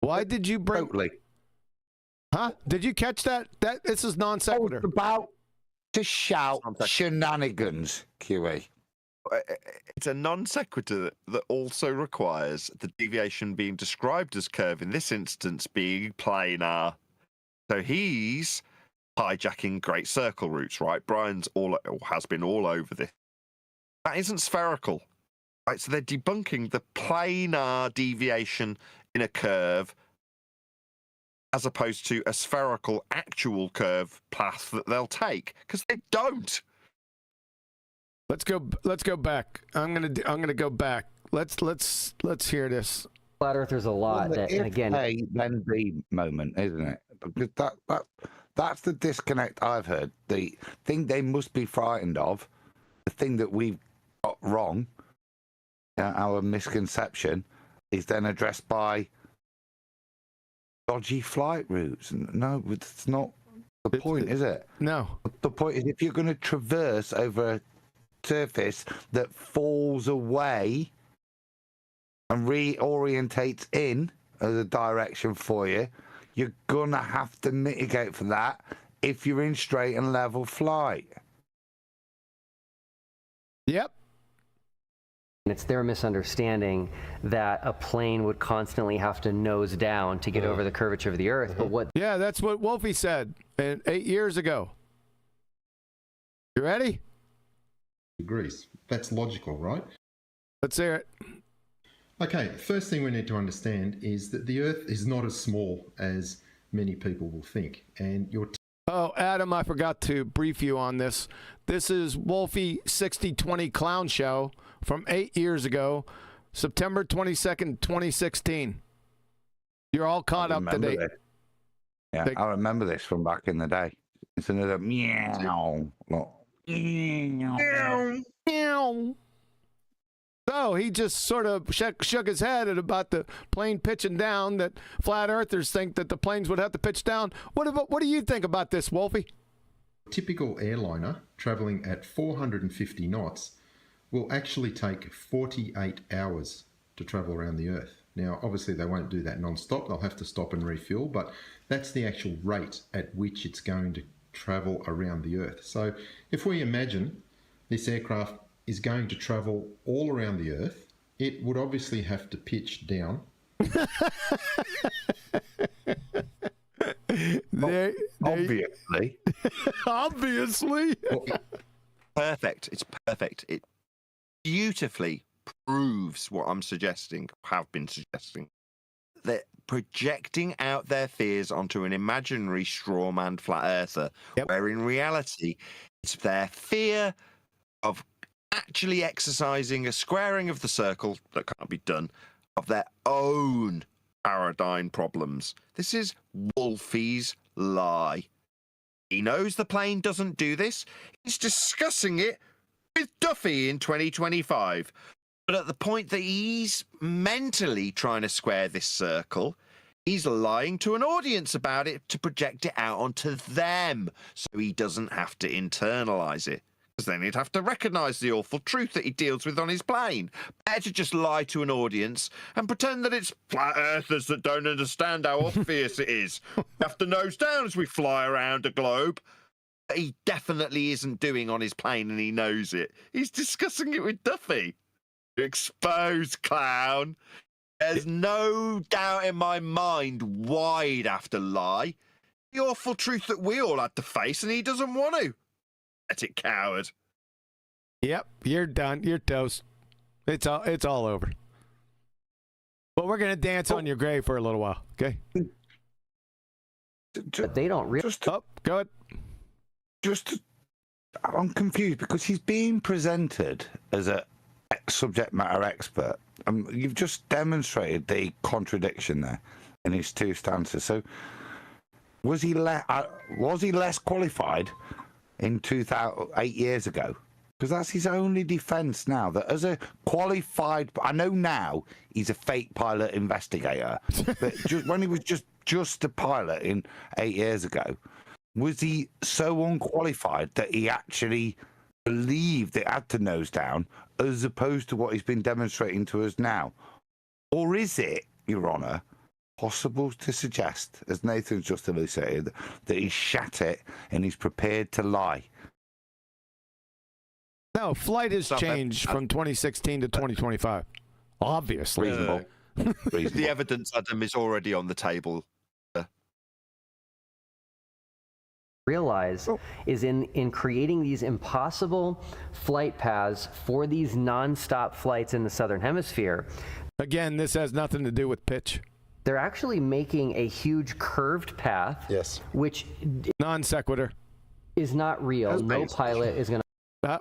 Why did you bring... Totally. Huh? Did you catch that? This is non sequitur. About to shout shenanigans, QE. It's a non sequitur that also requires the deviation being described as curve, in this instance being planar. So he's hijacking great circle routes, right? Brian's has been all over this. That isn't spherical, right? So they're debunking the planar deviation in a curve, as opposed to a spherical actual curve path that they'll take, because they don't. Let's go back. I'm gonna go back. Let's hear this. Flat Earthers a lot. Well, that, and again, then the moment, isn't it? Because that's the disconnect I've heard. The thing they must be frightened of, the thing that we've got wrong, our misconception, is then addressed by dodgy flight routes. No, it's not the point, is it? No. The point is, if you're going to traverse over a surface that falls away and reorientates in as a direction for you, you're going to have to mitigate for that if you're in straight and level flight. Yep. And it's their misunderstanding that a plane would constantly have to nose down to get over the curvature of the Earth. But what? Yeah, that's what Wolfie said 8 years ago. You ready? Agrees. That's logical, right? Let's hear it. Okay, first thing we need to understand is that the Earth is not as small as many people will think. And your Oh, Adam, I forgot to brief you on this. This is Wolfie6020 Clown Show from 8 years ago, September 22nd, 2016. You're all caught up to date. Yeah, I remember this from back in the day. It's another meow. Meow. So he just sort of shook his head at about the plane pitching down, that flat earthers think that the planes would have to pitch down. What do you think about this, Wolfie? Typical airliner traveling at 450 knots will actually take 48 hours to travel around the Earth. Now, obviously, they won't do that non-stop. They'll have to stop and refuel, but that's the actual rate at which it's going to travel around the Earth. So if we imagine this aircraft is going to travel all around the Earth, it would obviously have to pitch down. Obviously. Obviously. Perfect. It's perfect. It beautifully proves what I'm suggesting, have been suggesting. They're projecting out their fears onto an imaginary strawman flat earther, where in reality, it's their fear of actually exercising a squaring of the circle that can't be done of their own paradigm problems. This is Wolfie's lie. He knows the plane doesn't do this. He's discussing it with Duffy in 2025. But at the point that he's mentally trying to square this circle, he's lying to an audience about it to project it out onto them so he doesn't have to internalize it. Because then he'd have to recognise the awful truth that he deals with on his plane. Better to just lie to an audience and pretend that it's flat earthers that don't understand how obvious it is. We have to nose down as we fly around the globe. But he definitely isn't doing on his plane, and he knows it. He's discussing it with Duffy. Exposed, clown. There's no doubt in my mind why he'd have to lie. The awful truth that we all had to face, and he doesn't want to. Let it, coward. Yep, you're done. You're toast. It's all over. But we're gonna dance on your grave for a little while, okay? But they don't really. Go ahead. I'm confused because he's being presented as a subject matter expert. You've just demonstrated the contradiction there in his two stances. So, was he less qualified in 8 years ago? Because that's his only defence now. That as a qualified, I know now he's a fake pilot investigator, but when he was just a pilot in 8 years ago, was he so unqualified that he actually believed it had to nose down, as opposed to what he's been demonstrating to us now? Or is it, Your Honour, possible to suggest, as Nathan's just elucidated, that he's shat it and he's prepared to lie? No, flight has changed from 2016 to 2025. Obviously. Reasonable. The evidence, Adam, is already on the table. Realize is in creating these impossible flight paths for these non-stop flights in the southern hemisphere. Again, this has nothing to do with pitch. They're actually making a huge curved path. Yes. Which non sequitur is not real. No pilot is going to.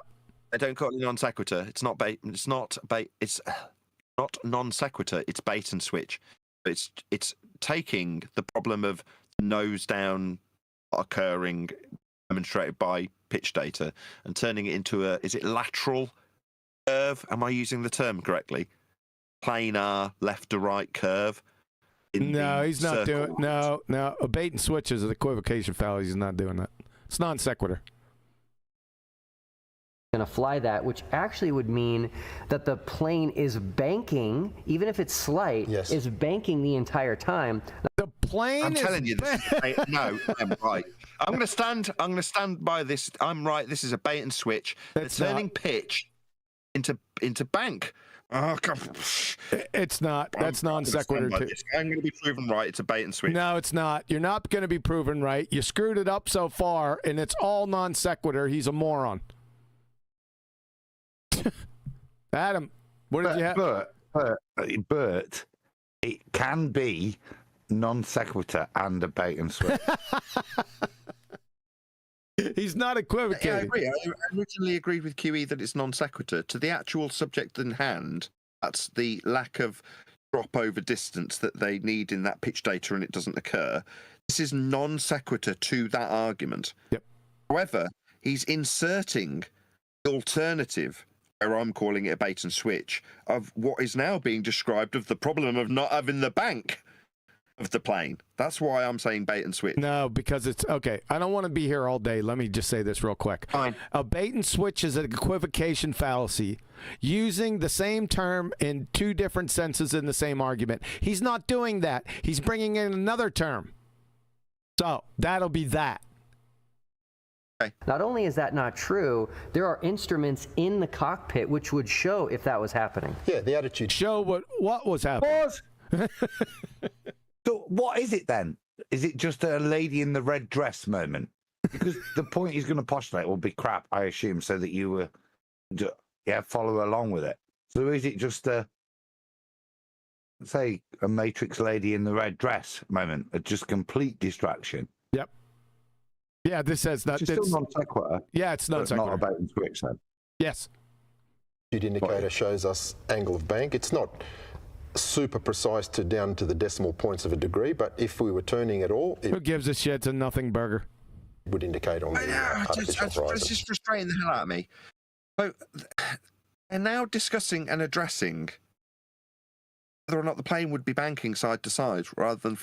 They don't call it non sequitur. It's not bait. It's not bait. It's not non sequitur. It's bait and switch. It's taking the problem of nose down occurring demonstrated by pitch data and turning it into is it lateral curve? Am I using the term correctly? Planar left to right curve. No, he's not doing. No. A bait and switch is an equivocation fallacy. He's not doing that. It's non sequitur. Going to fly that, which actually would mean that the plane is banking, even if it's slight, is banking the entire time. The plane. I'm telling you this. No, I'm right. I'm going to stand by this. I'm right. This is a bait and switch. They're turning pitch into bank. Oh, come. It's not. That's non sequitur too. I'm going to be proven right. It's a bait and switch. No, it's not. You're not going to be proven right. You screwed it up so far, and it's all non sequitur. He's a moron. Adam, what did you have? But Bert, it can be non sequitur and a bait and switch. He's not equivocating. Yeah, I agree. I originally agreed with QE that it's non sequitur. To the actual subject in hand, that's the lack of drop over distance that they need in that pitch data, and it doesn't occur. This is non sequitur to that argument. Yep. However, he's inserting the alternative, where I'm calling it a bait and switch, of what is now being described of the problem of not having the bank of the plane. That's why I'm saying bait and switch. No, because it's okay. I don't want to be here all day. Let me just say this real quick. Fine. A bait and switch is an equivocation fallacy, using the same term in two different senses in the same argument. He's not doing that. He's bringing in another term. So that'll be that. Not only is that not true, there are instruments in the cockpit which would show if that was happening. Yeah, the attitude. Show what was happening. So what is it then? Is it just a lady in the red dress moment? Because the point he's going to postulate will be crap, I assume, so that you were, follow along with it. So is it just a Matrix lady in the red dress moment, a just complete distraction? Yep. Yeah, this says that. It's still non sequitur. Yeah, it's non sequitur. Not a bait and switch then. Yes. Indicator shows us angle of bank. It's not super precise down to the decimal points of a degree, but if we were turning at all, who gives a shit? It's a nothing burger. Would indicate on the artificial horizon. It's just frustrating the hell out of me. So they're now discussing and addressing whether or not the plane would be banking side to side rather than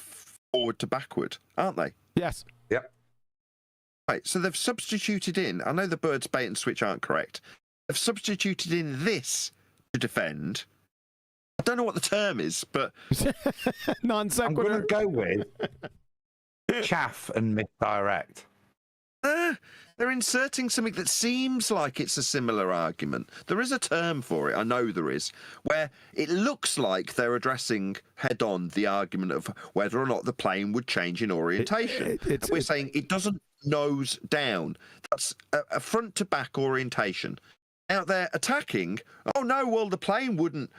forward to backward, aren't they? Yes. Yep. Right, so they've substituted in, I know the Bird's bait and switch aren't correct, they've substituted in this to defend. I don't know what the term is, but non sequitur. I'm going to go with chaff and misdirect. They're inserting something that seems like it's a similar argument. There is a term for it, I know there is, where it looks like they're addressing head-on the argument of whether or not the plane would change in orientation. We're saying it doesn't nose down. That's a front-to-back orientation. Out there attacking, oh no, well, the plane wouldn't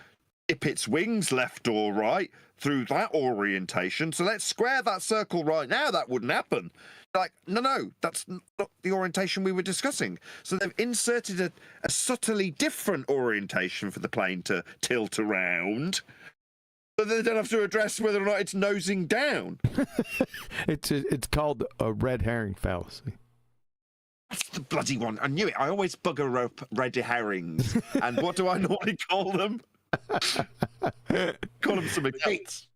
dip its wings left or right through that orientation, so let's square that circle right now. That wouldn't happen. Like, no, that's not the orientation we were discussing. So they've inserted a subtly different orientation for the plane to tilt around, so they don't have to address whether or not it's nosing down. It's called a red herring fallacy. That's the bloody one. I knew it. I always bugger up red herrings. And what do I normally call them? Call them something else.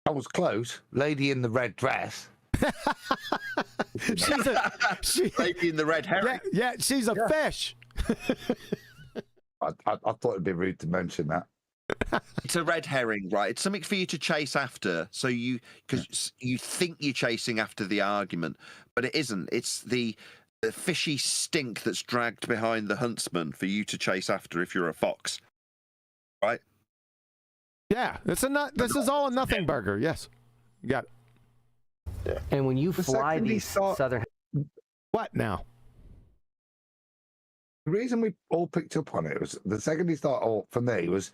I was close. Lady in the red dress. Lady in the red herring. Yeah, she's a fish. I thought it'd be rude to mention that. It's a red herring, right? It's something for you to chase after, so because you think you're chasing after the argument, but it isn't. It's the fishy stink that's dragged behind the huntsman for you to chase after if you're a fox, right? Yeah, this is all a nothing burger. Yes, you got it. Yeah. And when you fly these southern... What now? The reason we all picked up on it was the second he started, for me, was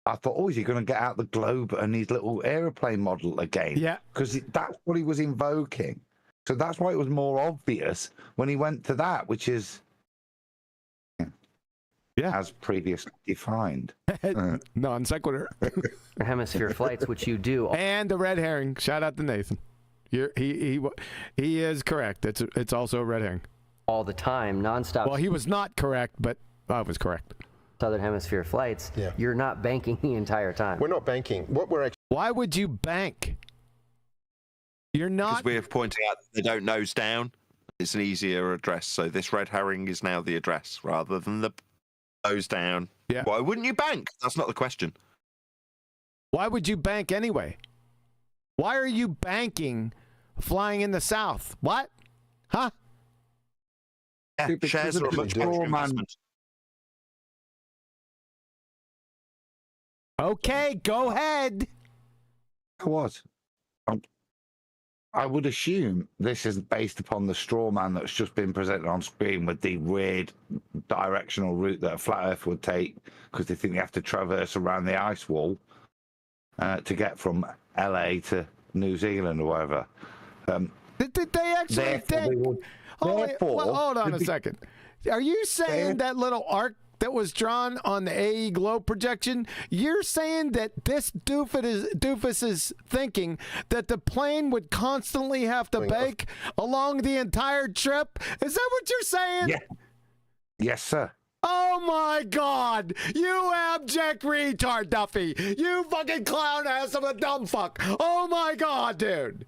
I thought, oh, is he going to get out the globe and his little aeroplane model again? Yeah. Because that's what he was invoking. So that's why it was more obvious when he went to that, which is as previously defined. Non sequitur. Hemisphere flights, which you do. And the red herring. Shout out to Nathan. He is correct. It's also a red herring. All the time, nonstop. Well, he was not correct, but I was correct. Southern Hemisphere flights, you're not banking the entire time. We're not banking. What we're actually... Why would you bank? You're not... Because we're pointing out that they don't nose down. It's an easier address. So this red herring is now the address rather than the nose down. Yeah. Why wouldn't you bank? That's not the question. Why would you bank anyway? Why are you banking flying in the south? What? Huh? Yeah, shares are a much better investment. Okay, go ahead. What? I would assume this is based upon the straw man that's just been presented on screen with the weird directional route that a flat Earth would take, because they think they have to traverse around the ice wall to get from LA to New Zealand or wherever. Did they actually think? Hold on a second. Are you saying that little arc that was drawn on the AE glow projection, you're saying that this doofus is thinking that the plane would constantly have to bake along the entire trip? Is that what you're saying? Yeah. Yes, sir. Oh my God! You abject retard, Duffy! You fucking clown ass of a dumb fuck! Oh my God, dude!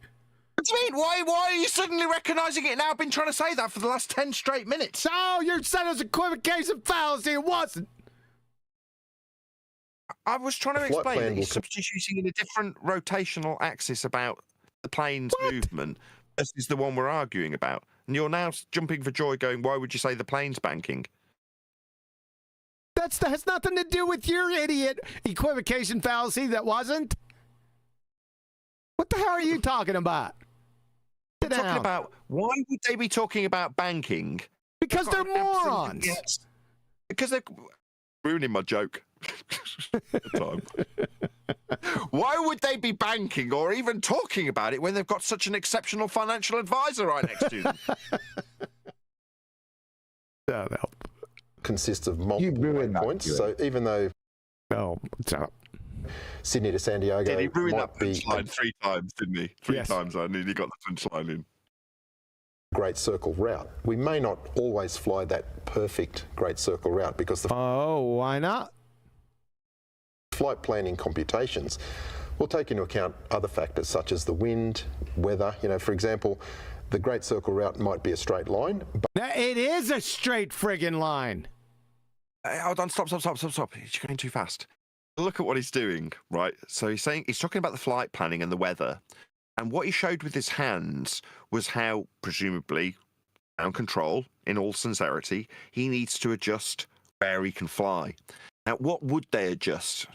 What do you mean? Why are you suddenly recognising it now? I've been trying to say that for the last 10 straight minutes. Oh, you said it was equivocation fallacy. It wasn't. I was trying to explain that he's substituting in a different rotational axis about the plane's movement versus the one we're arguing about. And you're now jumping for joy going, why would you say the plane's banking? That has nothing to do with your idiot equivocation fallacy that wasn't. What the hell are you talking about? I'm talking about, why would they be talking about banking? Because they're morons. Because they're ruining my joke. Why would they be banking or even talking about it when they've got such an exceptional financial advisor right next to them? That'll help. Consists of multiple points. So even though Sydney to San Diego Did he ruin might that be punchline 3 times, didn't he? Three times I nearly got the punchline in. Great Circle route. We may not always fly that perfect Great Circle route because the why not? Flight planning computations will take into account other factors such as the wind, weather. You know, for example, the Great Circle route might be a straight line. But it is a straight friggin' line. Hold on, stop. You're going too fast. Look at what he's doing, right? So he's talking about the flight planning and the weather. And what he showed with his hands was how, presumably, ground control, in all sincerity, he needs to adjust where he can fly. Now, what would they adjust?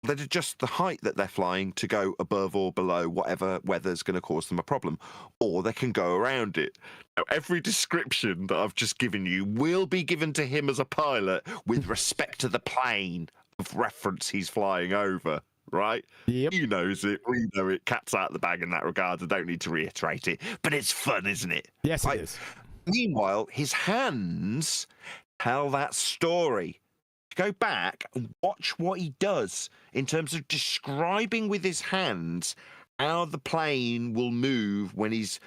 They'd adjust the height that they're flying to go above or below whatever weather's going to cause them a problem, or they can go around it. Now, every description that I've just given you will be given to him as a pilot with respect to the plane of reference he's flying over, right? Yep. He knows it, we know it, cat's out the bag in that regard. I don't need to reiterate it, but it's fun, isn't it? Yes, it is. Meanwhile, his hands tell that story. Go back and watch what he does in terms of describing with his hands how the plane will move when he's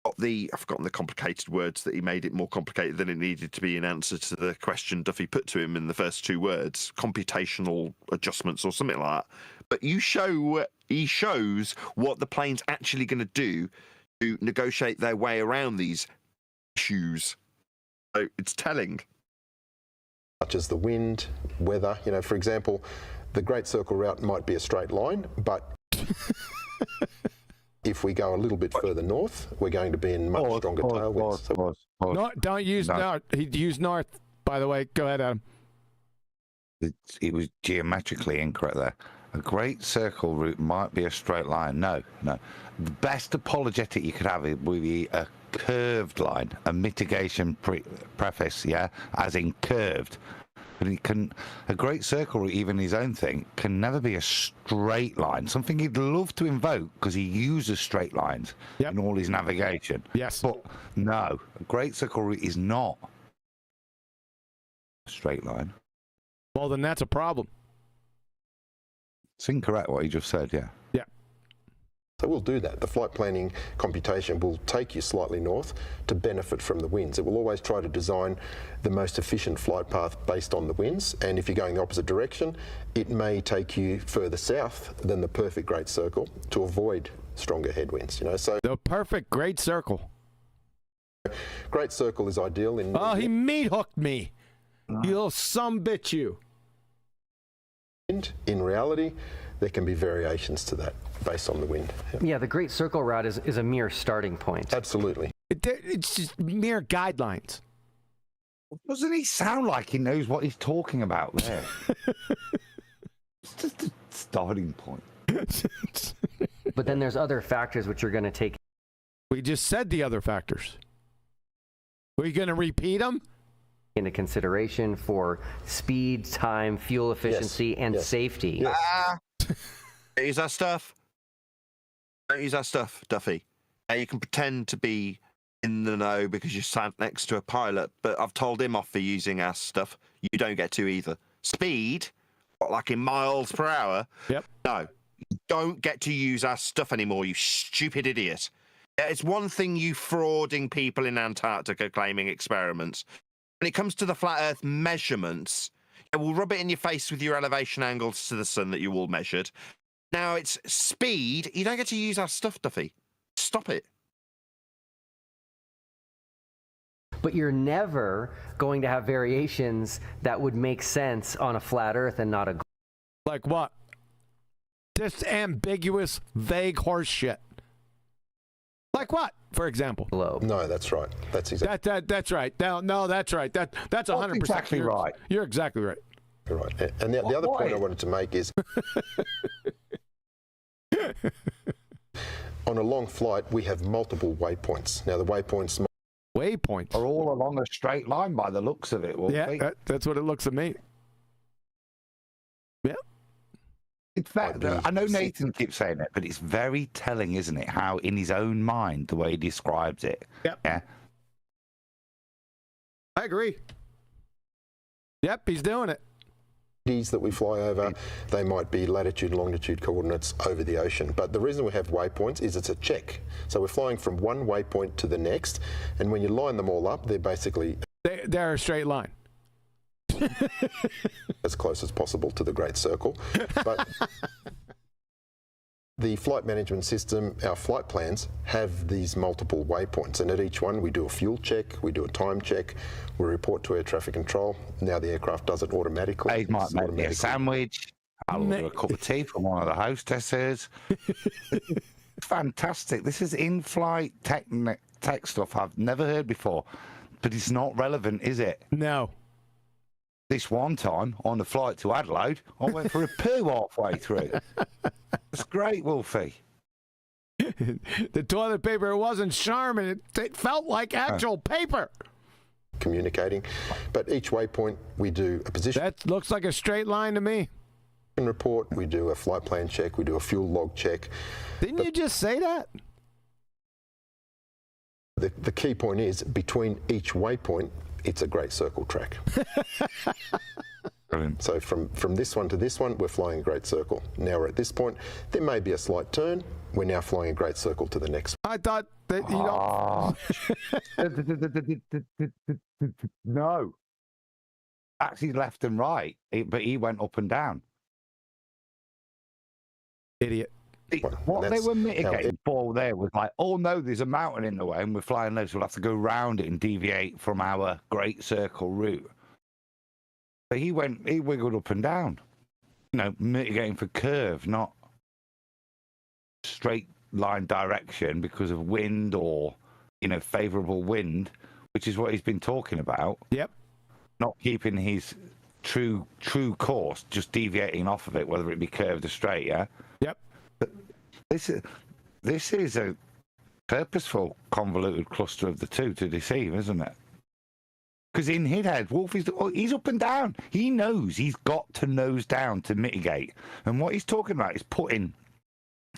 got I've forgotten the complicated words that he made it more complicated than it needed to be in answer to the question Duffy put to him in the first 2 words, computational adjustments or something like that. But he shows what the plane's actually going to do to negotiate their way around these issues. So it's telling. Such as the wind, weather. You know, for example, the Great Circle route might be a straight line, but if we go a little bit further north, we're going to be in much stronger tailwinds. No, don't use north. He used north, by the way. Go ahead, Adam. It was geometrically incorrect there. A Great Circle route might be a straight line. No. The best apologetic you could have would be a curved line, a mitigation preface, as in curved. But a Great Circle, even his own thing, can never be a straight line. Something he'd love to invoke because he uses straight lines in all his navigation. Yes. But no, a Great Circle route is not a straight line. Well, then that's a problem. It's incorrect what he just said, yeah. So we'll do that. The flight planning computation will take you slightly north to benefit from the winds. It will always try to design the most efficient flight path based on the winds. And if you're going the opposite direction, it may take you further south than the perfect Great Circle to avoid stronger headwinds. You know, so the perfect Great Circle. Great Circle is ideal in. Oh, he meat hooked me. You little sumbitch, you. In reality, there can be variations to that based on the wind. Yeah, the Great Circle route is a mere starting point. Absolutely. It's just mere guidelines. Doesn't he sound like he knows what he's talking about there? It's just a starting point. But then there's other factors which are going to take We just said the other factors. Are you going to repeat them? Into consideration for speed, time, fuel efficiency, and safety. Don't use that stuff. Don't use that stuff, Duffy. You can pretend to be in the know because you sat next to a pilot, but I've told him off for using our stuff. You don't get to either. Speed, like in miles per hour? Yep. No, you don't get to use our stuff anymore, you stupid idiot. It's one thing you frauding people in Antarctica claiming experiments. When it comes to the flat Earth measurements, we'll rub it in your face with your elevation angles to the sun that you all measured. Now it's speed. You don't get to use our stuff, Duffy. Stop it. But you're never going to have variations that would make sense on a flat Earth and not a globe. Like what? Just ambiguous, vague horse shit. Like what, for example? Globe. No, that's right. That's exactly. That's right. No, that's right. That's 100% exactly right. You're exactly right. You're right. And the other point I wanted to make is, on a long flight, we have multiple waypoints. Now, the waypoints are all along a straight line by the looks of it. Yeah, that's what it looks to me. Yeah. In fact, I know Nathan keeps saying it, but it's very telling, isn't it? How in his own mind, the way he describes it. Yep. Yeah. I agree. Yep, he's doing it. That we fly over, they might be latitude and longitude coordinates over the ocean. But the reason we have waypoints is it's a check. So we're flying from one waypoint to the next, and when you line them all up, they're basically... They're a straight line. as close as possible to the Great Circle. But the flight management system, our flight plans, have these multiple waypoints, and at each one we do a fuel check, we do a time check, we report to air traffic control. Now the aircraft does it automatically. They might make me a sandwich. I'll order a cup of tea from one of the hostesses. It's fantastic. This is in-flight tech stuff I've never heard before, but it's not relevant, is it? No. This one time on the flight to Adelaide, I went for a poo halfway through. It's great, Wolfie. The toilet paper wasn't Charmin. It felt like actual paper. Communicating. But each waypoint, we do a position. That looks like a straight line to me. Report, we do a flight plan check, we do a fuel log check. Didn't you just say that? The key point is, between each waypoint, it's a Great Circle track. Brilliant. So from this one to this one, we're flying a Great Circle. Now we're at this point. There may be a slight turn. We're now flying a Great Circle to the next one. I thought that, No. Actually left and right, but he went up and down. Idiot. What they were mitigating for there was like, oh no, there's a mountain in the way and we're flying low, so we'll have to go round it and deviate from our Great Circle route. But he wiggled up and down. Mitigating for curve, not straight line direction because of wind or, favourable wind, which is what he's been talking about. Yep. Not keeping his true course, just deviating off of it, whether it be curved or straight, yeah? Yep. This is a purposeful, convoluted cluster of the two to deceive, isn't it? Because in his head, Wolfie's he's up and down. He knows he's got to nose down to mitigate. And what he's talking about is putting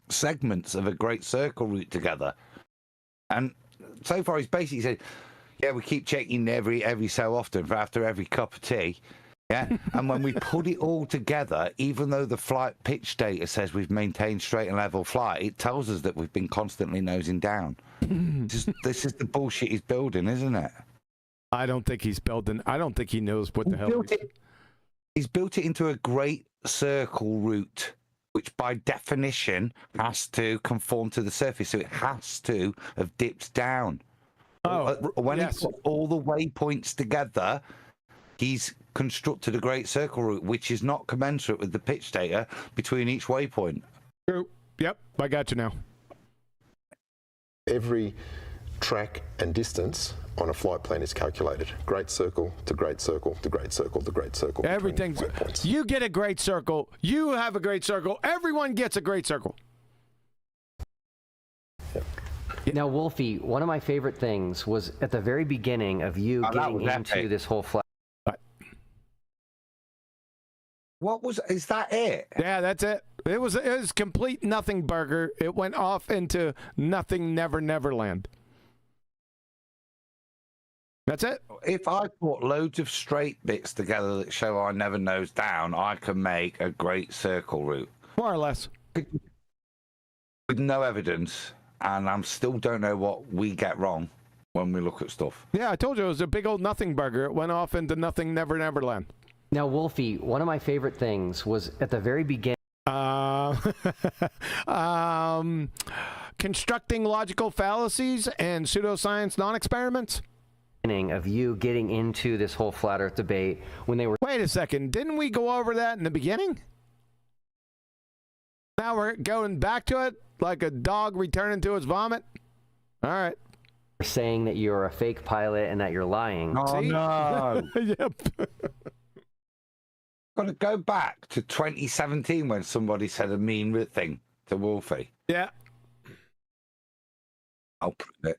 segments of a Great Circle route together. And so far, he's basically said, yeah, we keep checking every so often for after every cup of tea. Yeah, and when we put it all together, even though the flight pitch data says we've maintained straight and level flight, it tells us that we've been constantly nosing down. This is the bullshit he's building, isn't it? I don't think he's building. I don't think he knows what the hell. He's built it into a Great Circle route, which by definition has to conform to the surface, so it has to have dipped down. When he put all the waypoints together, he's constructed a Great Circle route, which is not commensurate with the pitch data between each waypoint. True. Yep, I got you now. Every track and distance on a flight plan is calculated. Great Circle to Great Circle to Great Circle to Great Circle. Everything's. You get a Great Circle. You have a Great Circle. Everyone gets a Great Circle. Yep. Now, Wolfie, one of my favorite things was at the very beginning of you getting into this whole flat. Is that it? Yeah, that's it. It was complete nothing burger. It went off into nothing, never, never land. That's it. If I put loads of straight bits together that show I never nose down, I can make a great circle route. More or less. With no evidence, and I still don't know what we get wrong when we look at stuff. Yeah, I told you it was a big old nothing burger. It went off into nothing, never, never land. Now, Wolfie, one of my favorite things was at the very beginning. Constructing logical fallacies and pseudoscience non-experiments. Of you getting into this whole flat Earth debate when they were. Wait a second, didn't we go over that in the beginning? Now we're going back to it like a dog returning to its vomit. All right. Saying that you're a fake pilot and that you're lying. Oh, see? no. Yep. Got to go back to 2017 when somebody said a mean thing to Wolfie. Yeah. I'll prove it.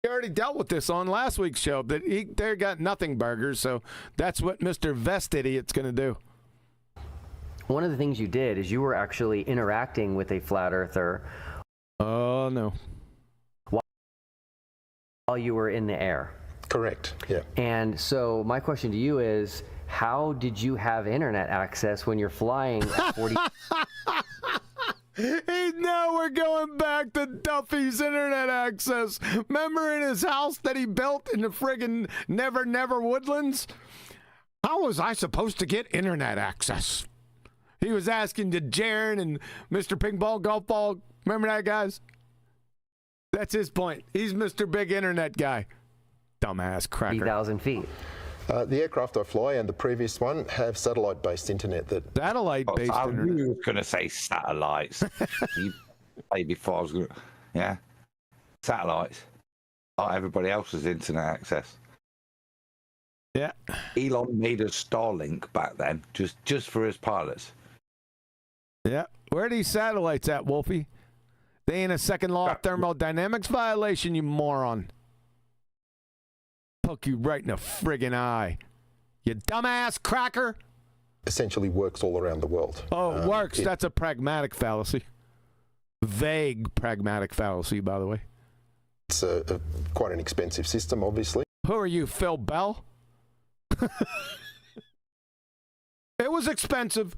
We already dealt with this on last week's show, that they got nothing burgers, so that's what Mr. Vest Idiot's going to do. One of the things you did is you were actually interacting with a flat earther. Oh, no. While you were in the air. Correct, yeah. And so my question to you is, how did you have internet access when you're flying at 40? Now we're going back to Duffy's internet access. Remember in his house that he built in the friggin' Never Never Woodlands? How was I supposed to get internet access? He was asking to Jaron and Mr. Ping Ball Golf Ball. Remember that, guys? That's his point. He's Mr. Big Internet Guy. Dumbass cracker. 3,000 feet. The aircraft I fly and the previous one have satellite-based internet. Satellite-based I internet. was going to say satellites. You say before I was going to... Yeah. Satellites. Like everybody else's internet access. Yeah. Elon made us Starlink back then, just for his pilots. Yeah. Where are these satellites at, Wolfie? They ain't a second law of thermodynamics violation, you moron. Poke you right in the friggin' eye. You dumbass cracker. Essentially works all around the world. Oh, it works. That's a pragmatic fallacy. Vague pragmatic fallacy, by the way. It's quite an expensive system, obviously. Who are you, Phil Bell? It was expensive.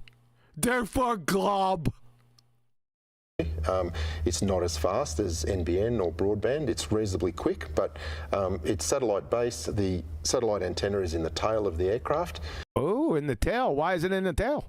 Therefore, glob. It's not as fast as NBN or broadband. It's reasonably quick, but it's satellite-based. The satellite antenna is in the tail of the aircraft. Oh, in the tail. Why is it in the tail?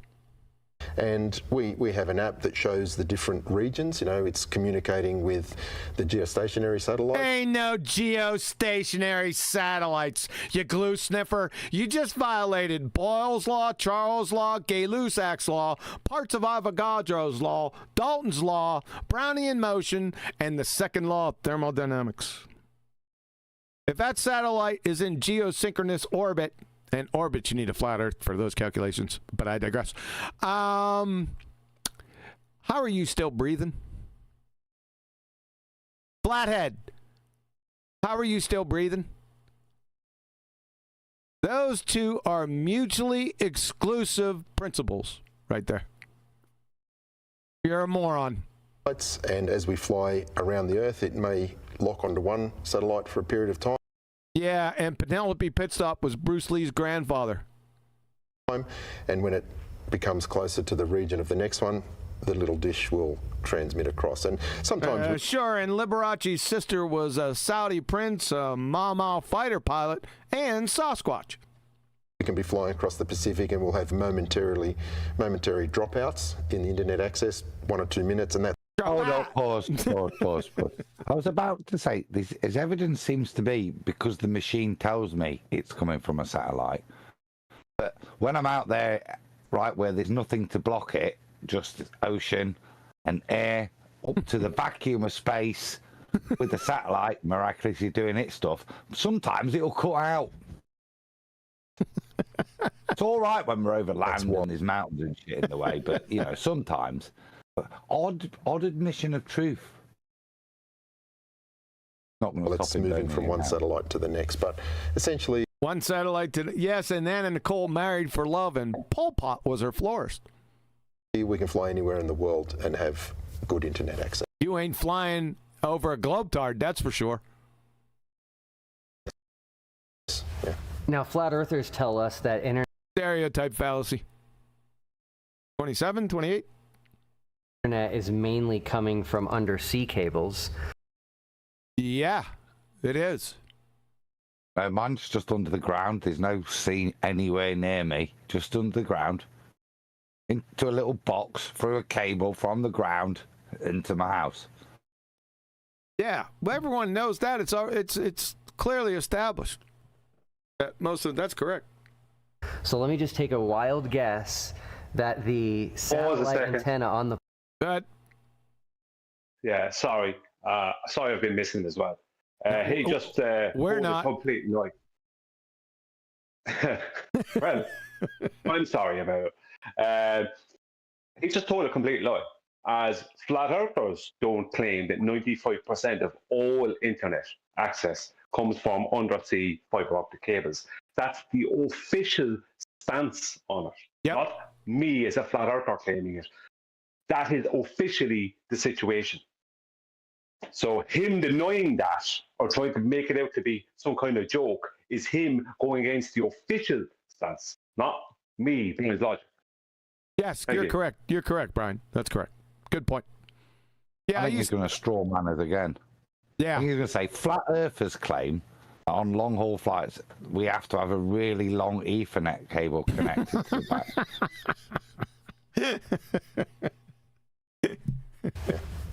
And we have an app that shows the different regions. You know, it's communicating with the geostationary satellites. Ain't no geostationary satellites, you glue sniffer. You just violated Boyle's Law, Charles' Law, Gay-Lussac's Law, parts of Avogadro's Law, Dalton's Law, Brownian motion, and the second law of thermodynamics. If that satellite is in geosynchronous orbit, and orbit, you need a flat Earth for those calculations, but I digress. How are you still breathing? Flathead, how are you still breathing? Those two are mutually exclusive principles right there. You're a moron. And as we fly around the Earth, it may lock onto one satellite for a period of time. Yeah, and Penelope Pitstop was Bruce Lee's grandfather. And when it becomes closer to the region of the next one, the little dish will transmit across. And sometimes... Sure, and Liberace's sister was a Saudi prince, a Mau fighter pilot, and Sasquatch. We can be flying across the Pacific and we'll have momentary dropouts in the internet access, 1 or 2 minutes, and that... Oh, no, pause. I was about to say, as evidence seems to be, because the machine tells me it's coming from a satellite. But when I'm out there, right, where there's nothing to block it, just ocean and air, up to the vacuum of space, with the satellite miraculously doing its stuff, sometimes it'll cut out. It's all right when we're over land and there's mountains and shit in the way, but, you know, sometimes... Odd admission of truth. Not well, it's moving from one satellite to the next, but essentially... One satellite to... Yes, and Anna Nicole married for love, and Pol Pot was her florist. We can fly anywhere in the world and have good internet access. You ain't flying over a globetard, that's for sure. Yeah. Now, flat earthers tell us that stereotype fallacy. 27, 28? Internet is mainly coming from undersea cables. Yeah, it is. Mine's just under the ground. There's no sea anywhere near me. Just under the ground. Into a little box, through a cable from the ground into my house. Yeah, well, everyone knows that. It's clearly established. That's correct. So let me just take a wild guess that the satellite antenna on the... Yeah, sorry. Sorry I've been missing as well. He just we're not complete like. Well, I'm sorry about it. He just told a complete lie, as flat earthers don't claim that 95% of all internet access comes from undersea fiber optic cables. That's the official stance on it. Yep. Not me as a flat earther claiming it. That is officially the situation. So him denying that or trying to make it out to be some kind of joke is him going against the official stance, not me being his logic. Yes, you're correct. You're correct, Brian. That's correct. Good point. Yeah, I think he's going to straw man us again. Yeah. I think he's going to say flat earthers claim that on long haul flights we have to have a really long Ethernet cable connected to the back.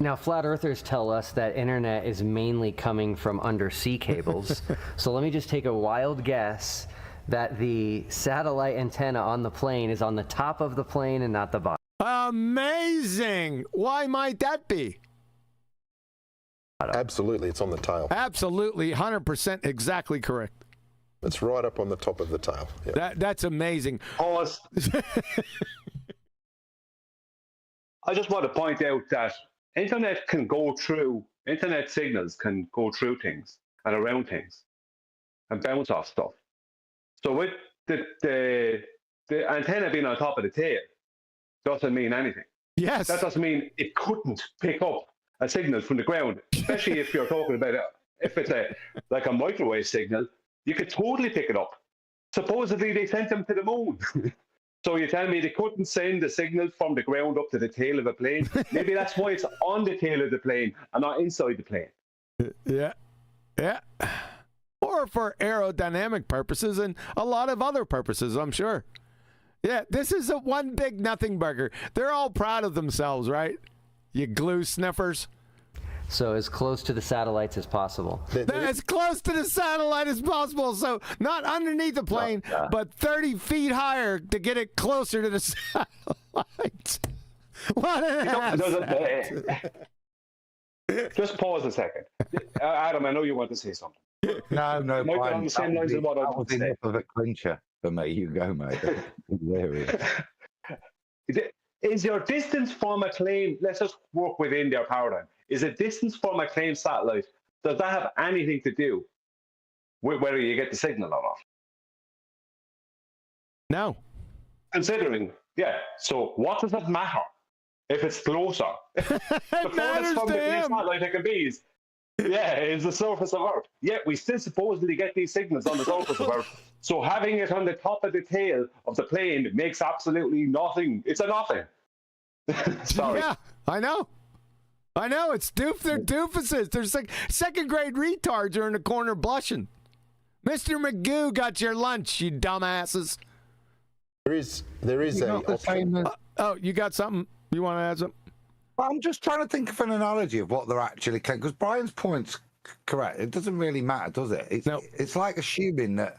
Now, flat earthers tell us that internet is mainly coming from undersea cables. So let me just take a wild guess that the satellite antenna on the plane is on the top of the plane and not the bottom. Amazing! Why might that be? Absolutely, it's on the tail. Absolutely, 100% exactly correct. It's right up on the top of the tail. Yep. That's amazing. Pause. I just want to point out that internet signals can go through things and around things and bounce off stuff. So with the antenna being on top of the tail doesn't mean anything. Yes. That doesn't mean it couldn't pick up a signal from the ground, especially if you're talking about if it's like a microwave signal, you could totally pick it up. Supposedly they sent them to the moon. So you tell me they couldn't send a signal from the ground up to the tail of a plane? Maybe that's why it's on the tail of the plane and not inside the plane. Yeah. Yeah. Or for aerodynamic purposes and a lot of other purposes, I'm sure. Yeah, this is a one big nothing burger. They're all proud of themselves, right? You glue sniffers. So as close to the satellites as possible. As close to the satellite as possible. So not underneath the plane, but 30 feet higher to get it closer to the satellite. What an ass. Just pause a second. Adam, I know you want to say something. No, Might be on the same lines as what I want to say. Enough of a clincher for me. You go, mate. Is your distance from a claim, let's just work within their paradigm. Is a distance from a claimed satellite, does that have anything to do with whether you get the signal or not? No. Considering, yeah. So what does it matter if it's closer? The furthest from the claimed satellite it can be is the surface of Earth. Yet we still supposedly get these signals on the surface of Earth. So having it on the top of the tail of the plane makes absolutely nothing. It's a nothing. Sorry. Yeah, I know. It's they're doofuses. They're second grade retards are in the corner blushing. Mr. Magoo got your lunch, you dumbasses. There is a option. You got something? You want to add something? I'm just trying to think of an analogy of what they're actually claiming, because Brian's point's correct. It doesn't really matter, does it? It's like assuming that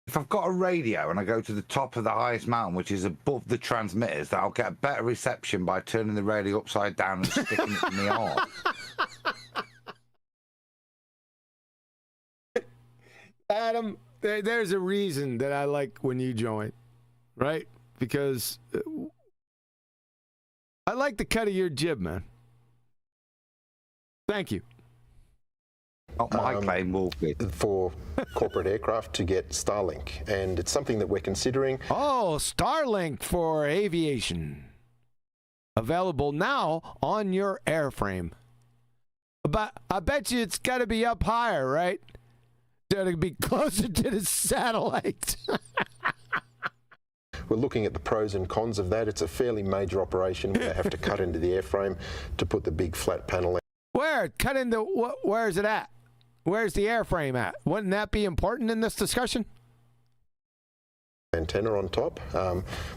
if I've got a radio and I go to the top of the highest mountain, which is above the transmitters, that I'll get a better reception by turning the radio upside down and sticking it in my arm. Adam, there's a reason that I like when you join, right? Because I like the cut of your jib, man. Thank you. Not my claim, Wolfie. for corporate aircraft to get Starlink, and it's something that we're considering. Oh, Starlink for aviation. Available now on your airframe. But I bet you it's got to be up higher, right? To be closer to the satellite. We're looking at the pros and cons of that. It's a fairly major operation where they have to cut into the airframe to put the big flat panel in. Where? Cut into what? Where is it at? Where's the airframe at? Wouldn't that be important in this discussion? Antenna on top,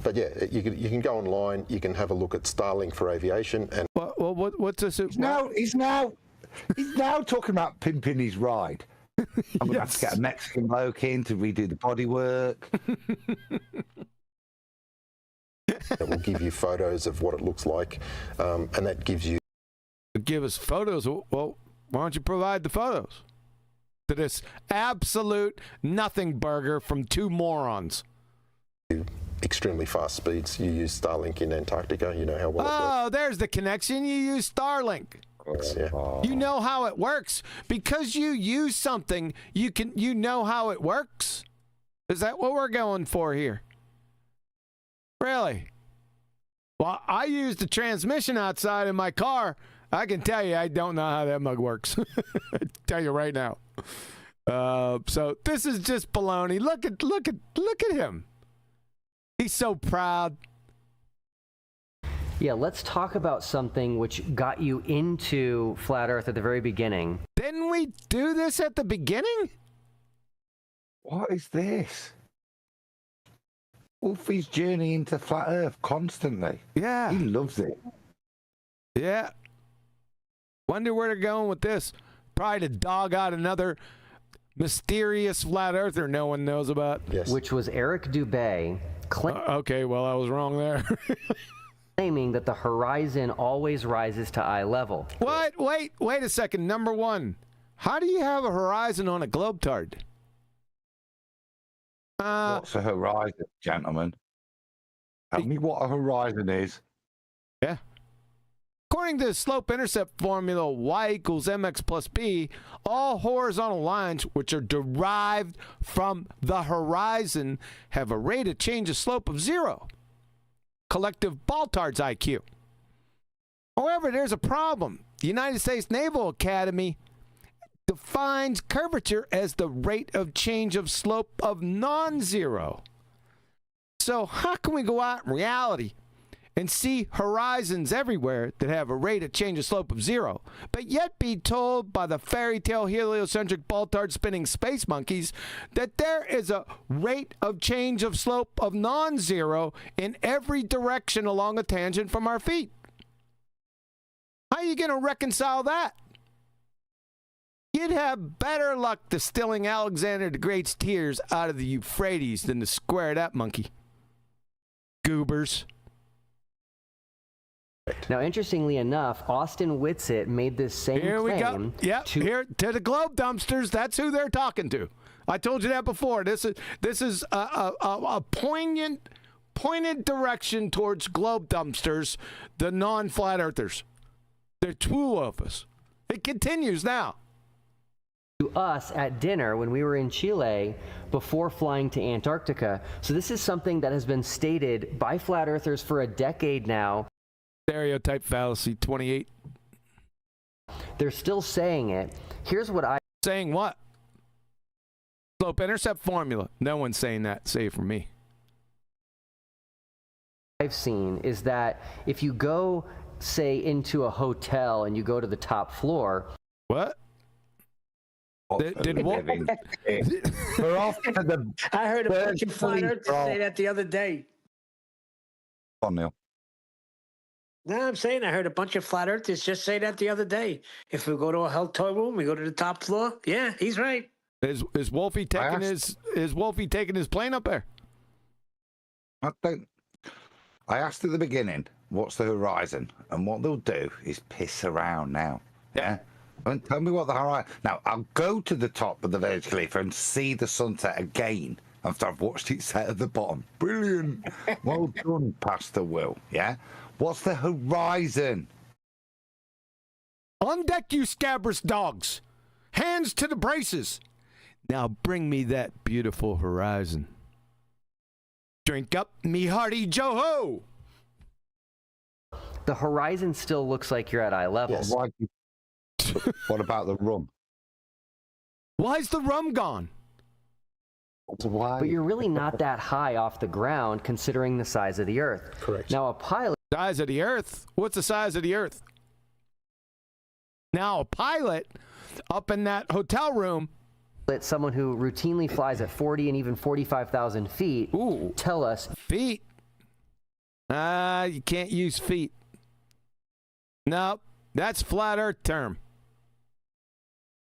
but yeah, you can go online. You can have a look at Starlink for aviation. And what's this? He's now talking about pimping his ride. I'm going to have to get a Mexican bloke in to redo the bodywork. It will give you photos of what it looks like, and that gives you. Give us photos. Well, why don't you provide the photos to this absolute nothing burger from two morons? Extremely fast speeds. You use Starlink in Antarctica. You know how well it works. Oh, there's the connection. You use Starlink. Yeah. You know how it works because you use something. You know how it works. Is that what we're going for here? Really? Well, I use the transmission outside in my car. I can tell you, I don't know how that mug works. I tell you right now. So this is just baloney. Look at him. He's so proud. Yeah, let's talk about something which got you into Flat Earth at the very beginning. Didn't we do this at the beginning? What is this? Wolfie's journey into Flat Earth constantly. Yeah. He loves it. Yeah. Wonder where they're going with this. Probably to dog out another mysterious flat earther no one knows about. Yes. Which was Eric Dubay. Okay, well, I was wrong there. Claiming that the horizon always rises to eye level. What? Wait a second. Number one, how do you have a horizon on a globetard? What's a horizon, gentlemen? Tell me what a horizon is. Yeah. According to the slope-intercept formula y equals mx plus b, all horizontal lines which are derived from the horizon have a rate of change of slope of 0. Collective Baltard's IQ. However, there's a problem. The United States Naval Academy defines curvature as the rate of change of slope of non-zero. So how can we go out in reality and see horizons everywhere that have a rate of change of slope of 0, but yet be told by the fairy tale heliocentric Baltard spinning space monkeys that there is a rate of change of slope of non-zero in every direction along a tangent from our feet? How are you going to reconcile that? You'd have better luck distilling Alexander the Great's tears out of the Euphrates than to square that monkey. Goobers. Now, interestingly enough, Austin Whitsitt made this same Here we claim. go. Yep, here to the globe dumpsters. That's who they're talking to. I told you that before. This is a pointed direction towards globe dumpsters, the non-flat earthers. There are two of us. It continues now. To us at dinner when we were in Chile before flying to Antarctica. So this is something that has been stated by flat earthers for a decade now. Stereotype fallacy 28. They're still saying it. Here's what I... Saying what? Slope intercept formula. No one's saying that, save for me. I've seen is that if you go, say, into a hotel and you go to the top floor... What? Did what? We're off to the... I heard a bunch of flat earthers say that the other day. On, Neil. No, I'm saying I heard a bunch of flat earthers just say that the other day. If we go to a hotel room, we go to the top floor. Yeah, he's right. Is Wolfie taking his plane up there? I asked at the beginning, what's the horizon? And what they'll do is piss around now. Yeah. And tell me what the horizon. Now I'll go to the top of the Burj Khalifa and see the sunset again after I've watched it set at the bottom. Brilliant. Well done, Pastor Will. Yeah. What's the horizon? On deck, you scabrous dogs. Hands to the braces. Now bring me that beautiful horizon. Drink up me hearty Joe-ho. The horizon still looks like you're at eye level. Yes. What about the rum? Why's the rum gone? Why? But you're really not that high off the ground considering the size of the Earth. Correct. Now a pilot... Size of the Earth? What's the size of the Earth? Now a pilot up in that hotel room... Someone who routinely flies at 40 and even 45,000 feet tell us... Feet? You can't use feet. No, that's flat Earth term.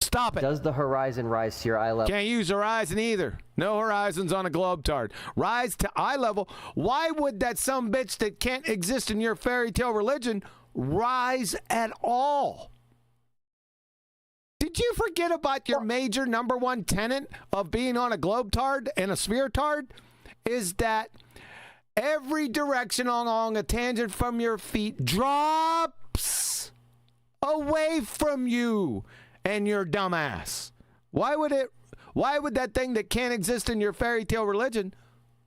Stop it. Does the horizon rise to your eye level? Can't use horizon either. No horizons on a globetard. Rise to eye level. Why would that sumbitch that can't exist in your fairy tale religion rise at all? Did you forget about your major number one tenet of being on a globetard and a spheretard? Is that every direction along a tangent from your feet drops away from you and your dumbass. Why would that thing that can't exist in your fairy tale religion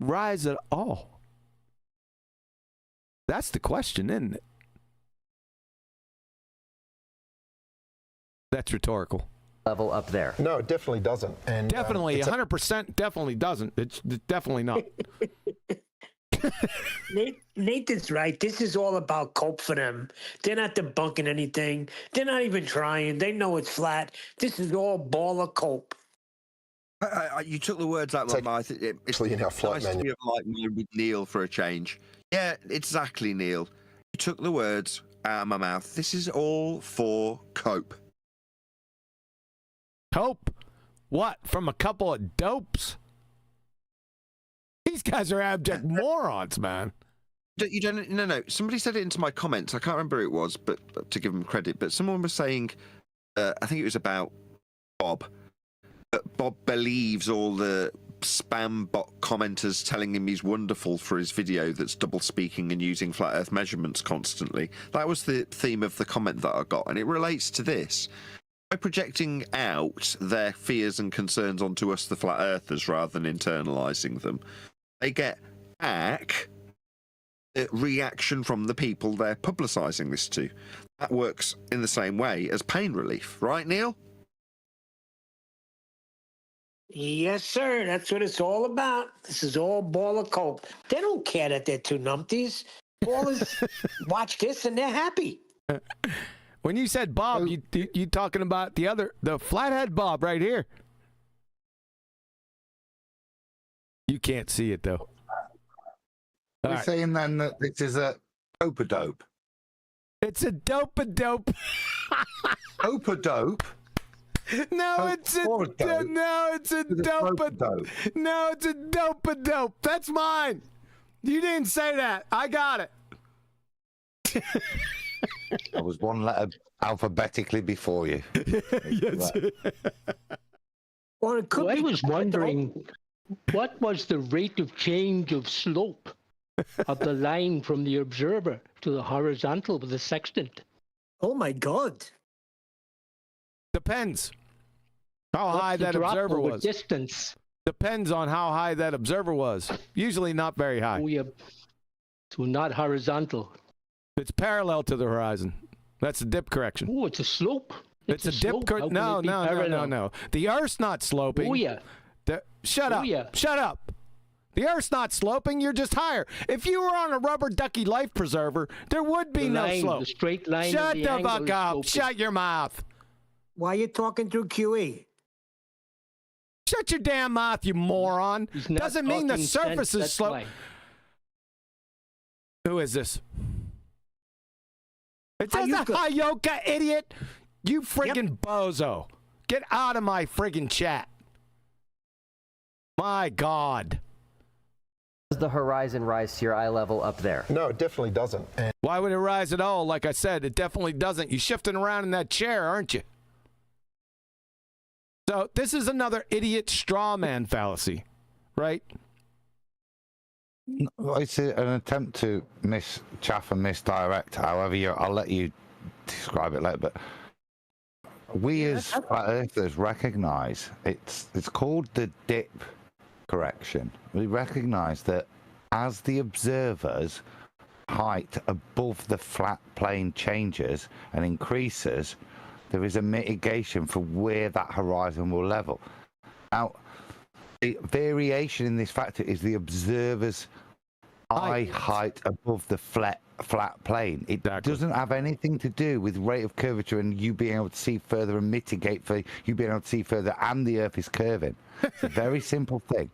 rise at all? That's the question, isn't it? That's rhetorical. Level up there. No, it definitely doesn't. And definitely, 100% definitely doesn't. It's definitely not. Nathan's right. This is all about cope for them. They're not debunking anything. They're not even trying. They know it's flat. This is all ball of cope. You took the words out of my mouth. It's in our flight nice to manual. be like me with Neil for a change. Yeah, exactly, Neil. You took the words out of my mouth. This is all for cope. Cope? What? From a couple of dopes? These guys are abject morons, man. You don't. No. Somebody said it into my comments. I can't remember who it was, but to give them credit. But someone was saying, I think it was about Bob. Bob believes all the spam bot commenters telling him he's wonderful for his video that's double speaking and using flat Earth measurements constantly. That was the theme of the comment that I got, and it relates to this. By projecting out their fears and concerns onto us, the flat earthers, rather than internalizing them, they get back a reaction from the people they're publicizing this to. That works in the same way as pain relief, right, Neil? Yes, sir. That's what it's all about. This is all ball of cope. They don't care that they're two numpties. Ballers watch this and they're happy. When you said Bob, you talking about the flathead Bob right here. You can't see it though. We're saying then that this is a dope-a-dope. It's a dope-a-dope. Dope-a-dope? No, it's a dope-a-dope. No, it's a dope-a-dope. That's mine. You didn't say that. I got it. I was one letter alphabetically before you. Yes. Well, I was wondering, what was the rate of change of slope of the line from the observer to the horizontal with the sextant? Oh my God. Depends how high that observer was. Distance. Depends on how high that observer was. Usually not very high. Oh, yeah. So not horizontal. It's parallel to the horizon. That's a dip correction. Oh, it's a slope. It's a dip. No. The Earth's not sloping. Oh, yeah. Shut up. Yeah. Shut up. The Earth's not sloping. You're just higher. If you were on a rubber ducky life preserver, there would be no slope. The straight line. Shut the fuck up. Shut your mouth. Why are you talking through QE? Shut your damn mouth, you moron. Doesn't mean the surface is sloping. Who is this? It says a Hayoka, idiot. You friggin' bozo. Get out of my friggin' chat. My God. Does the horizon rise to your eye level up there? No, it definitely doesn't. And why would it rise at all? Like I said, it definitely doesn't. You're shifting around in that chair, aren't you? So this is another idiot straw man fallacy, right? It's an attempt to mischaff and misdirect. However, I'll let you describe it later. But we as flat earthers recognise it's called the dip correction. We recognise that as the observer's height above the flat plane changes and increases, there is a mitigation for where that horizon will level. Now, the variation in this factor is the observer's eye height above the flat plane. It doesn't have anything to do with rate of curvature and you being able to see further and mitigate for you being able to see further and the Earth is curving. It's a very simple thing.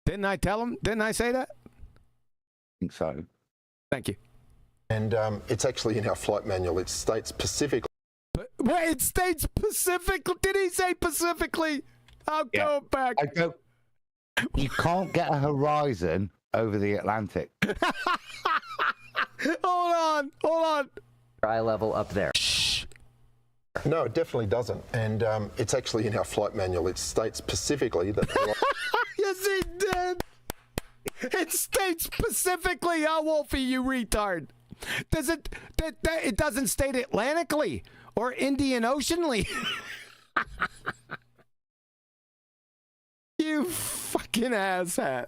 Didn't I tell him? Didn't I say that? I think so. Thank you. And it's actually in our flight manual. It states specifically. Wait, it states specifically. Did he say specifically? I'll go back. You can't get a horizon over the Atlantic. Hold on. Eye level up there. No, it definitely doesn't. And it's actually in our flight manual. It states specifically that. Yes, it did. It states specifically, Wolfie, you retard. Does it? It doesn't state Atlantically or Indian Oceanly. You fucking asshat.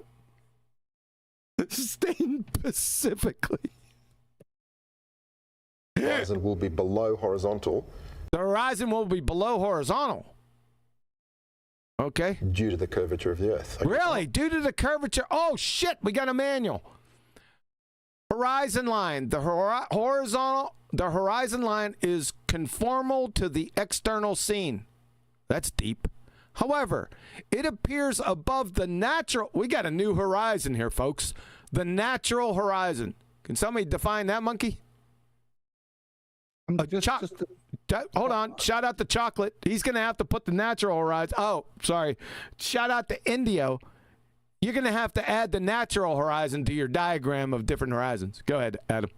State specifically. The horizon will be below horizontal. The horizon will be below horizontal. Okay. Due to the curvature of the Earth. Okay. Really? Due to the curvature? Oh, shit. We got a manual. Horizon line. The horizon line is conformal to the external scene. That's deep. However, it appears above the natural. We got a new horizon here, folks. The natural horizon. Can somebody define that, monkey? Hold on. Shout out to Chocolate. He's going to have to put the natural horizon. Oh, sorry. Shout out to Indio. You're going to have to add the natural horizon to your diagram of different horizons. Go ahead, Adam.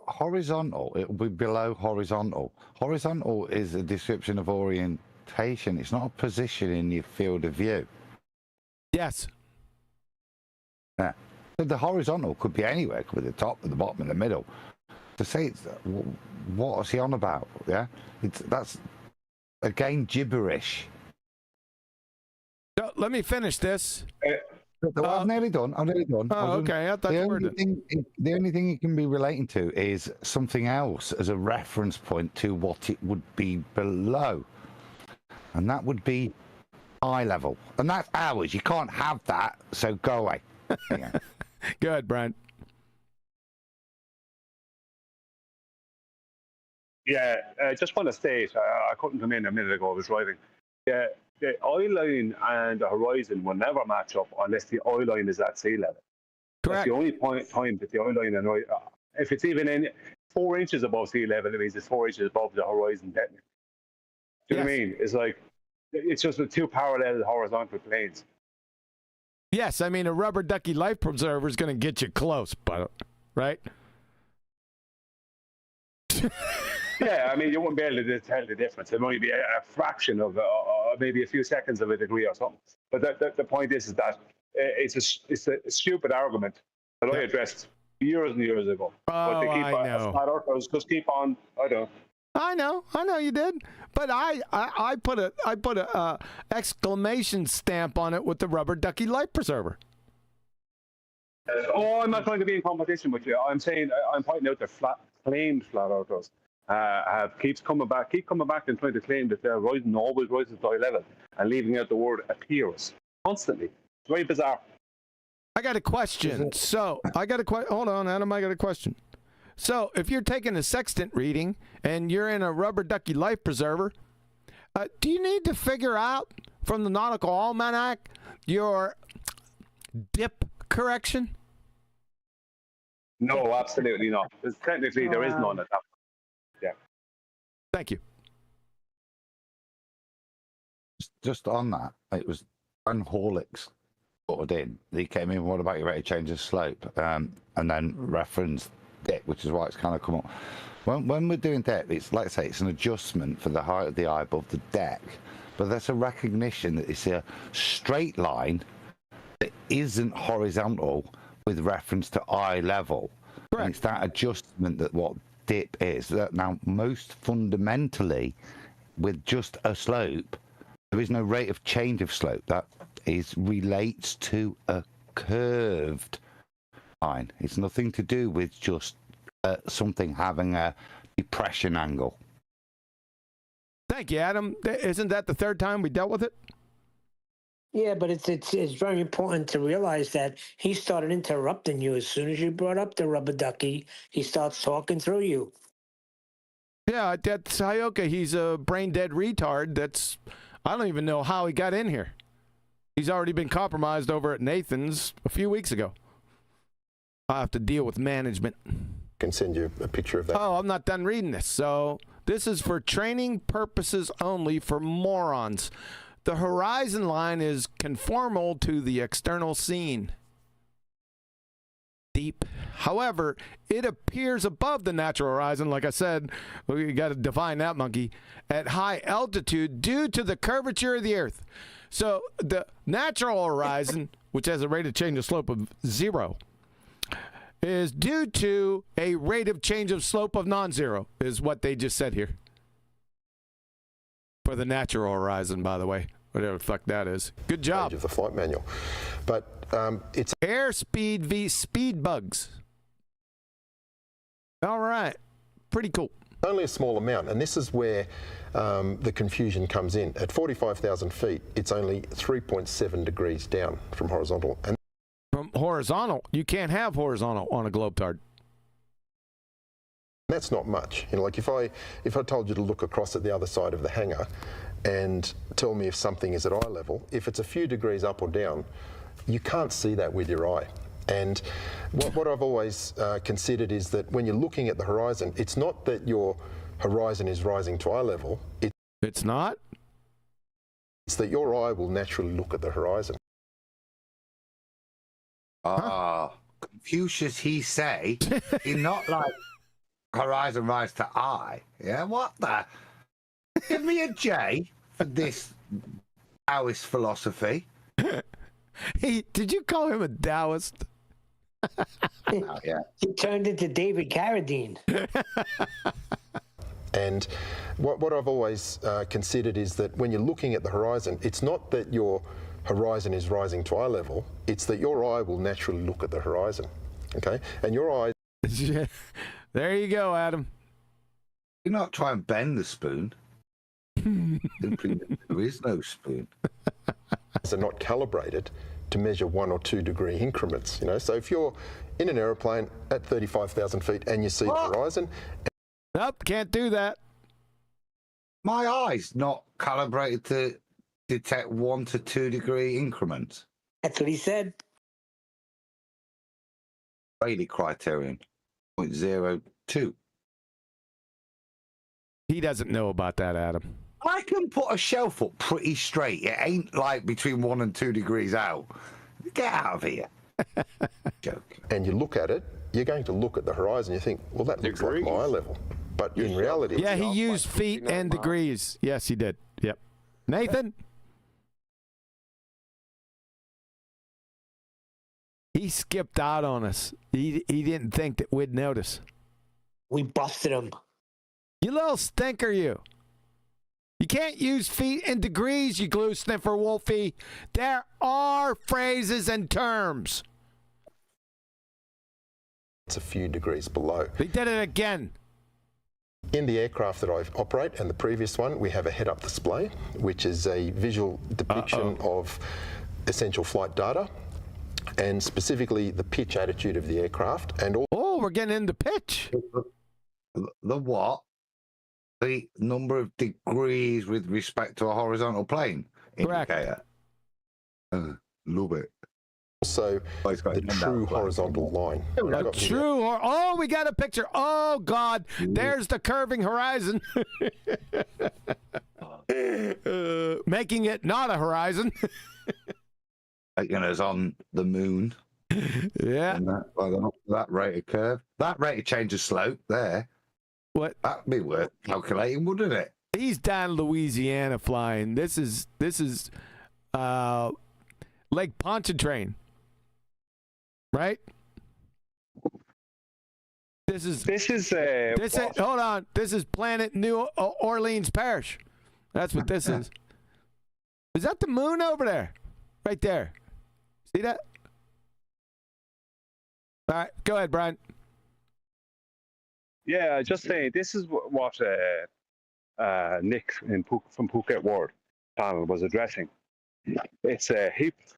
Horizontal, it will be below horizontal. Horizontal is a description of orientation. It's not a position in your field of view. Yes. Yeah. So the horizontal could be anywhere. It could be the top, the bottom, and the middle. To say it's, what is he on about? Yeah, that's again gibberish. So, let me finish this. I'm nearly done. Oh, okay. I thought you were done. The only thing it can be relating to is something else as a reference point to what it would be below. And that would be eye level. And that's ours. You can't have that, so go away. Go ahead, Brian. Yeah, I just want to state, I couldn't come in a minute ago, I was driving. Yeah, the eye line and the horizon will never match up unless the eye line is at sea level. Correct. That's the only time that the eye line and if it's even in 4 inches above sea level, it means it's 4 inches above the horizon technically. Do you know what I mean? It's like, it's just with two parallel horizontal planes. Yes, I mean, a rubber ducky life preserver is going to get you close, but right? Yeah, I mean, you wouldn't be able to tell the difference. It might be a fraction of, maybe a few seconds of a degree or something. But the point is that it's a stupid argument that I addressed years and years ago. But they keep flat earthers just keep on. I know you did, but I put a exclamation stamp on it with the rubber ducky life preserver. Oh, I'm not trying to be in competition with you. I'm saying I'm pointing out the claimed flat earthers keep coming back and trying to claim that they're rising, always rises to eye level, and leaving out the word appears constantly. It's very bizarre. I got a question. Hold on, Adam. I got a question. So, if you're taking a sextant reading and you're in a rubber ducky life preserver, do you need to figure out from the Nautical Almanac your dip correction? No, absolutely not. Because technically there is none at that point. Yeah. Thank you. Just on that, it was when Horlicks put it in. He came in, what about your rate of change of slope? And then referenced dip, which is why it's kind of come up. When we're doing dip, it's like I say, it's an adjustment for the height of the eye above the deck. But that's a recognition that it's a straight line that isn't horizontal with reference to eye level. And it's that adjustment that what dip is. Now, most fundamentally, with just a slope, there is no rate of change of slope. That relates to a curved line. It's nothing to do with just something having a depression angle. Thank you, Adam. Isn't that the third time we dealt with it? Yeah, but it's very important to realize that he started interrupting you as soon as you brought up the rubber ducky. He starts talking through you. Yeah, that's Hayoka. He's a brain dead retard. I don't even know how he got in here. He's already been compromised over at Nathan's a few weeks ago. I have to deal with management. Can send you a picture of that. Oh, I'm not done reading this. So this is for training purposes only for morons. The horizon line is conformal to the external scene. Deep. However, it appears above the natural horizon. Like I said, we got to define that monkey at high altitude due to the curvature of the Earth. So the natural horizon, which has a rate of change of slope of 0, is due to a rate of change of slope of non-zero, is what they just said here. For the natural horizon, by the way. Whatever the fuck that is. Good job. Of the flight manual. But it's airspeed v speed bugs. All right. Pretty cool. Only a small amount, and this is where the confusion comes in. At 45,000 feet, it's only 3.7 degrees down from horizontal. And from horizontal, you can't have horizontal on a globetard. That's not much. You know, like if I told you to look across at the other side of the hangar and tell me if something is at eye level, if it's a few degrees up or down, you can't see that with your eye. And what I've always considered is that when you're looking at the horizon, it's not that your horizon is rising to eye level. It's not? It's that your eye will naturally look at the horizon. Confucius, he say, he's not like horizon rise to eye. Yeah, what the? Give me a J for this Taoist philosophy. Did you call him a Taoist? Oh, yeah. He turned into David Carradine. And what I've always considered is that when you're looking at the horizon, it's not that your horizon is rising to eye level, it's that your eye will naturally look at the horizon. Okay? And your eye... There you go, Adam. Do not try and bend the spoon. Simply, there is no spoon. Are not calibrated to measure 1 or 2 degree increments. You know, so if you're in an aeroplane at 35,000 feet and you see the horizon... Nope, can't do that. My eye's not calibrated to detect 1 to 2 degree increments. That's what he said. Rayleigh criterion, 0.02. He doesn't know about that, Adam. I can put a shelf up pretty straight. It ain't like between 1 and 2 degrees out. Get out of here. Joke. And you look at it, you're going to look at the horizon, you think, well, that looks like my eye level. But in reality... Yeah, he used feet and degrees. Yes, he did. Yep. Nathan? He skipped out on us. He didn't think that we'd notice. We busted him. You little stinker, you. You can't use feet and degrees, you glue sniffer, Wolfie. There are phrases and terms. It's a few degrees below. He did it again. In the aircraft that I operate and the previous one, we have a head-up display, which is a visual depiction of essential flight data, and specifically the pitch attitude of the aircraft. And oh, we're getting into pitch. The what? The number of degrees with respect to a horizontal plane indicator. Love it. Also, the true horizontal line. A true, we got a picture. Oh, God, there's the curving horizon. Making it not a horizon. Taking us on the moon. Yeah. And that rate of curve. That rate of change of slope there. What? That'd be worth calculating, wouldn't it? He's down Louisiana flying. This is Lake Pontchartrain, right? This is hold on. This is Planet New Orleans Parish. That's what this is. Is that the moon over there? Right there. See that? All right, go ahead, Brian. Yeah, just saying, this is what Nick from Phuket World channel was addressing. It's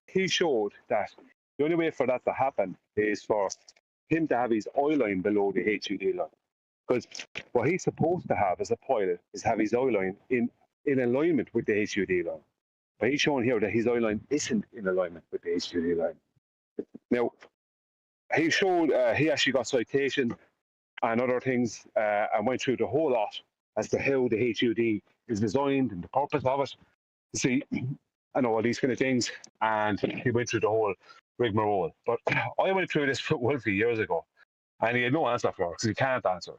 he showed that the only way for that to happen is for him to have his oil line below the HUD line. Because what he's supposed to have as a pilot is have his oil line in alignment with the HUD line. But he's showing here that his oil line isn't in alignment with the HUD line. Now, he showed he actually got citation and other things and went through the whole lot as to how the HUD is designed and the purpose of it. You see, I know all these kind of things, and he went through the whole rigmarole. But I went through this with Wolfie years ago, and he had no answer for it because he can't answer.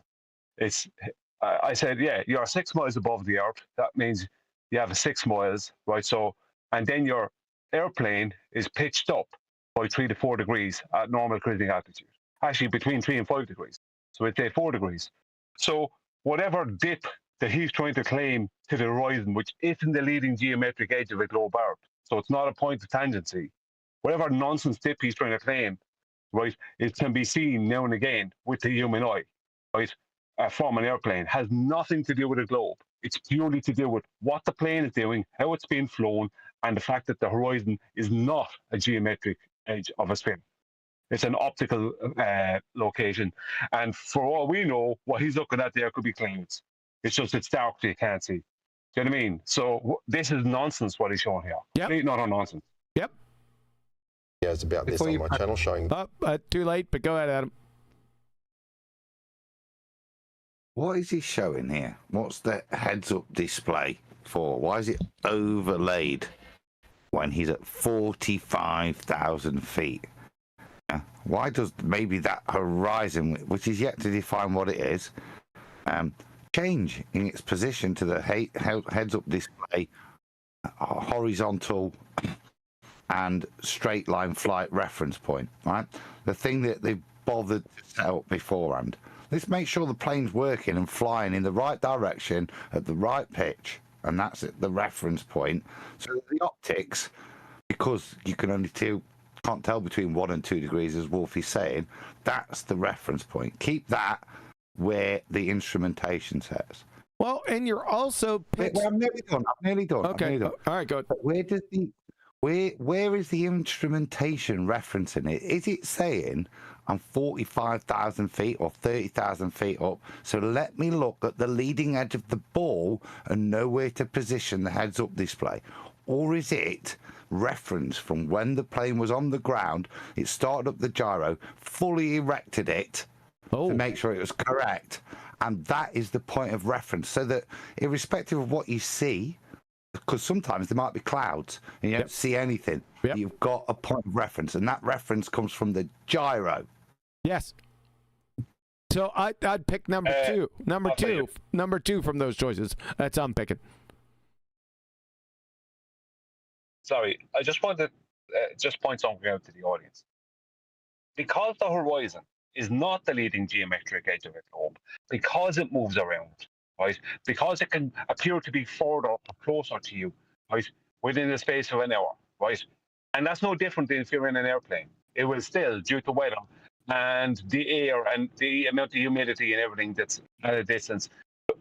I said, yeah, you're 6 miles above the earth. That means you have 6 miles, right? So, and then your airplane is pitched up by 3 to 4 degrees at normal cruising altitude. Actually, between 3 and 5 degrees. So it's 4 degrees. So whatever dip that he's trying to claim to the horizon, which isn't the leading geometric edge of a globe earth, so it's not a point of tangency, whatever nonsense dip he's trying to claim, right, it can be seen now and again with the human eye, right, from an airplane, has nothing to do with a globe. It's purely to do with what the plane is doing, how it's being flown, and the fact that the horizon is not a geometric edge of a sphere. It's an optical location. And for all we know, what he's looking at there could be clouds. It's just it's dark, so you can't see. Do you know what I mean? So this is nonsense, what he's showing here. Yep. Not on nonsense. Yep. Yeah, it's about this on my channel showing. Too late, but go ahead, Adam. What is he showing here? What's the heads-up display for? Why is it overlaid when he's at 45,000 feet? Why does maybe that horizon, which is yet to define what it is, change in its position to the heads-up display, horizontal and straight line flight reference point, right? The thing that they've bothered to set up beforehand. Let's make sure the plane's working and flying in the right direction at the right pitch, and that's at the reference point. So the optics, because you can only can't tell between 1 and 2 degrees, as Wolfie's saying, that's the reference point. Keep that where the instrumentation says. Well, and you're also well, I'm nearly done. Okay. All right, go ahead. But where is the instrumentation referencing it? Is it saying I'm 45,000 feet or 30,000 feet up? So let me look at the leading edge of the ball and know where to position the heads-up display. Or is it reference from when the plane was on the ground, it started up the gyro, fully erected it to make sure it was correct, and that is the point of reference, so that irrespective of what you see, because sometimes there might be clouds and you don't see anything, you've got a point of reference, and that reference comes from the gyro. Yes. So I'd pick number two. Number two from those choices. That's I'm picking. Sorry, I just want to just point something out to the audience. Because the horizon is not the leading geometric edge of a globe, because it moves around, right? Because it can appear to be further or closer to you, right, within the space of an hour, right? And that's no different than if you're in an airplane. It will still, due to weather and the air and the amount of humidity and everything that's at a distance,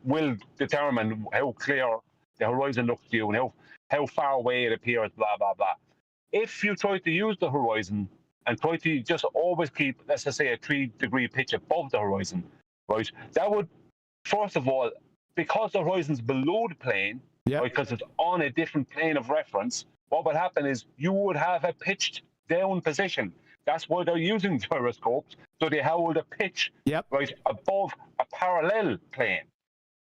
will determine how clear the horizon looks to you and how far away it appears, blah, blah, blah. If you try to use the horizon and try to just always keep, let's just say, a 3-degree pitch above the horizon, right, that would, first of all, because the horizon's below the plane, right, because it's on a different plane of reference, what would happen is you would have a pitched down position. That's why they're using gyroscopes, so they hold a pitch right above a parallel plane.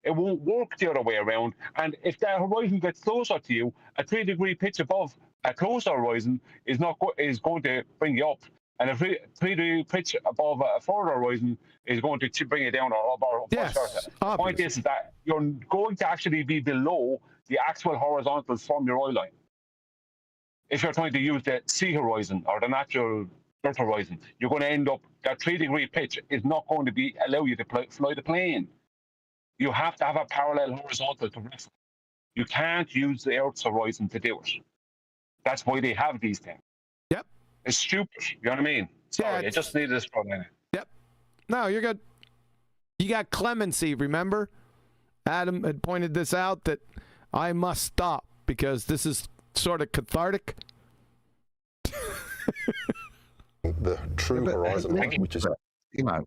It won't work the other way around. And if that horizon gets closer to you, a 3-degree pitch above a closer horizon is going to bring you up. And a 3-degree pitch above a further horizon is going to bring you down or vice versa. The point is that you're going to actually be below the actual horizontals from your oil line if you're trying to use the sea horizon or the natural Earth horizon. You're going to end up, that 3-degree pitch is not going to allow you to fly the plane. You have to have a parallel horizontal to reference. You can't use the Earth's horizon to do it. That's why they have these things. Yep. It's stupid. You know what I mean? Sorry, I just needed to throw that in. Yep. No, you're good. You got clemency, remember? Adam had pointed this out, that I must stop because this is sort of cathartic. The true horizon line, which is, you know,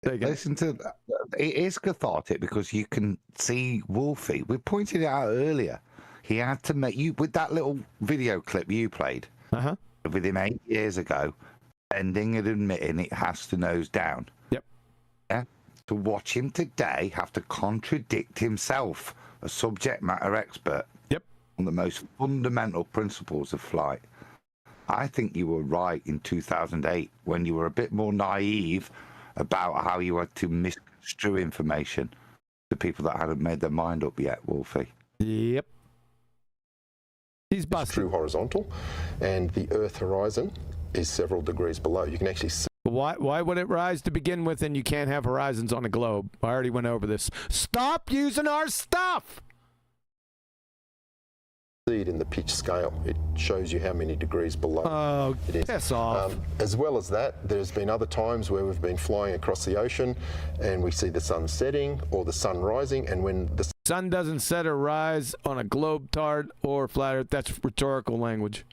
listen to that. It is cathartic because you can see Wolfie. We pointed it out earlier. He had to make you with that little video clip you played with him 8 years ago, ending and admitting it has to nose down. Yep. Yeah. To watch him today have to contradict himself, a subject matter expert. Yep. On the most fundamental principles of flight. I think you were right in 2008 when you were a bit more naive about how you had to misconstrue information to people that hadn't made their mind up yet, Wolfie. Yep. He's busted. True horizontal, and the Earth horizon is several degrees below. You can actually see. Why would it rise to begin with and you can't have horizons on a globe? I already went over this. Stop using our stuff! See it in the pitch scale. It shows you how many degrees below it is. Piss off. As well as that, there's been other times where we've been flying across the ocean and we see the sun setting or the sun rising, and when the sun doesn't set or rise on a globe-tard or flat Earth, that's rhetorical language.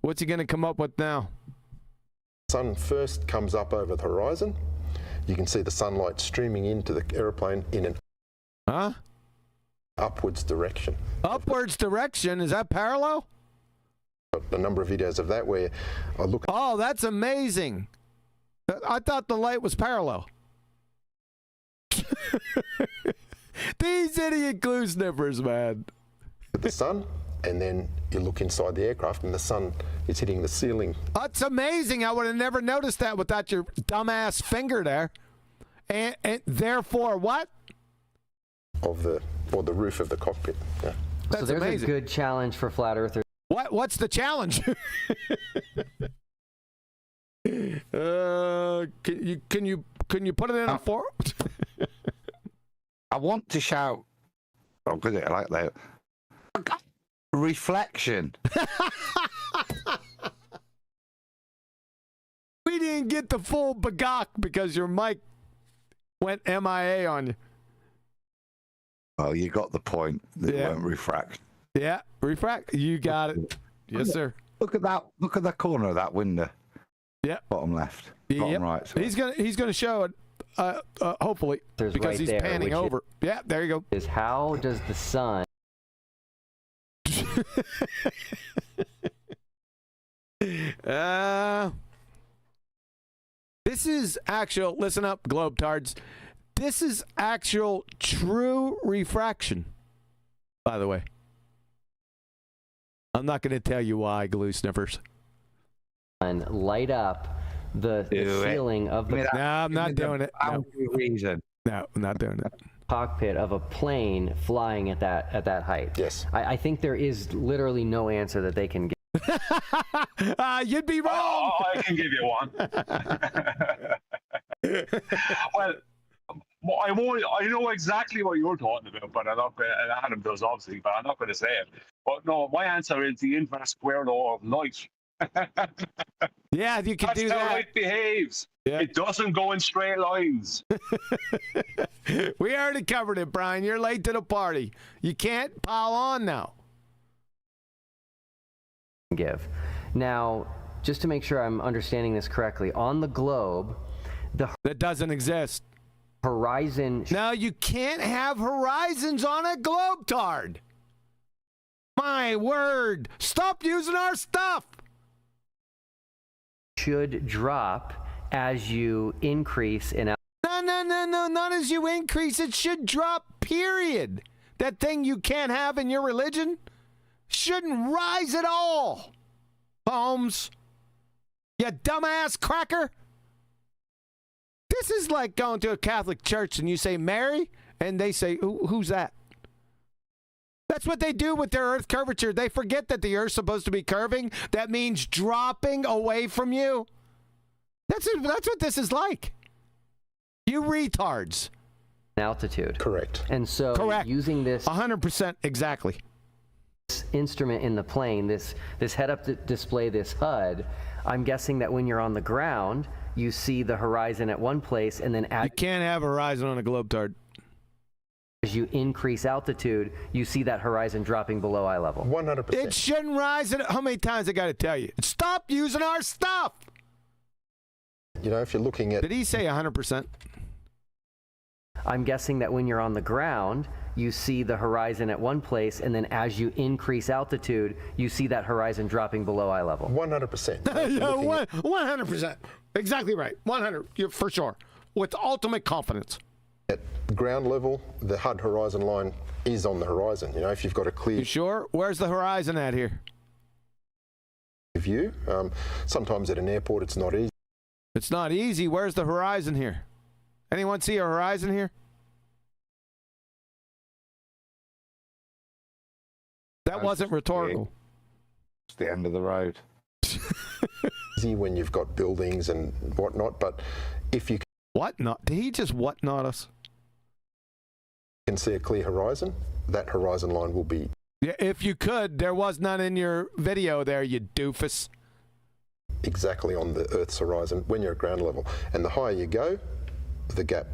What's he going to come up with now? Sun first comes up over the horizon. You can see the sunlight streaming into the aeroplane in an upwards direction. Upwards direction? Is that parallel? A number of videos of that where I look. Oh, that's amazing. I thought the light was parallel. These idiot glue sniffers, man. At the sun, and then you look inside the aircraft and the sun is hitting the ceiling. That's amazing. I would have never noticed that without your dumbass finger there. And therefore what? Of the roof of the cockpit. Yeah. So there's amazing. A good challenge for flat earthers. What's the challenge? Can you put it in a forum? I want to shout. Oh, good, I like that. Reflection. We didn't get the full bagok because your mic went MIA on you. Oh, you got the point. It won't refract. Yeah, refract. You got it. Yes, sir. Look at that. Look at the corner of that window. Yeah. Bottom left. Bottom right. Sorry. He's gonna show it. Hopefully, there's because right he's there, panning over. Yeah, there you go. Is how does the sun? This is actual. Listen up, globetards. This is actual true refraction. By the way, I'm not going to tell you why, glue sniffers. And light up the ceiling of the. No, I'm not doing it. No. Reason. No, I'm not doing it. Cockpit of a plane flying at that height. Yes. I think there is literally no answer that they can give. You'd be wrong. Oh, I can give you one. Well, I know exactly what you're talking about, but I'm not going to, Adam does obviously, but I'm not going to say it. But no, my answer is the inverse square law of light. Yeah, you can do that. That's how light behaves. Yeah. It doesn't go in straight lines. We already covered it, Brian. You're late to the party. You can't pile on now. Give. Now, just to make sure I'm understanding this correctly, on the globe, that doesn't exist. Horizon. No, you can't have horizons on a globetard. My word. Stop using our stuff. Should drop as you increase in. No, not as you increase. It should drop, period. That thing you can't have in your religion shouldn't rise at all. Holmes, you dumbass cracker. This is like going to a Catholic church and you say Mary, and they say, who's that? That's what they do with their Earth curvature. They forget that the Earth's supposed to be curving. That means dropping away from you. That's what this is like. You retards. Altitude. Correct. And so using this 100% exactly. Instrument in the plane, this head-up display, this HUD, I'm guessing that when you're on the ground, you see the horizon at one place, and then you can't have a horizon on a globetard. As you increase altitude, you see that horizon dropping below eye level. 100%. It shouldn't rise. How many times I got to tell you? Stop using our stuff. You know, if you're looking at... Did he say 100%? I'm guessing that when you're on the ground, you see the horizon at one place, and then as you increase altitude, you see that horizon dropping below eye level. 100%. 100%. Exactly right. 100. You're for sure. With ultimate confidence. At ground level, the HUD horizon line is on the horizon. You know, if you've got a clear... You sure? Where's the horizon at here? View. Sometimes at an airport, it's not easy. It's not easy. Where's the horizon here? Anyone see a horizon here? That wasn't rhetorical. It's the end of the road. Easy when you've got buildings and whatnot, but if you whatnot, did he just whatnot us? Can see a clear horizon, that horizon line will be. Yeah, if you could, there was none in your video there, you doofus. Exactly on the Earth's horizon when you're at ground level, and the higher you go, the gap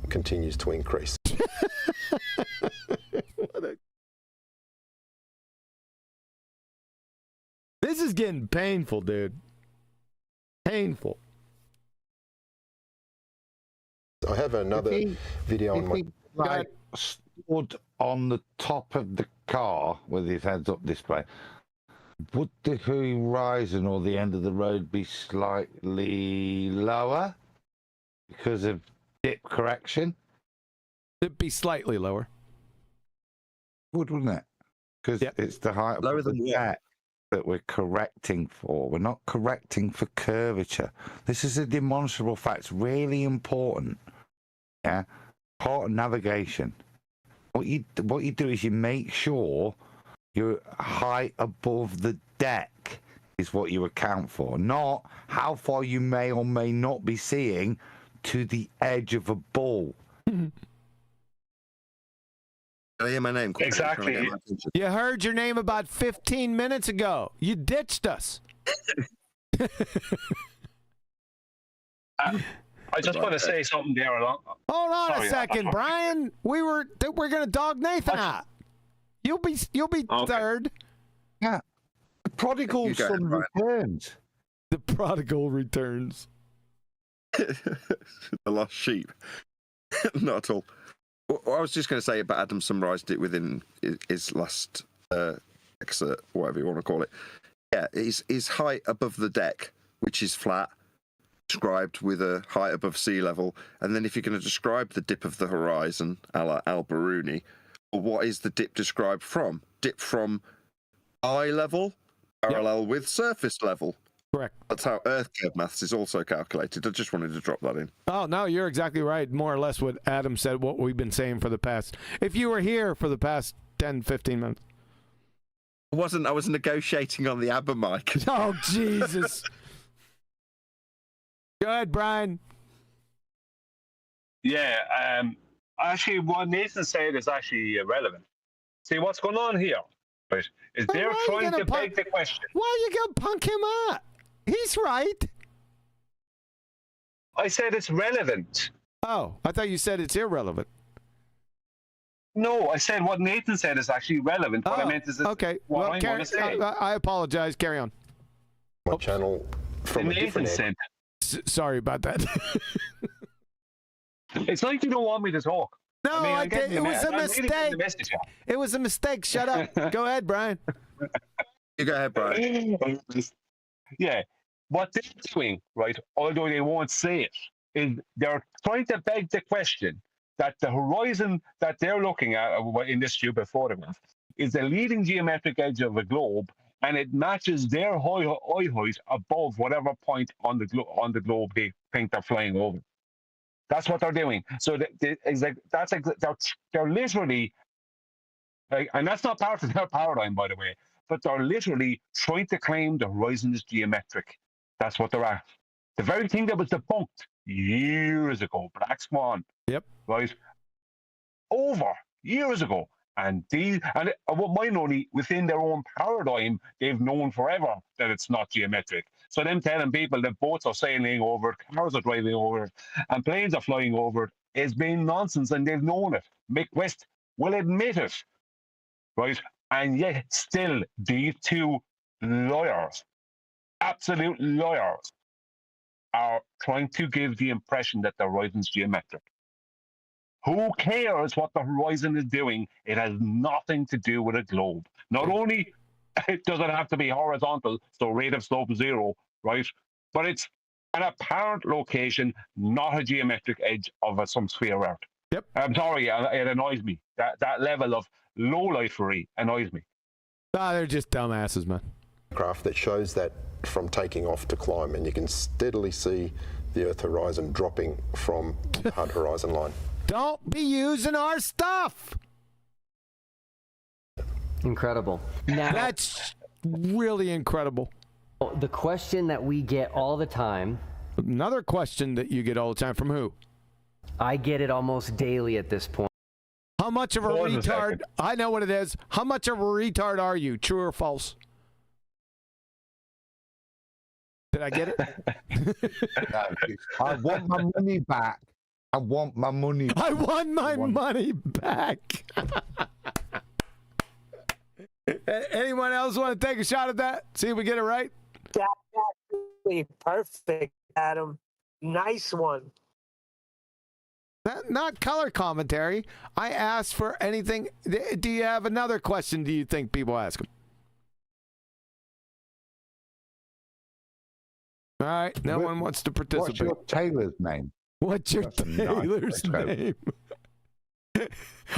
continues to increase. This is getting painful, dude. Painful. I have another video on my... Guy stood on the top of the car with his heads-up display. Would the horizon or the end of the road be slightly lower because of dip correction? It'd be slightly lower. Wouldn't it? Because it's the height Lower of the than deck that we're correcting for. We're not correcting for curvature. This is a demonstrable fact. It's really important. Yeah, part of navigation. What you do is you make sure your height above the deck is what you account for, not how far you may or may not be seeing to the edge of a ball. I hear my name. Exactly. You heard your name about 15 minutes ago. You ditched us. I just want to say something there. Hold on a second, Brian. We're gonna dog Nathan out. You'll be third. Yeah. The prodigal son returns. The prodigal returns. The lost sheep. Not at all. Well, I was just going to say, but Adam summarised it within his last excerpt, whatever you want to call it. Yeah, his height above the deck, which is flat, described with a height above sea level, and then if you're going to describe the dip of the horizon, a la Al-Biruni, well, what is the dip described from? Dip from eye level, parallel with surface level. Correct. That's how Earth curve maths is also calculated. I just wanted to drop that in. Oh, no, you're exactly right. More or less what Adam said, what we've been saying for the past... If you were here for the past 10, 15 minutes. I was negotiating on the ABBA mic. Oh, Jesus. Go ahead, Brian. Yeah, actually, what Nathan said is actually irrelevant. See, what's going on here, right, is they're trying to beg the question. Why are you going to punk him up? He's right. I said it's relevant. Oh, I thought you said it's irrelevant. No, I said what Nathan said is actually relevant. What I meant is okay. What Well, I want to say. I apologize. Carry on. My channel from a different said. Sorry about that. It's like you don't want me to talk. No, I mean, it was a mistake. It was a mistake. Shut up. Go ahead, Brian. You go ahead, Brian. Yeah. What they're doing, right, although they won't say it, is they're trying to beg the question that the horizon that they're looking at in this stupid photograph is the leading geometric edge of a globe, and it matches their eye height above whatever point on the globe they think they're flying over. That's what they're doing. So they're literally, and that's not part of their paradigm, by the way, but they're literally trying to claim the horizon is geometric. That's what they're at. The very thing that was debunked years ago, Black Swan. Yep. Right? Over years ago. And what mine only within their own paradigm, they've known forever that it's not geometric. So them telling people that boats are sailing over it, cars are driving over it, and planes are flying over it is being nonsense, and they've known it. Mick West will admit it, right? And yet still these two lawyers, absolute lawyers, are trying to give the impression that the horizon's geometric. Who cares what the horizon is doing? It has nothing to do with a globe. Not only it doesn't have to be horizontal, so rate of slope 0, right? But it's an apparent location, not a geometric edge of some sphere out. Yep. I'm sorry, it annoys me. That level of low-lifery annoys me. They're just dumbasses, man. Craft that shows that from taking off to climb, and you can steadily see the Earth horizon dropping from the HUD horizon line. Don't be using our stuff. Incredible. Now, that's really incredible. The question that we get all the time. Another question that you get all the time from who? I get it almost daily at this point. How much of a retard? I know what it is. How much of a retard are you? True or false? Did I get it? I want my money back. I want my money back. I want my money back. Anyone else want to take a shot at that? See if we get it right? That's absolutely perfect, Adam. Nice one. Not color commentary. I asked for anything. Do you have another question do you think people ask them? All right. No one wants to participate. What's your tailor's name? What's your tailor's name?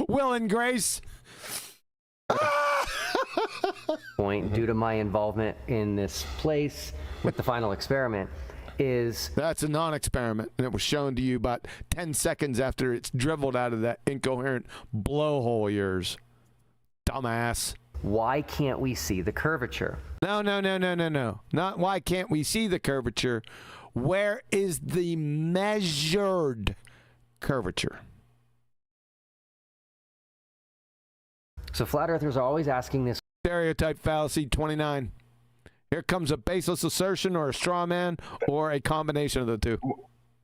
Will and Grace. Point due to my involvement in this place with the final experiment is that's a non-experiment, and it was shown to you about 10 seconds after it's dribbled out of that incoherent blowhole of yours. Dumbass. Why can't we see the curvature? No. Not why can't we see the curvature. Where is the measured curvature? So flat earthers are always asking this. Stereotype fallacy 29. Here comes a baseless assertion or a straw man or a combination of the two.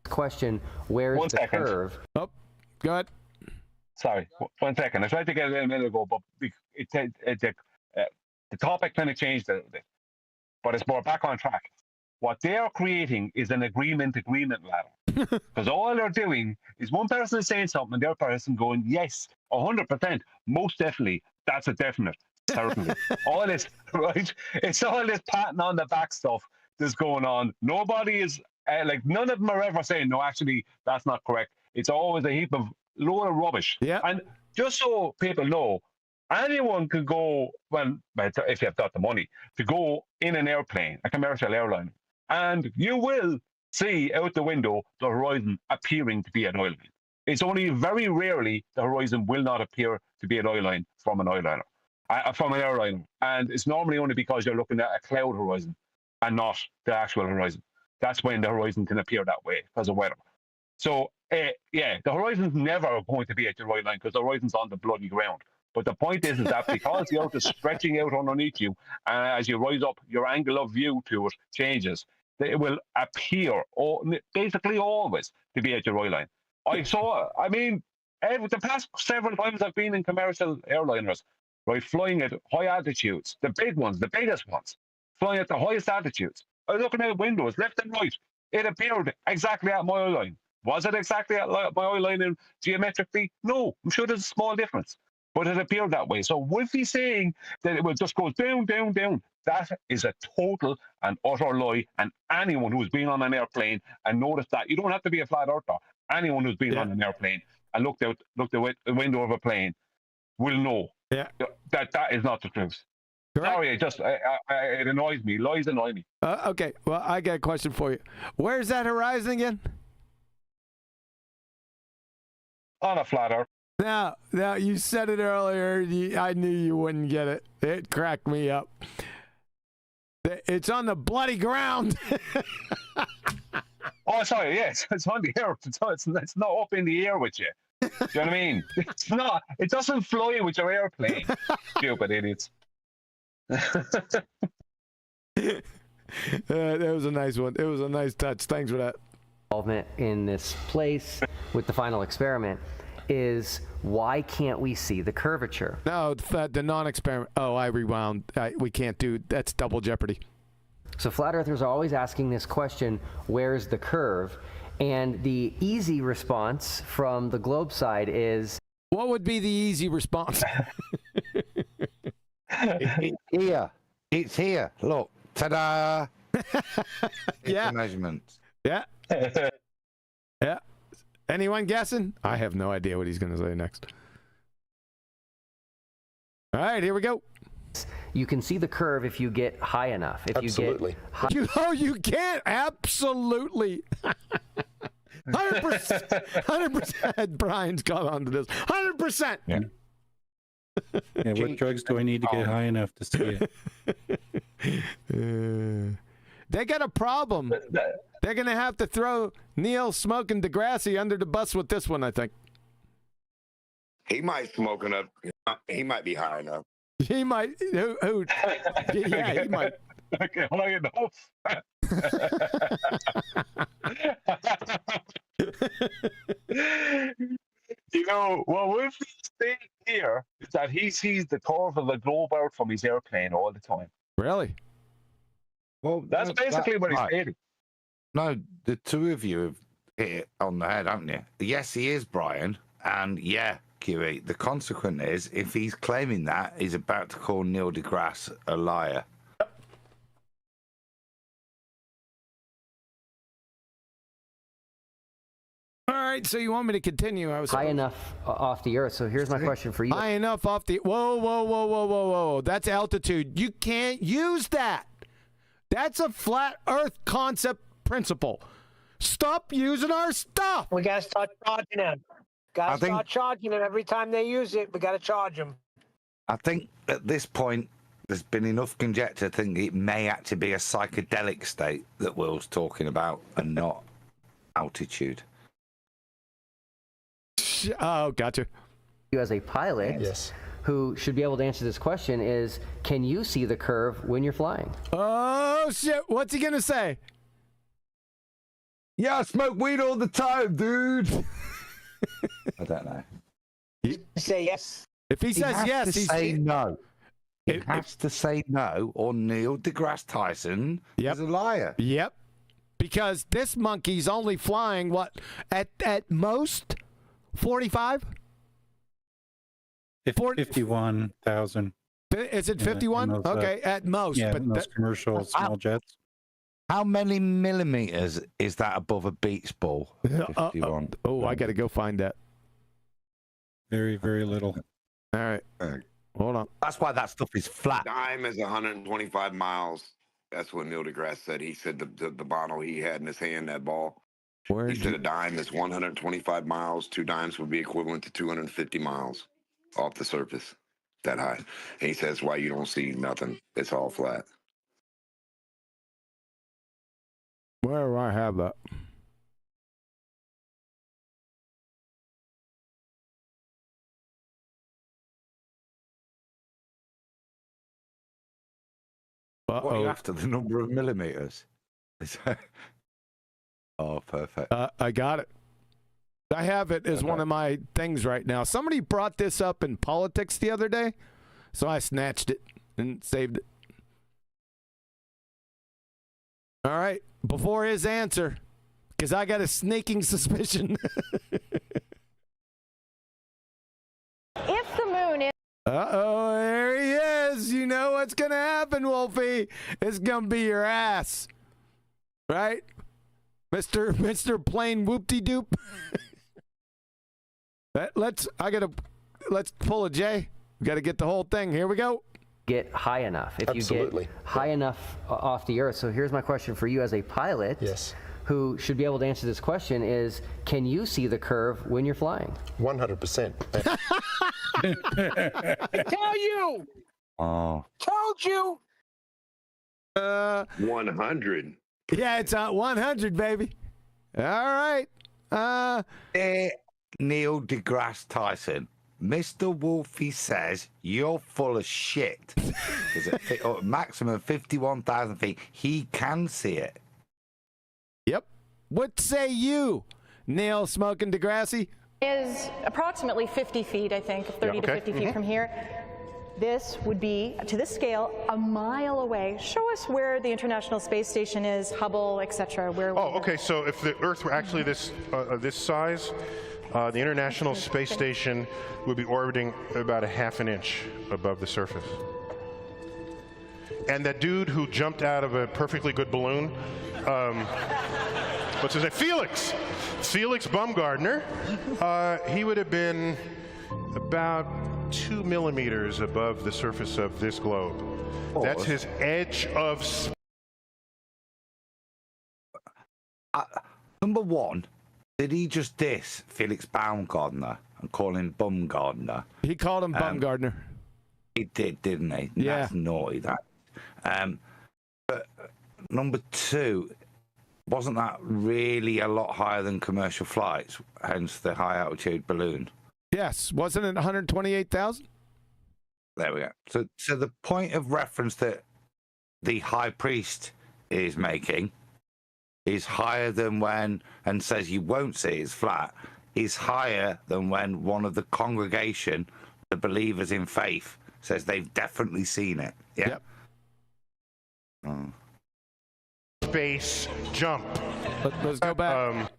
Question, where's the curve? Oh, go ahead. Sorry, 1 second. I tried to get it a minute ago, but the topic kind of changed a little bit. But it's more back on track. What they're creating is an agreement ladder. Because all they're doing is one person is saying something and the other person going, yes, 100%, most definitely, that's a definite. Certainly. All this, right? It's all this patting on the back stuff that's going on. Nobody is, none of them are ever saying, no, actually, that's not correct. It's always a heap of load of rubbish. Yeah. And just so people know, anyone could go, well, if you've got the money, to go in an airplane, a commercial airline, and you will see out the window the horizon appearing to be an oil line. It's only very rarely the horizon will not appear to be an oil line from an oil liner. From an airline, and it's normally only because you're looking at a cloud horizon and not the actual horizon. That's when the horizon can appear that way because of weather. So, the horizon's never going to be at your right line because the horizon's on the bloody ground. But the point is that because the earth is stretching out underneath you, as you rise up, your angle of view to it changes. It will appear, basically always, to be at your right line. The past several times I've been in commercial airliners, right, flying at high altitudes, the big ones, the biggest ones, flying at the highest altitudes. I was looking out windows, left and right. It appeared exactly at my oil line. Was it exactly at my oil line geometrically? No, I'm sure there's a small difference, but it appeared that way. So Wolfie saying that it will just go down, down, down, that is a total and utter lie. And anyone who's been on an airplane and noticed that, you don't have to be a flat earther. Anyone who's been on an airplane and looked out the window of a plane will know. Yeah, that is not the truth. Correct. Sorry, it annoys me. Lies annoy me. Okay, well, I got a question for you. Where's that horizon again? On a flat earth. Now, you said it earlier. I knew you wouldn't get it. It cracked me up. It's on the bloody ground. Oh, sorry. Yeah, it's on the air. It's not up in the air with you. Do you know what I mean? It's not. It doesn't fly with your airplane. Stupid idiots. That was a nice one. It was a nice touch. Thanks for that. Involvement in this place with the final experiment is why can't we see the curvature? No, the non-experiment. Oh, I rewound. We can't do that's double jeopardy. So flat earthers are always asking this question, where's the curve? And the easy response from the globe side is... What would be the easy response? It's here. It's here. Look. Ta-da. Yeah. The measurements. Yeah. Yeah. Anyone guessing? I have no idea what he's going to say next. All right, here we go. You can see the curve if you get high enough. If Absolutely. You get high... you can't. Absolutely. 100%. 100%. Brian's got onto this. 100%. Yeah. Yeah, what drugs do I need to get high enough to see it? They got a problem. They're going to have to throw Neil Smoking Degrassi under the bus with this one, I think. He might smoke enough. He might be high enough. He might. Who? Yeah, he might. Okay, high enough. You know, well, with this thing here, is that he sees the curve of the globe out from his airplane all the time. Really? Well, that's basically what he's saying. No, the two of you have hit it on the head, haven't you? Yes, he is, Brian. And yeah, QE, the consequence is, if he's claiming that, he's about to call Neil deGrasse a liar. All right, so you want me to continue? I was high enough off the earth. So here's my question for you. High enough off the... Whoa. That's altitude. You can't use that. That's a flat earth concept principle. Stop using our stuff. We got to start charging them. Got to start charging them every time they use it. We got to charge them. I think at this point, there's been enough conjecture to think it may actually be a psychedelic state that Will's talking about and not altitude. Oh, gotcha. You as a pilot, yes, who should be able to answer this question is, can you see the curve when you're flying? Oh, shit. What's he going to say? Yeah, I smoke weed all the time, dude. I don't know. Say yes. If he says yes, he's say no. He has to say no, or Neil deGrasse Tyson is a liar. Yep. Because this monkey's only flying, what, at most 45? 51,000. Is it 51? Okay, at most. Yeah, but those commercial small jets. How many millimeters is that above a beach ball? 51. I got to go find that. Very, very little. All right. Hold on. That's why that stuff is flat. Dime is 125 miles. That's what Neil deGrasse said. He said the bottle he had in his hand, that ball. He said a dime is 125 miles. 2 dimes would be equivalent to 250 miles off the surface, that high. And he says why you don't see nothing. It's all flat. Where do I have that? What are you after? The number of millimeters? Oh, perfect. I got it. I have it as one of my things right now. Somebody brought this up in politics the other day, so I snatched it and saved it. All right, before his answer, because I got a sneaking suspicion. If the moon is... Uh-oh, there he is. You know what's going to happen, Wolfie. It's going to be your ass. Right? Mr. Plain Whoop-de-doop. Let's pull a J. We got to get the whole thing. Here we go. Get high enough. If Absolutely. you get high enough off the earth. So here's my question for you as a pilot. Yes. Who should be able to answer this question is, can you see the curve when you're flying? 100%. I tell you. Oh. Told you. 100. Yeah, it's 100, baby. All right. Neil deGrasse Tyson. Mr. Wolfie says you're full of shit. Is it maximum 51,000 feet? He can see it. Yep. What say you, Neil Smoking deGrasse? Is approximately 50 feet, I think, 30 to 50 feet from here. This would be, to this scale, a mile away. Show us where the International Space Station is, Hubble, etc. Okay. So if the Earth were actually this size, the International Space Station would be orbiting about a half an inch above the surface. And that dude who jumped out of a perfectly good balloon, what's his name? Felix Baumgartner. He would have been about 2 millimeters above the surface of this globe. That's his edge of space. Number one, did he just diss Felix Baumgartner and call him Baumgartner? He called him Baumgartner. He did, didn't he? Yeah. That's naughty, that. But number two, wasn't that really a lot higher than commercial flights, hence the high altitude balloon? Yes. Wasn't it 128,000? There we go. So the point of reference that the high priest is making is higher than when, and says you won't see it's flat, is higher than when one of the congregation, the believers in faith, says they've definitely seen it. Yeah. Yep. Space jump. Let's go back.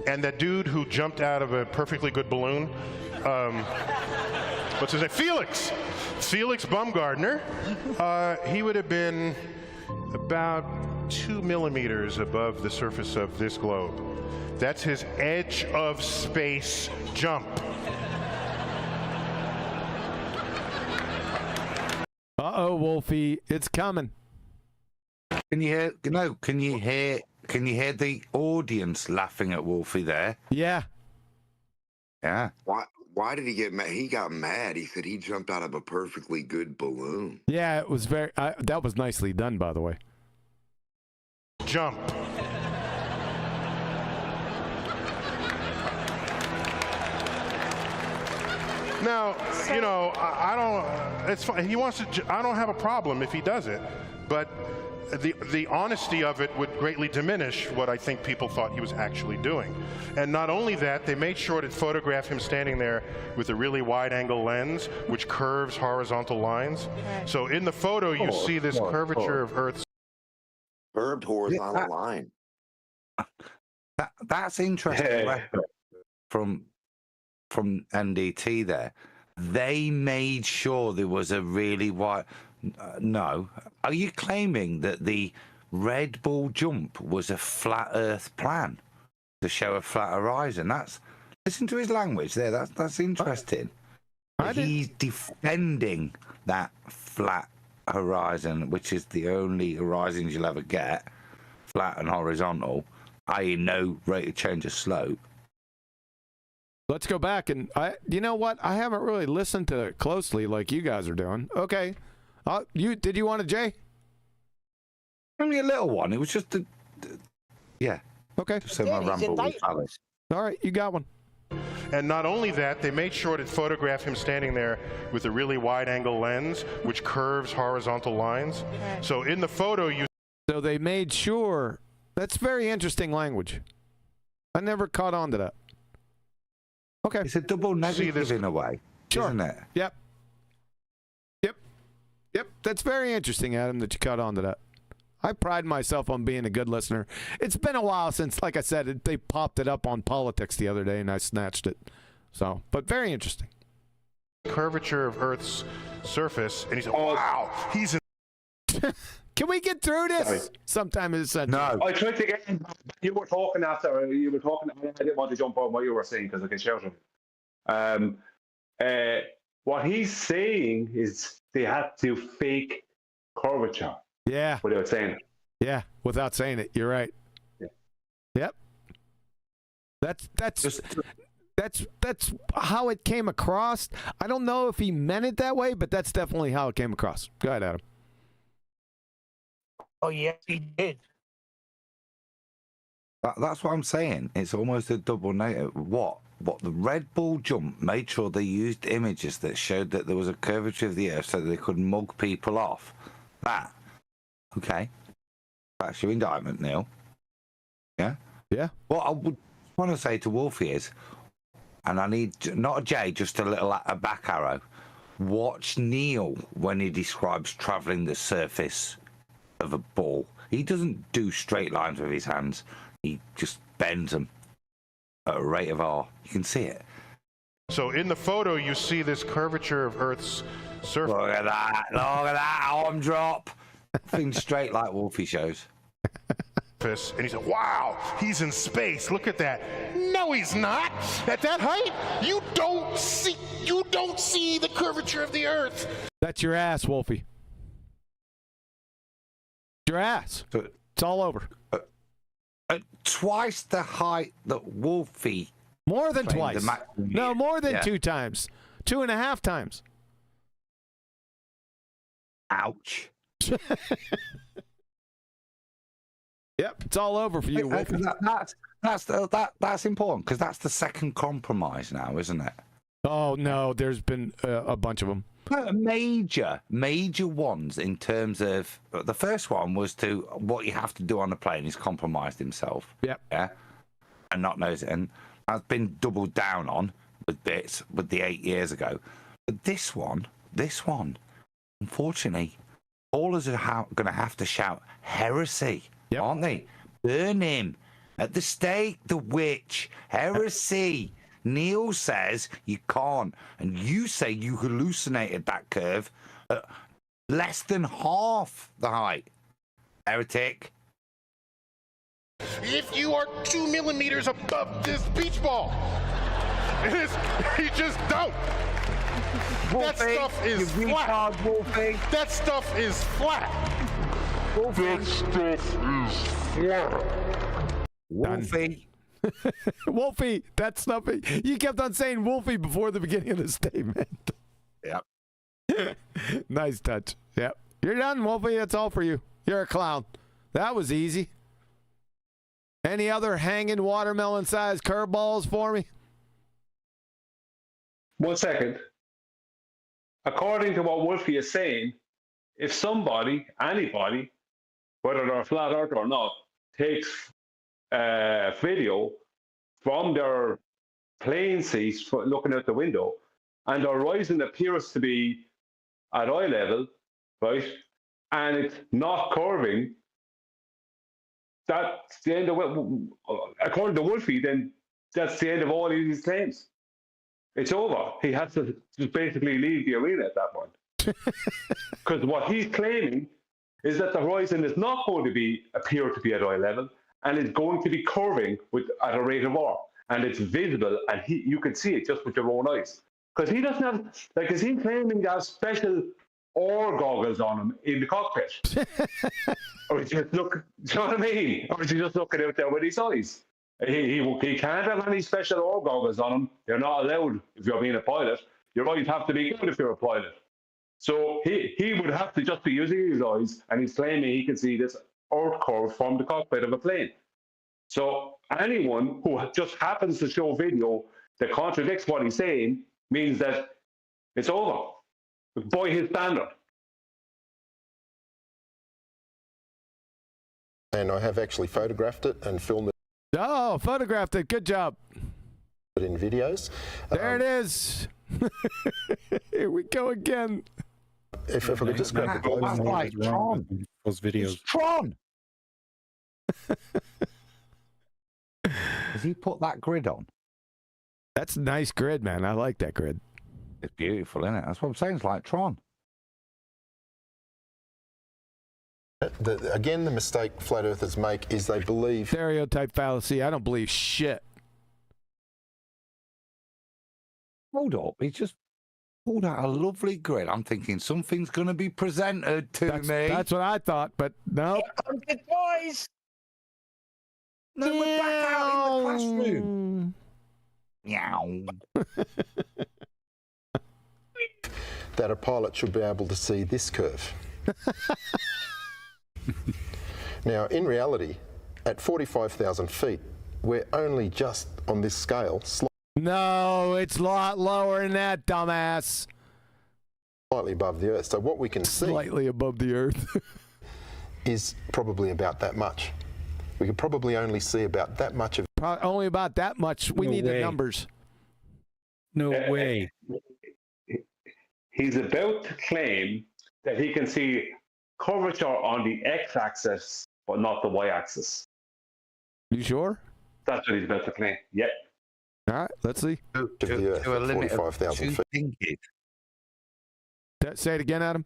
And that dude who jumped out of a perfectly good balloon, what's his name? Felix Baumgartner. He would have been about 2 millimeters above the surface of this globe. That's his edge of space jump. Uh-oh, Wolfie, it's coming. Can you hear? No. Can you hear the audience laughing at Wolfie there? Yeah. Yeah. Why did he get mad? He got mad. He said he jumped out of a perfectly good balloon. Yeah, it was very. That was nicely done, by the way. Jump. Now, you know, I don't. It's fine. He wants to. I don't have a problem if he does it, but the honesty of it would greatly diminish what I think people thought he was actually doing. And not only that, they made sure to photograph him standing there with a really wide-angle lens, which curves horizontal lines. So in the photo, you see this curvature of Earth's curved horizontal line. That's interesting. From NDT there, they made sure there was a really wide. No, are you claiming that the Red Bull jump was a flat Earth plan to show a flat horizon? Listen to his language there. That's interesting. He's defending that flat horizon, which is the only horizons you'll ever get, flat and horizontal, i.e., no rate of change of slope. Let's go back and you know what? I haven't really listened to it closely like you guys are doing. Okay. Did you want a Jay? Only a little one. It was just yeah. Okay. So my ramble was valid. All right, you got one. And not only that, they made sure to photograph him standing there with a really wide-angle lens, which curves horizontal lines. So in the photo, So they made sure. That's very interesting language. I never caught on to that. Okay. It's a double negative in a way, isn't it? Yep. That's very interesting, Adam, that you caught on to that. I pride myself on being a good listener. It's been a while since, like I said, they popped it up on politics the other day, and I snatched it. So, but very interesting. Curvature of Earth's surface, and he said, "Wow, he's in." Can we get through this? Sorry. Sometime in the No. I tried to get. You were talking after. You were talking. I didn't want to jump on what you were saying because I can shout him. What he's saying is they had to fake curvature. Yeah. Without saying it. Yeah, without saying it. You're right. Yeah. Yep. That's how it came across. I don't know if he meant it that way, but that's definitely how it came across. Go ahead, Adam. Oh, yes, he did. That's what I'm saying. It's almost a double negative. What the Red Bull jump made sure they used images that showed that there was a curvature of the Earth so that they could mug people off. That. Okay. That's your indictment, Neil. Yeah? Yeah. What I would want to say to Wolfie is, and I need, not a J, just a back arrow. Watch Neil when he describes travelling the surface of a ball. He doesn't do straight lines with his hands. He just bends them at a rate of R. You can see it. So in the photo, you see this curvature of Earth's surface. Look at that arm drop. Things straight like Wolfie shows. And he said, wow, he's in space. Look at that. No, he's not. At that height, you don't see the curvature of the Earth. That's your ass, Wolfie. Your ass. It's all over. Twice the height that Wolfie. More than twice. No, more than 2 times. 2.5 times. Ouch. Yep, it's all over for you, Wolfie. That's important because that's the second compromise now, isn't it? Oh no, there's been a bunch of them. Major ones in terms of the first one was to what you have to do on the plane is compromised himself. Yep. Yeah. And not knows it, and that's been doubled down on with bits with the 8 years ago. But this one, unfortunately, all of us are going to have to shout heresy, aren't they? Burn him at the stake, the witch, heresy. Neil says you can't, and you say you hallucinated that curve at less than half the height. Heretic. If you are 2 millimeters above this beach ball, you just don't. That stuff is flat. That stuff is flat. That stuff is flat. Wolfie. Wolfie, that's stuff. You kept on saying Wolfie before the beginning of the statement. Yep. Nice touch. Yep. You're done, Wolfie. That's all for you. You're a clown. That was easy. Any other hanging watermelon-sized curveballs for me? 1 second. According to what Wolfie is saying, if somebody, anybody, whether they're a flat earth or not, takes video from their plane seats looking out the window, and their horizon appears to be at eye level, right, and it's not curving, that's the end of it. According to Wolfie, then that's the end of all his claims. It's over. He has to just basically leave the arena at that point. Because what he's claiming is that the horizon is not going to appear to be at eye level, and it's going to be curving at a rate of R, and it's visible, and you can see it just with your own eyes. Because he doesn't have, like, is he claiming to have special R goggles on him in the cockpit? Or is he just do you know what I mean? Or is he just looking out there with his eyes? He can't have any special R goggles on him. You're not allowed if you're being a pilot. Your eyes have to be good if you're a pilot. So he would have to just be using his eyes, and he's claiming he can see this Earth curve from the cockpit of a plane. So anyone who just happens to show video that contradicts what he's saying means that it's over by his standard. And I have actually photographed it and filmed it. Oh, photographed it. Good job. In videos. There it is. Here we go again. If I could just grab the globe. That's like Tron. Those videos. It's Tron. Has he put that grid on? That's a nice grid, man. I like that grid. It's beautiful, isn't it? That's what I'm saying. It's like Tron. Again, the mistake flat earthers make is they believe... Stereotype fallacy. I don't believe shit. Hold up. He just pulled out a lovely grid. I'm thinking something's going to be presented to me. That's what I thought, but no. Boys! No, we're back out in the classroom. Meow. that a pilot should be able to see this curve. Now, in reality, at 45,000 feet, we're only just on this scale, No, it's a lot lower than that, dumbass. Slightly above the Earth. So what we can see... Slightly above the Earth. is probably about that much. We could probably only see about that much of... Only about that much. We need the numbers. No way. He's about to claim that he can see curvature on the x-axis, but not the y-axis. You sure? That's what he's about to claim. Yep. All right, let's see. To a limit of 45,000 feet. Say it again, Adam.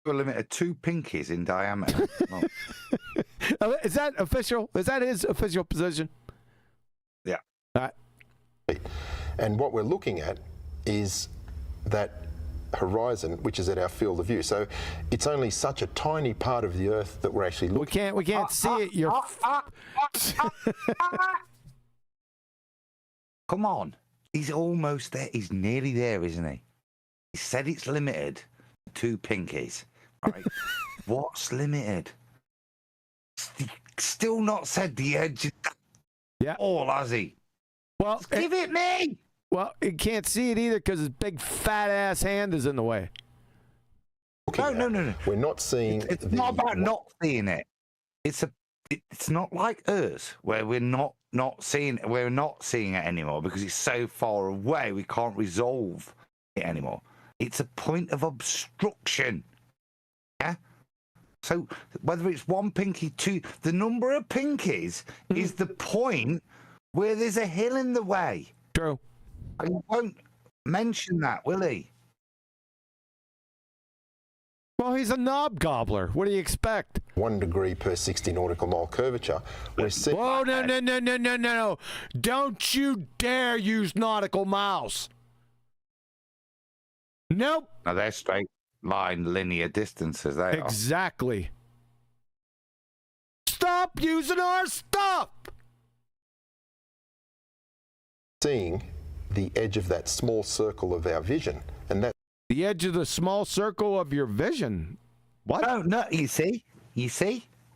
To a limit of 2 pinkies in diameter. Is that official? Is that his official position? Yeah. All right. And what we're looking at is that horizon, which is at our field of view. So it's only such a tiny part of the Earth that we're actually looking. We can't see it. You're. Come on. He's almost there. He's nearly there, isn't he? He said it's limited to 2 pinkies. Right? What's limited? Still not said the edge. Yeah. All, has he? Well, give it me. Well, he can't see it either because his big fat ass hand is in the way. No. We're not seeing. It's not about not seeing it. It's not like Earth where we're not seeing it anymore because it's so far away we can't resolve it anymore. It's a point of obstruction. Yeah. So whether it's 1 pinky, 2, the number of pinkies is the point where there's a hill in the way. True. And he won't mention that, will he? Well, he's a knob gobbler. What do you expect? 1 degree per 60 nautical mile curvature. We're seeing. Whoa, no. Don't you dare use nautical miles. Nope. No, they're straight line linear distances. They exactly. Stop using our stuff. Seeing the edge of that small circle of our vision, and that the edge of the small circle of your vision. What? No. You see.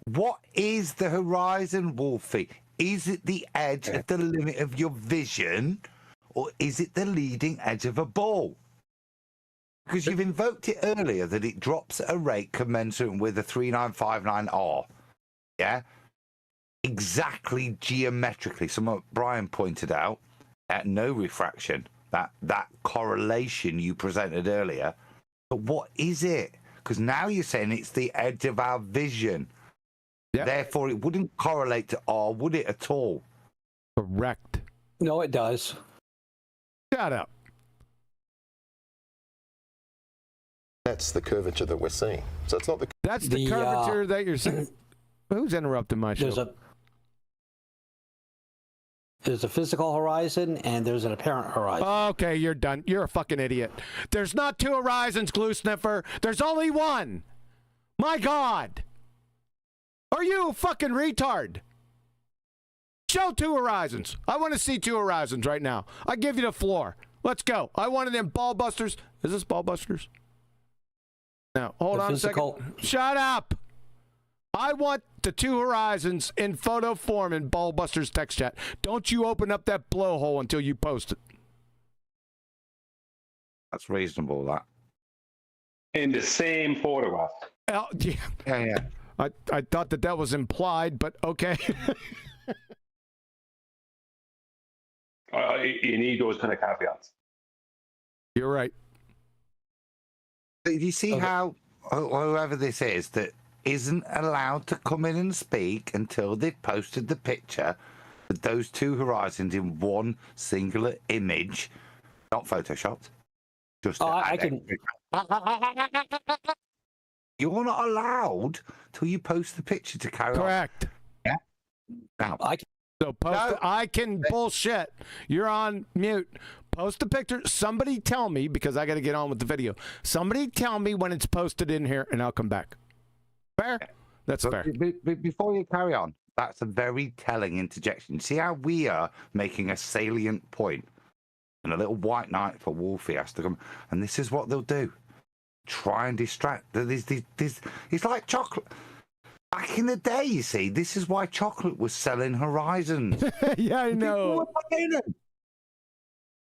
What is the horizon, Wolfie? Is it the edge at the limit of your vision, or is it the leading edge of a ball? Because you've invoked it earlier that it drops at a rate commensurate with a 3959R. Yeah? Exactly geometrically. Something Brian pointed out, at no refraction, that correlation you presented earlier. But what is it? Because now you're saying it's the edge of our vision. Yep. Therefore, it wouldn't correlate to R, would it at all? Correct. No, it does. Shut up. That's the curvature that we're seeing. So it's not the... That's the curvature that you're seeing. Who's interrupting my show? There's a physical horizon and there's an apparent horizon. Okay, you're done. You're a fucking idiot. There's not 2 horizons, Glue Sniffer. There's only 1. My God. Are you a fucking retard? Show 2 horizons. I want to see 2 horizons right now. I give you the floor. Let's go. I wanted them ballbusters. Is this ballbusters? Now, hold on a second. Shut up. I want the 2 horizons in photo form in BALLBUSTERS text chat. Don't you open up that blowhole until you post it. That's reasonable, that. In the same photograph. Yeah. I thought that was implied, but okay. You need those kind of caveats. You're right. Do you see how whoever this is that isn't allowed to come in and speak until they've posted the picture with those 2 horizons in one singular image, not photoshopped? Just I can. You're not allowed till you post the picture to carry on. Correct. Yeah. Now, I can bullshit. You're on mute. Post the picture. Somebody tell me, because I got to get on with the video. Somebody tell me when it's posted in here, and I'll come back. Fair? That's fair. Before you carry on, that's a very telling interjection. See how we are making a salient point, and a little white knight for Wolfie has to come, and this is what they'll do. Try and distract. It's like chocolate. Back in the day, you see, this is why chocolate was selling Horizons. Yeah, I know. People were buying them.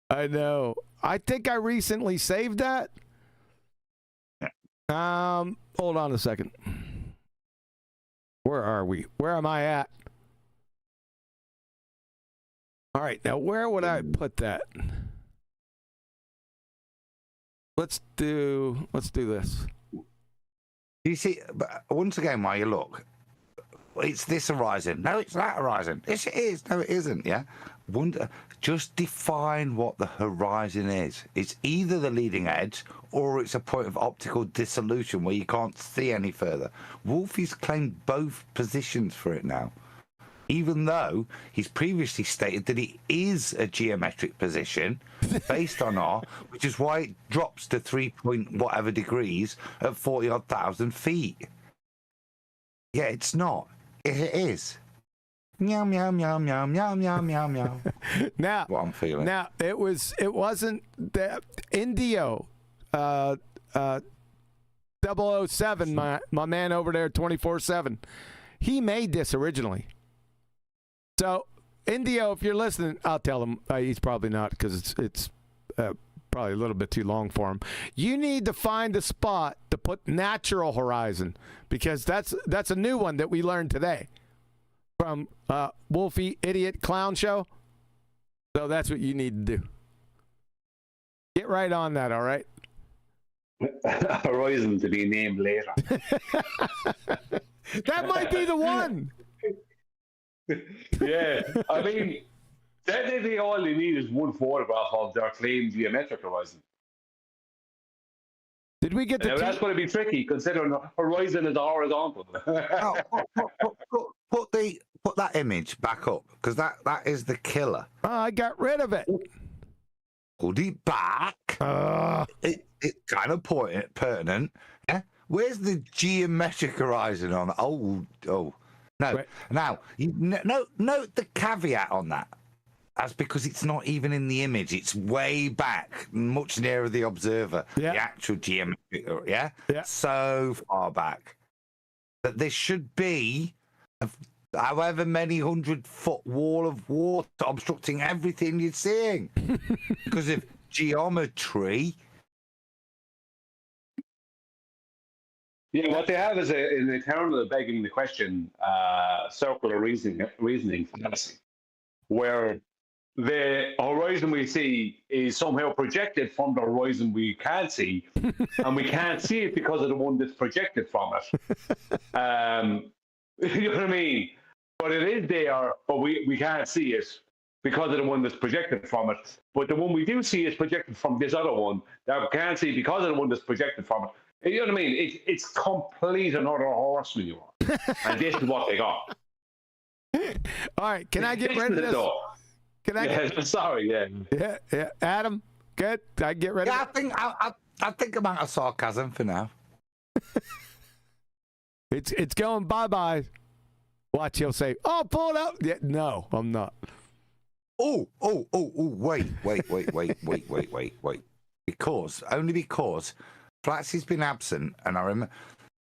I know. I think I recently saved that. Hold on a second. Where are we? Where am I at? All right, now where would I put that? Let's do this. You see, but once again, while you look, it's this horizon. No, it's that horizon. Yes, it is. No, it isn't. Yeah. Just define what the horizon is. It's either the leading edge or it's a point of optical dissolution where you can't see any further. Wolfie's claimed both positions for it now, even though he's previously stated that it is a geometric position based on R, which is why it drops to 3 point whatever degrees at 40,000 odd feet. Yeah, it's not. It is. Meow, meow, meow, meow, meow, meow, meow, meow. Now, what I'm feeling. Now, it wasn't that Indio 007, my man over there 24/7. He made this originally. So, Indio, if you're listening, I'll tell him. He's probably not because it's probably a little bit too long for him. You need to find a spot to put natural horizon because that's a new one that we learned today from Wolfie Idiot Clown Show. So that's what you need to do. Get right on that, all right? Horizon to be named later. That might be the one. Yeah, I mean, technically all you need is one photograph of their claimed geometric horizon. Did we get the? Now, that's going to be tricky considering horizon is horizontal. Put that image back up because that is the killer. Oh, I got rid of it. Hold it back. It's kind of pertinent. Yeah? Where's the geometric horizon on? Oh. No. Right. Now, note the caveat on that. That's because it's not even in the image. It's way back, much nearer the observer. Yeah. The actual geometric, yeah? So far back. That there should be however many 100-foot wall of water obstructing everything you're seeing. Because of geometry. Yeah, what they have is an eternal begging the question, circular reasoning fallacy, where the horizon we see is somehow projected from the horizon we can't see, and we can't see it because of the one that's projected from it. You know what I mean? But it is there, but we can't see it because of the one that's projected from it. But the one we do see is projected from this other one that we can't see because of the one that's projected from it. You know what I mean? It's complete another horse manure. And this is what they got. All right, can I get rid of this? Can I sorry, yeah. Yeah. Adam, good? I get rid of it? I think I'm out of sarcasm for now. It's going bye-bye. Watch, he'll say, oh, pull it up. Yeah, no, I'm not. Oh, wait. Only because Flatsy's been absent, and I remember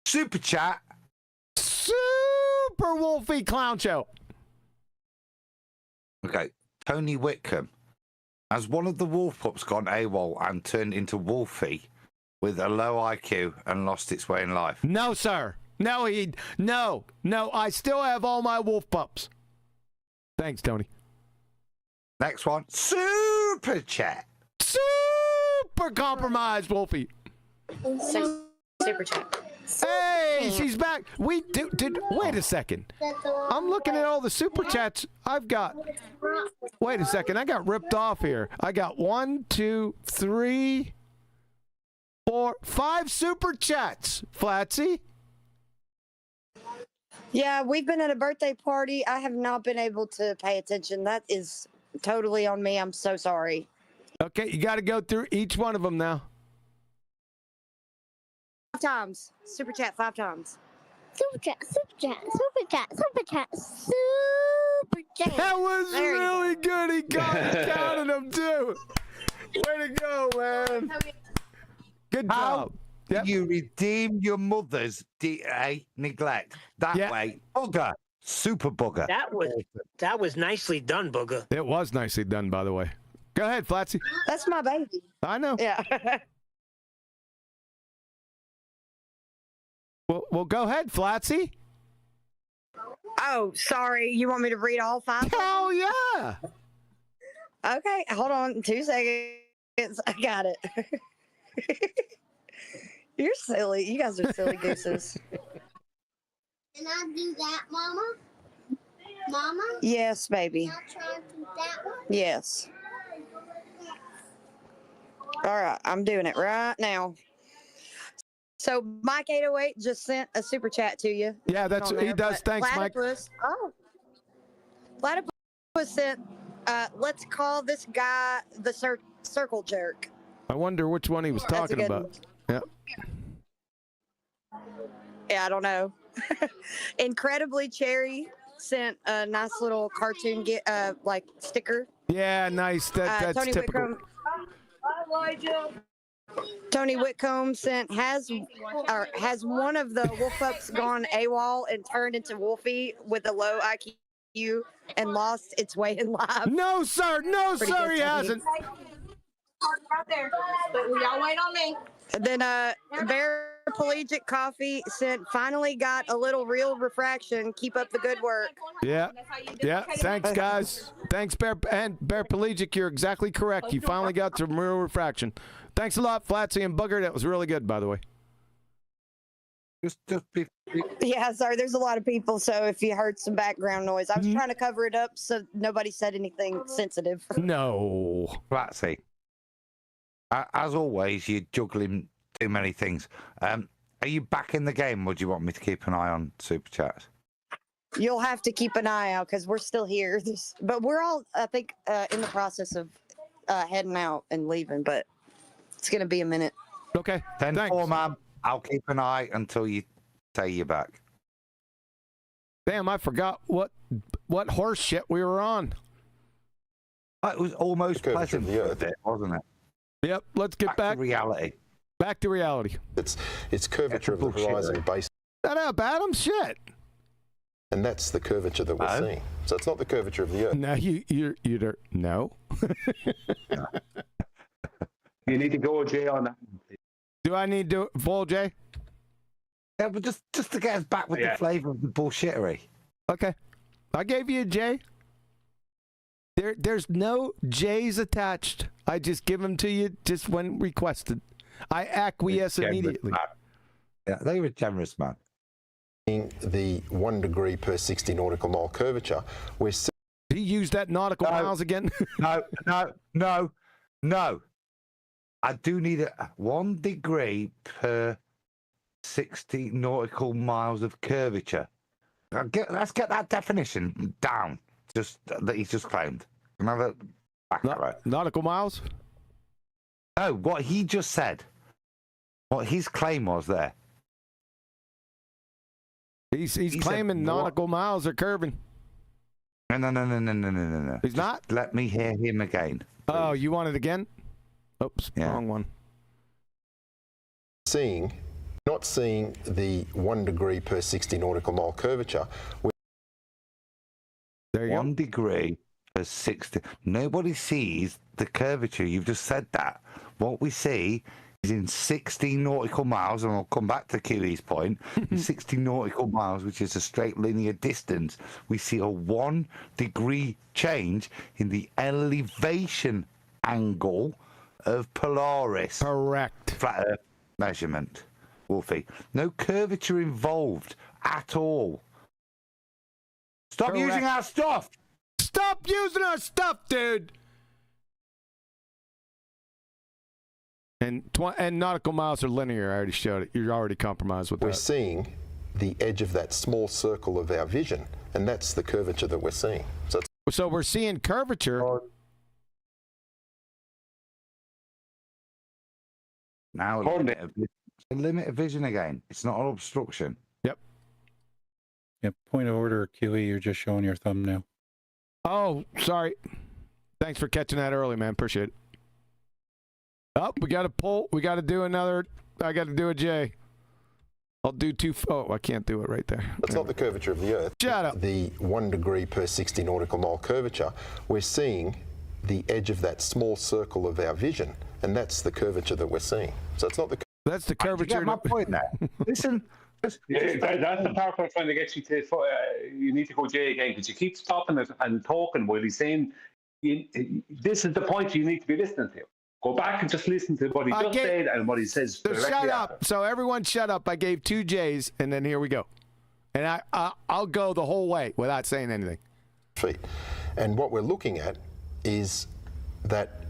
Superchat. Super Wolfie Clown Show. Okay, Tony Whitcomb. Has one of the wolf pups gone AWOL and turned into Wolfie with a low IQ and lost its way in life? No, sir. No, I still have all my wolf pups. Thanks, Tony. Next one, Super Chat. Super compromised, Wolfie. Super Chat. Hey, she's back. Wait a second. I'm looking at all the Super Chats I've got. Wait a second. I got ripped off here. I got 1, 2, 3, 4, 5 Super Chats, Flatsy. Yeah, we've been at a birthday party. I have not been able to pay attention. That is totally on me. I'm so sorry. Okay, you got to go through each one of them now. 5 times. Super Chat 5 times. Super Chat, Super Chat, Super Chat, Super Chat, Super Chat. That was really good. He counted them too. Way to go, man. Good job. Yep. You redeem your mother's neglect. That way, bugger. Super bugger. That was nicely done, Booger. It was nicely done, by the way. Go ahead, Flatsy. That's my baby. I know. Yeah. Well, go ahead, Flatsy. Oh, sorry. You want me to read all 5? Hell yeah. Okay, hold on 2 seconds. I got it. You're silly. You guys are silly gooses. Can I do that, Mama? Mama? Yes, baby. Can I try to do that one? Yes. All right, I'm doing it right now. So Mike 808 just sent a super chat to you. Yeah, that's he does. Thanks, Mike. Platypus sent. Let's call this guy the circle jerk. I wonder which one he was That's a talking good about. one. Yeah. Yeah, I don't know. Incredibly Cherry sent a nice little cartoon like sticker. Yeah, nice. That's Tony typical. Whitcomb. Tony Whitcomb sent has one of the wolf pups gone AWOL and turned into Wolfie with a low IQ and lost its way in life? No, sir. No, Pretty sir. good, He Tony. hasn't. Right there. But y'all wait on me. And then Bear Pelagic Coffee sent finally got a little real refraction. Keep up the good work. Yeah. Yeah. Thanks, guys. Thanks, Bear Pelagic. You're exactly correct. You finally got some real refraction. Thanks a lot, Flatsy and Bugger. That was really good, by the way. Yeah, sorry. There's a lot of people, so if you heard some background noise, I was trying to cover it up so nobody said anything sensitive. No. Flatsy. As always, you're juggling too many things. Are you back in the game, or do you want me to keep an eye on Super Chats? You'll have to keep an eye out because we're still here. But we're all, I think, in the process of heading out and leaving, but it's going to be a minute. Okay. 10-4, man. I'll keep an eye until you say you're back. Damn, I forgot what horse shit we were on. It was almost pleasant for a bit, wasn't it? Yep, let's get back to reality. Back to reality. It's curvature of the horizon based. Shut up, Adam. Shit. And that's the curvature that we're seeing. So it's not the curvature of the Earth. No, you don't. No. You need to go, Jay, on that. Do I need to full Jay? Yeah, but just to get us back with the flavour of the bullshittery. Okay. I gave you a J. There's no J's attached. I just give them to you just when requested. I acquiesce immediately. Yeah, they were generous, man. The 1 degree per 60 nautical mile curvature, we're he used that nautical miles again. No. I do need 1 degree per 60 nautical miles of curvature. Let's get that definition down. Just that he's just claimed. Another nautical miles. No, what he just said. What his claim was there. He's claiming nautical miles are curving. No. He's not? Let me hear him again. Oh, you want it again? Oops, wrong one. Not seeing the 1 degree per 60 nautical mile curvature. There you 1 degree per 60. Nobody sees the curvature. You've just said that. What we see is in 60 nautical miles, and I'll come back to Kiwi's point, in 60 nautical miles, which is a straight linear distance, we see a 1 degree change in the elevation angle of Polaris. Correct. Flat Earth measurement, Wolfie. No curvature involved at all. Stop using our stuff! Stop using our stuff, dude! And nautical miles are linear. I already showed it. You're already compromised with that. We're seeing the edge of that small circle of our vision, and that's the curvature that we're seeing. So we're seeing curvature. Now limit of vision again. It's not an obstruction. Yep. Yeah, point of order, Kiwi, you're just showing your thumbnail. Oh, sorry. Thanks for catching that early, man. Appreciate it. Oh, we got to pull. We got to do another I got to do a J. I'll do two. Oh, I can't do it right there. That's not the curvature of the Earth. Shut up. The 1 degree per 60 nautical mile curvature, we're seeing the edge of that small circle of our vision, and that's the curvature that we're seeing. So it's not the. That's the curvature. You get my point there. Listen. That's the part I'm trying to get you to. You need to go Jay again because you keep stopping it and talking while he's saying, "This is the point you need to be listening to." Go back and just listen to what he just said and what he says. So shut after. up. So everyone shut up. I gave 2 J's, and then here we go. And I'll go the whole way without saying anything. Feet. And what we're looking at is that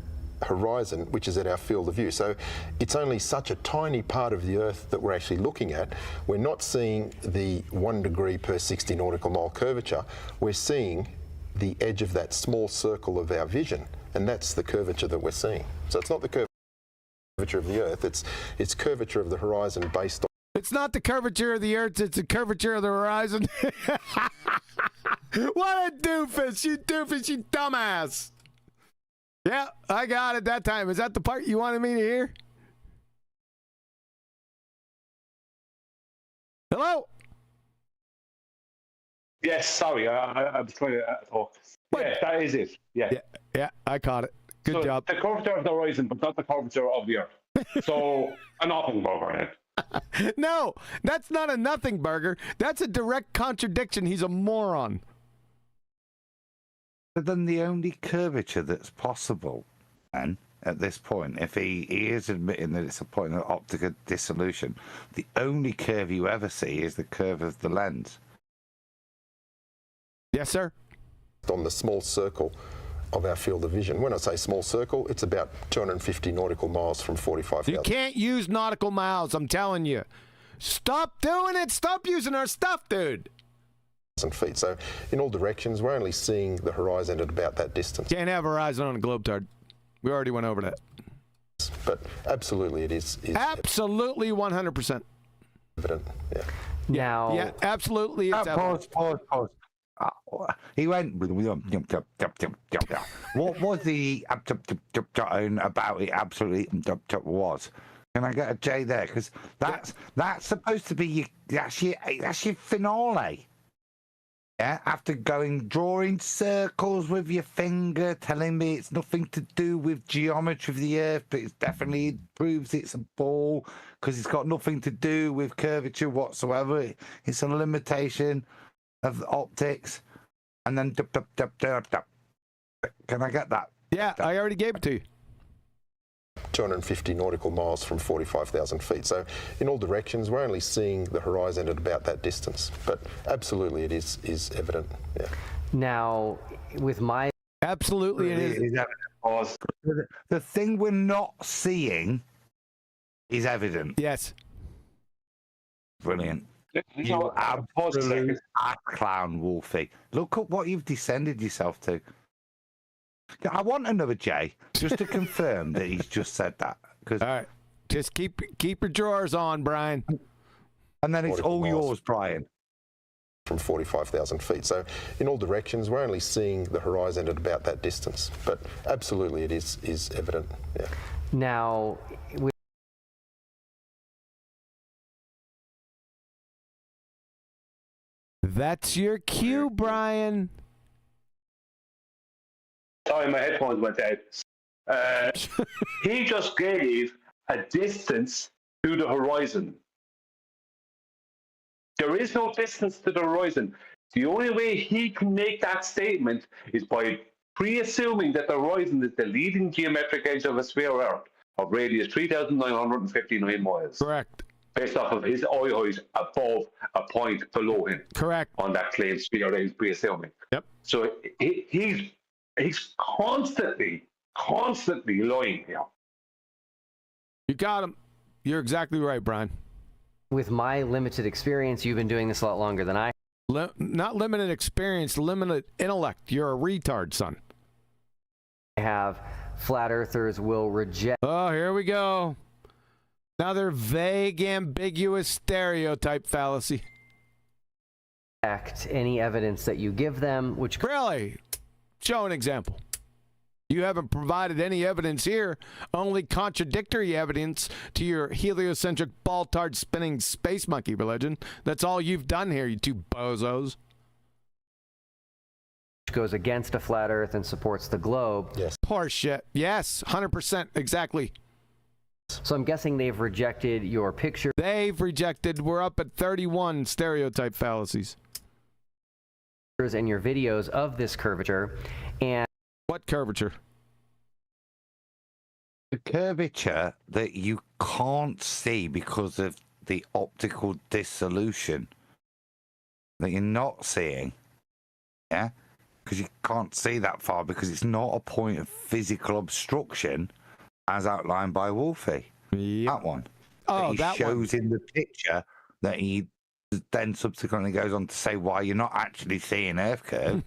horizon, which is at our field of view. So it's only such a tiny part of the Earth that we're actually looking at. We're not seeing the 1 degree per 60 nautical mile curvature. We're seeing the edge of that small circle of our vision, and that's the curvature that we're seeing. So it's not the curvature of the Earth, it's curvature of the horizon based on... It's not the curvature of the Earth, it's the curvature of the horizon. What a doofus, you dumbass. Yeah, I got it that time. Is that the part you wanted me to hear? Hello? Yes, sorry, I was trying to talk. Yeah, that is it. Yeah, I caught it. Good job. The curvature of the horizon, but not the curvature of the Earth. So, a nothing burger. No, that's not a nothing burger. That's a direct contradiction. He's a moron. But then the only curvature that's possible, then, at this point, if he is admitting that it's a point of optical dissolution, the only curve you ever see is the curve of the lens. Yes, sir. On the small circle of our field of vision. When I say small circle, it's about 250 nautical miles from 45,000. You can't use nautical miles, I'm telling you. Stop doing it. Stop using our stuff, dude. Feet. So in all directions, we're only seeing the horizon at about that distance. Can't have horizon on a globetard. We already went over that. But absolutely it is absolutely 100%. Evident, yeah. Now... Yeah, absolutely it's Pause. He went with what was the about it absolutely was? Can I get a J there? Because that's supposed to be that's your finale. Yeah, after drawing circles with your finger, telling me it's nothing to do with geometry of the Earth, but it definitely proves it's a ball because it's got nothing to do with curvature whatsoever. It's a limitation of optics. And then, can I get that? Yeah, I already gave it to you. 250 nautical miles from 45,000 feet. So in all directions, we're only seeing the horizon at about that distance. But absolutely it is evident, yeah. Now, with my... Absolutely it is. Evident. The thing we're not seeing is evident. Yes. Brilliant. You absolute ass clown, Wolfie. Look at what you've descended yourself to. I want another J, just to confirm that he's just said that. All right, just keep your drawers on, Brian. And then it's all yours, Brian. From 45,000 feet. So in all directions, we're only seeing the horizon at about that distance. But absolutely it is evident, yeah. Now... That's your cue, Brian. Sorry, my headphones went out. He just gave a distance to the horizon. There is no distance to the horizon. The only way he can make that statement is by pre-assuming that the horizon is the leading geometric edge of a sphere Earth of radius 3,959 miles. Correct. Based off of his eye height above a point below him. Correct. On that claimed sphere that he's pre-assuming. Yep. So he's constantly lying here. You got him. You're exactly right, Brian. With my limited experience, you've been doing this a lot longer than I. Not limited experience, limited intellect. You're a retard, son. I have. Flat earthers will reject. Oh, here we go. Another vague, ambiguous stereotype fallacy. Any evidence that you give them, which... Really? Show an example. You haven't provided any evidence here, only contradictory evidence to your heliocentric ball-tard spinning space monkey religion. That's all you've done here, you two bozos. Goes against a flat Earth and supports the globe. Yes. Poor shit. Yes, 100%, exactly. So I'm guessing they've rejected your picture. They've rejected. We're up at 31 stereotype fallacies. And your videos of this curvature. And what curvature? The curvature that you can't see because of the optical dissolution that you're not seeing. Yeah? Because you can't see that far because it's not a point of physical obstruction as outlined by Wolfie. Yep. That one. Oh, he that shows in the picture that he then subsequently goes on to say why you're not actually seeing Earth curve.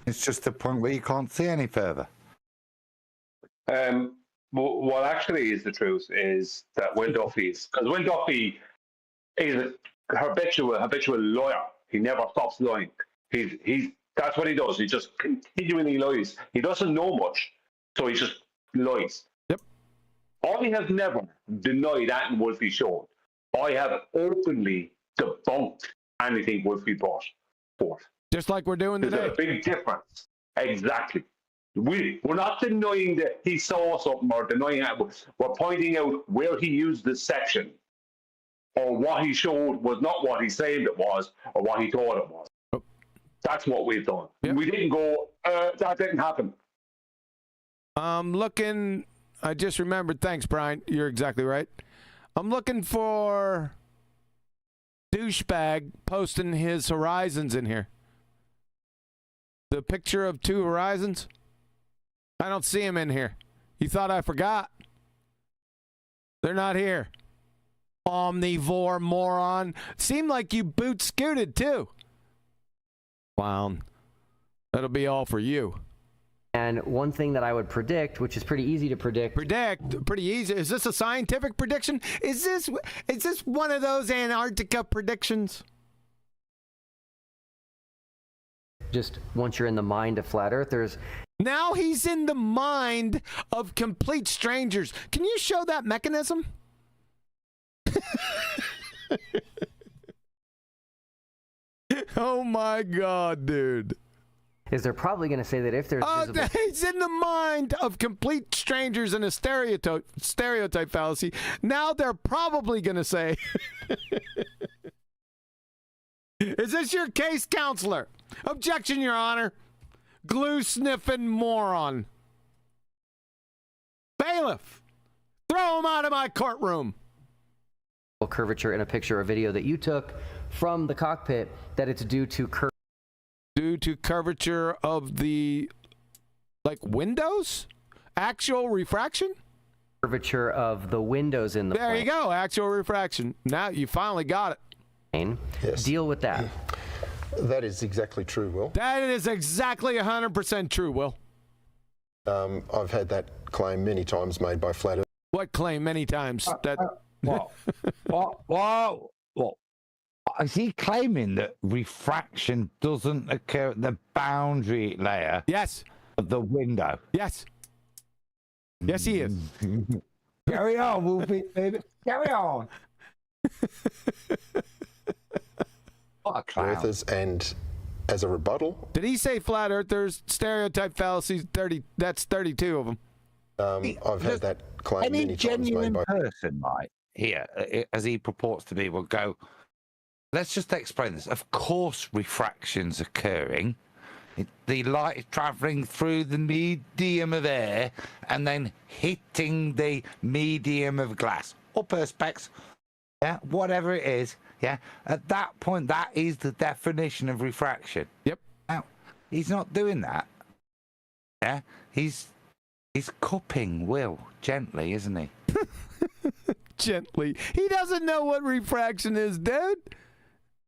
It's just a point where you can't see any further. What actually is the truth is that Will Duffy's, because Will Duffy is a habitual liar. He never stops lying. That's what he does. He just continually lies. He doesn't know much, so he just lies. Yep. I have never denied anything Wolfie showed. I have openly debunked anything Wolfie brought forth. Just like we're doing today. There's a big difference. Exactly. We're not denying that he saw something or denying that. We're pointing out where he used this section or what he showed was not what he said it was or what he thought it was. Oh. That's what we've done. Yep. We didn't go, that didn't happen. I'm looking, I just remembered, thanks, Brian. You're exactly right. I'm looking for douchebag posting his horizons in here. The picture of two horizons. I don't see him in here. You thought I forgot? They're not here. Omnivore moron. Seemed like you boot scooted too. Clown. That'll be all for you. And one thing that I would predict, which is pretty easy to predict. Pretty easy. Is this a scientific prediction? Is this one of those Antarctica predictions? Just once you're in the mind of flat earthers. Now he's in the mind of complete strangers. Can you show that mechanism? Oh my God, dude. Is they're probably going to say that if there's visible... He's in the mind of complete strangers in a stereotype fallacy. Now they're probably going to say, is this your case, counselor? Objection, Your Honor. Glue-sniffing moron. Bailiff, throw him out of my courtroom. Curvature in a picture or video that you took from the cockpit, that it's due to curvature of the, like, windows? Actual refraction? Curvature of the windows in the There you go, actual refraction. Now you finally got it. Yes. Deal with that. That is exactly true, Will. That is exactly 100% true, Will. I've had that claim many times made by flat earth. What claim many times? What? Is he claiming that refraction doesn't occur at the boundary layer? Yes. Of the window? Yes. Yes, he is. Carry on, Wolfie, baby. Carry on. What a clown. Earthers, and as a rebuttal, Did he say flat earthers? Stereotype fallacies, 30. That's 32 of them. I've had that claim many times made by person, right here, as he purports to be, will go, let's just explain this. Of course, refraction's occurring. The light is traveling through the medium of air and then hitting the medium of glass or perspex, yeah, whatever it is, yeah. At that point, that is the definition of refraction. Yep. Now, he's not doing that. Yeah, he's cupping Will gently, isn't he? Gently. He doesn't know what refraction is, dude.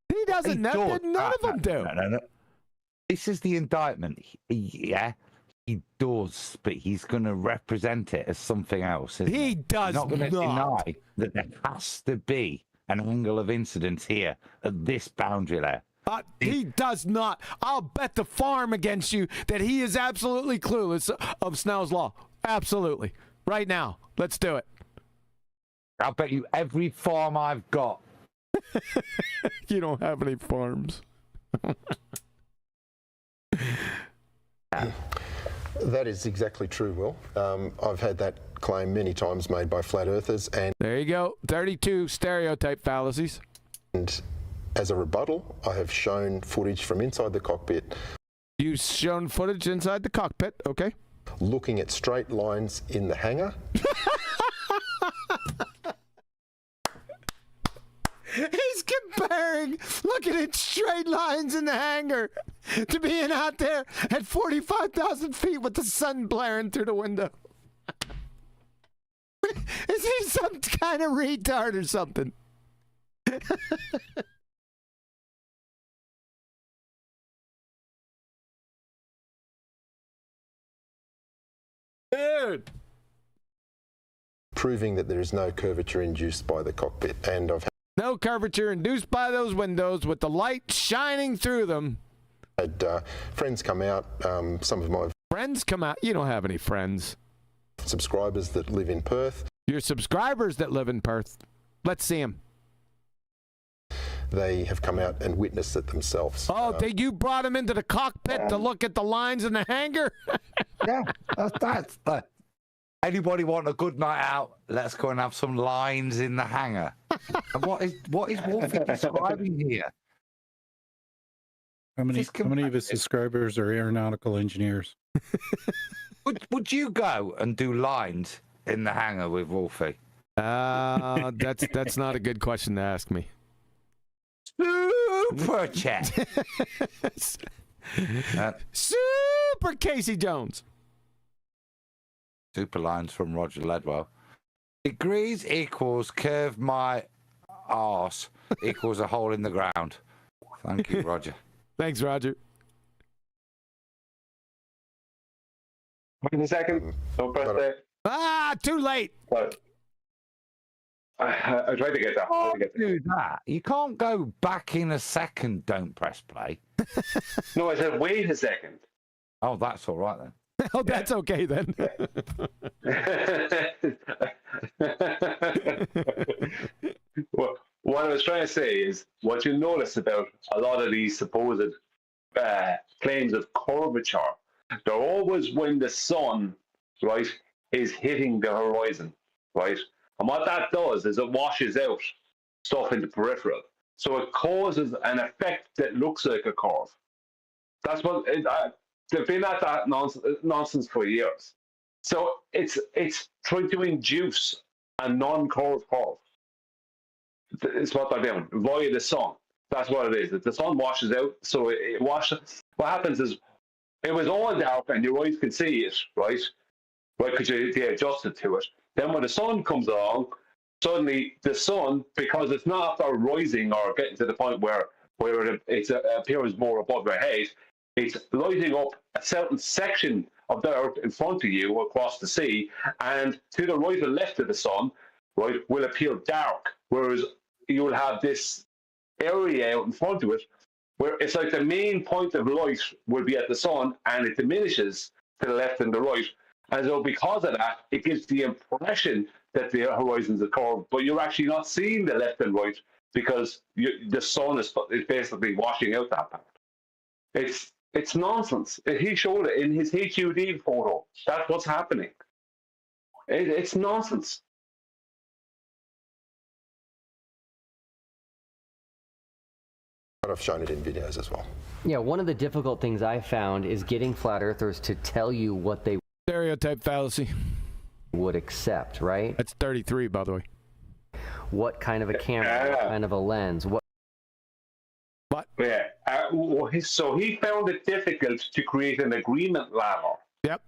He doesn't know. None of them do. No. This is the indictment. Yeah, he does, but he's going to represent it as something else. He does He's not going to deny that there has to be an angle of incidence here at this boundary layer. He does not. I'll bet the farm against you that he is absolutely clueless of Snell's law. Absolutely. Right now. Let's do it. I'll bet you every farm I've got. You don't have any farms. That is exactly true, Will. I've had that claim many times made by flat earthers, and there you go, 32 stereotype fallacies. And as a rebuttal, I have shown footage from inside the cockpit. You've shown footage inside the cockpit, okay? Looking at straight lines in the hangar. He's comparing looking at straight lines in the hangar to being out there at 45,000 feet with the sun blaring through the window. Is he some kind of retard or something? Dude. Proving that there is no curvature induced by the cockpit, and I've no curvature induced by those windows with the light shining through them. Had friends come out, some of my friends come out. You don't have any friends. Subscribers that live in Perth. Your subscribers that live in Perth. Let's see them. They have come out and witnessed it themselves. Oh, you brought them into the cockpit to look at the lines in the hangar? Yeah, that's that. Anybody want a good night out? Let's go and have some lines in the hangar. What is Wolfie describing here? How many of his subscribers are aeronautical engineers? Would you go and do lines in the hangar with Wolfie? That's not a good question to ask me. Superchat. Super Casey Jones. Super lines from Roger Ledwell. Degrees equals curve my arse equals a hole in the ground. Thank you, Roger. Thanks, Roger. Wait a second. Don't press that. Too late. What? I tried to get that. Do that. You can't go back in a second. Don't press play. No, I said wait a second. Oh, that's all right then. Oh, that's okay then. Well, what I was trying to say is what you notice about a lot of these supposed claims of curvature, they're always when the sun, right, is hitting the horizon, right? And what that does is it washes out stuff in the peripheral. So it causes an effect that looks like a curve. That's what they've been at that nonsense for years. So it's trying to induce a non-curved curve. It's what they're doing via the sun. That's what it is. That the sun washes out, so it washes. What happens is it was all dark and your eyes can see it, right? Right, because you adjusted to it. Then when the sun comes along, suddenly the sun, because it's not after rising or getting to the point where it appears more above your head, it's lighting up a certain section of the earth in front of you across the sea, and to the right and left of the sun, right, will appear dark, whereas you will have this area out in front of it where it's like the main point of light will be at the sun, and it diminishes to the left and the right. And so because of that, it gives the impression that the horizon's a curve, but you're actually not seeing the left and right because the sun is basically washing out that part. It's nonsense. He showed it in his HUD photo. That's what's happening. It's nonsense. But I've shown it in videos as well. Yeah, one of the difficult things I found is getting flat earthers to tell you what they stereotype fallacy would accept, right? That's 33, by the way. What kind of a camera, what kind of a lens, what? Yeah. So he found it difficult to create an agreement ladder. Yep.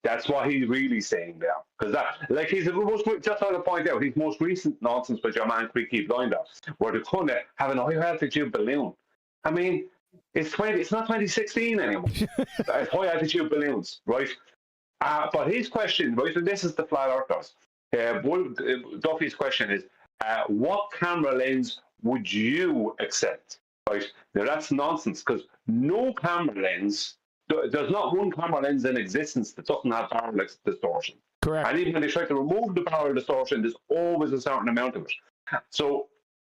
That's what he's really saying there. Because that, like, he's just want to point out, his most recent nonsense with your man Creaky Blinder, where they're going to have an high altitude balloon. I mean, it's not 2016 anymore. It's high altitude balloons, right? But his question, right, and this is the flat earthers. Duffy's question is, what camera lens would you accept? Right? Now that's nonsense because no camera lens, there's not one camera lens in existence that doesn't have barrel distortion. Correct. And even when they try to remove the barrel distortion, there's always a certain amount of it. So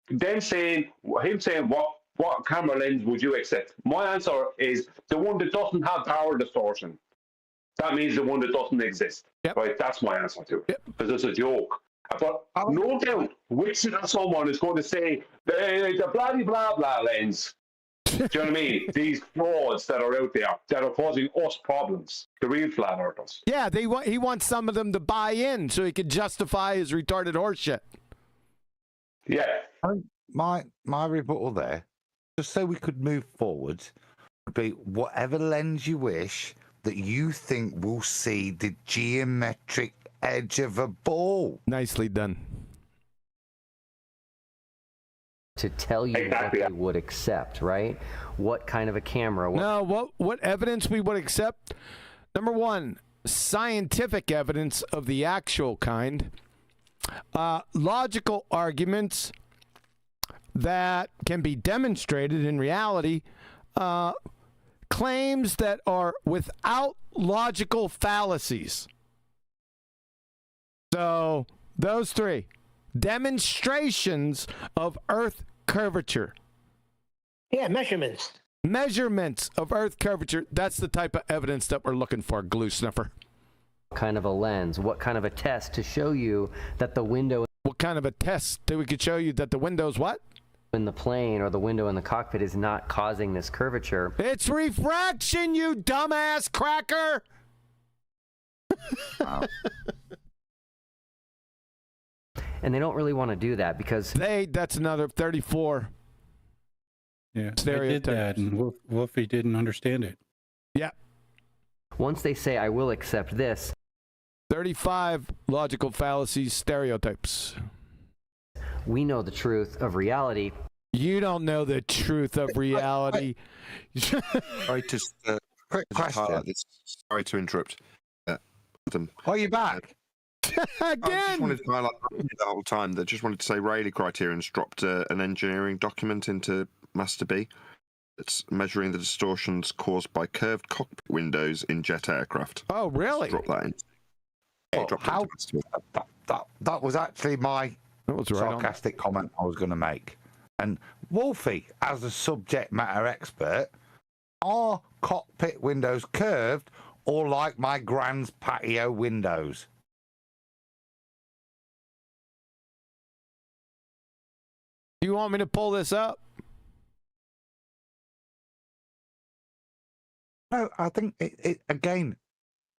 him saying what camera lens would you accept? My answer is the one that doesn't have barrel distortion. That means the one that doesn't exist. Right? That's my answer to it. Because it's a joke. But no doubt, which someone is going to say the blah blah blah lens. Do you know what I mean? These frauds that are out there that are causing us problems, the real flat earthers. Yeah, he wants some of them to buy in so he can justify his retarded horseshit. Yeah. My rebuttal there, just so we could move forward, would be whatever lens you wish that you think will see the geometric edge of a ball. Nicely done. To tell you what they would accept, right? What kind of a camera? No, what evidence we would accept? Number one, scientific evidence of the actual kind. Logical arguments that can be demonstrated in reality. Claims that are without logical fallacies. So, those three. Demonstrations of Earth curvature. Yeah, measurements. Measurements of Earth curvature. That's the type of evidence that we're looking for, glue sniffer. What kind of a lens? What kind of a test to show you that the window... What kind of a test that we could show you that the window's what? In the plane or the window in the cockpit is not causing this curvature. It's refraction, you dumbass cracker! Wow. And they don't really want to do that because... That's another 34. Yeah, I did that, and Wolfie didn't understand it. Yeah. Once they say, I will accept this... 35 logical fallacies, stereotypes. We know the truth of reality. You don't know the truth of reality. Sorry to interrupt. Are you back? Again? I just wanted to highlight the whole time that just wanted to say Rayleigh Criterion's dropped an engineering document into Master B. It's measuring the distortions caused by curved cockpit windows in jet aircraft. Oh, really? Drop that in. That was actually my sarcastic comment I was going to make. And Wolfie, as a subject matter expert, are cockpit windows curved or like my grand's patio windows? Do you want me to pull this up? No, I think it again.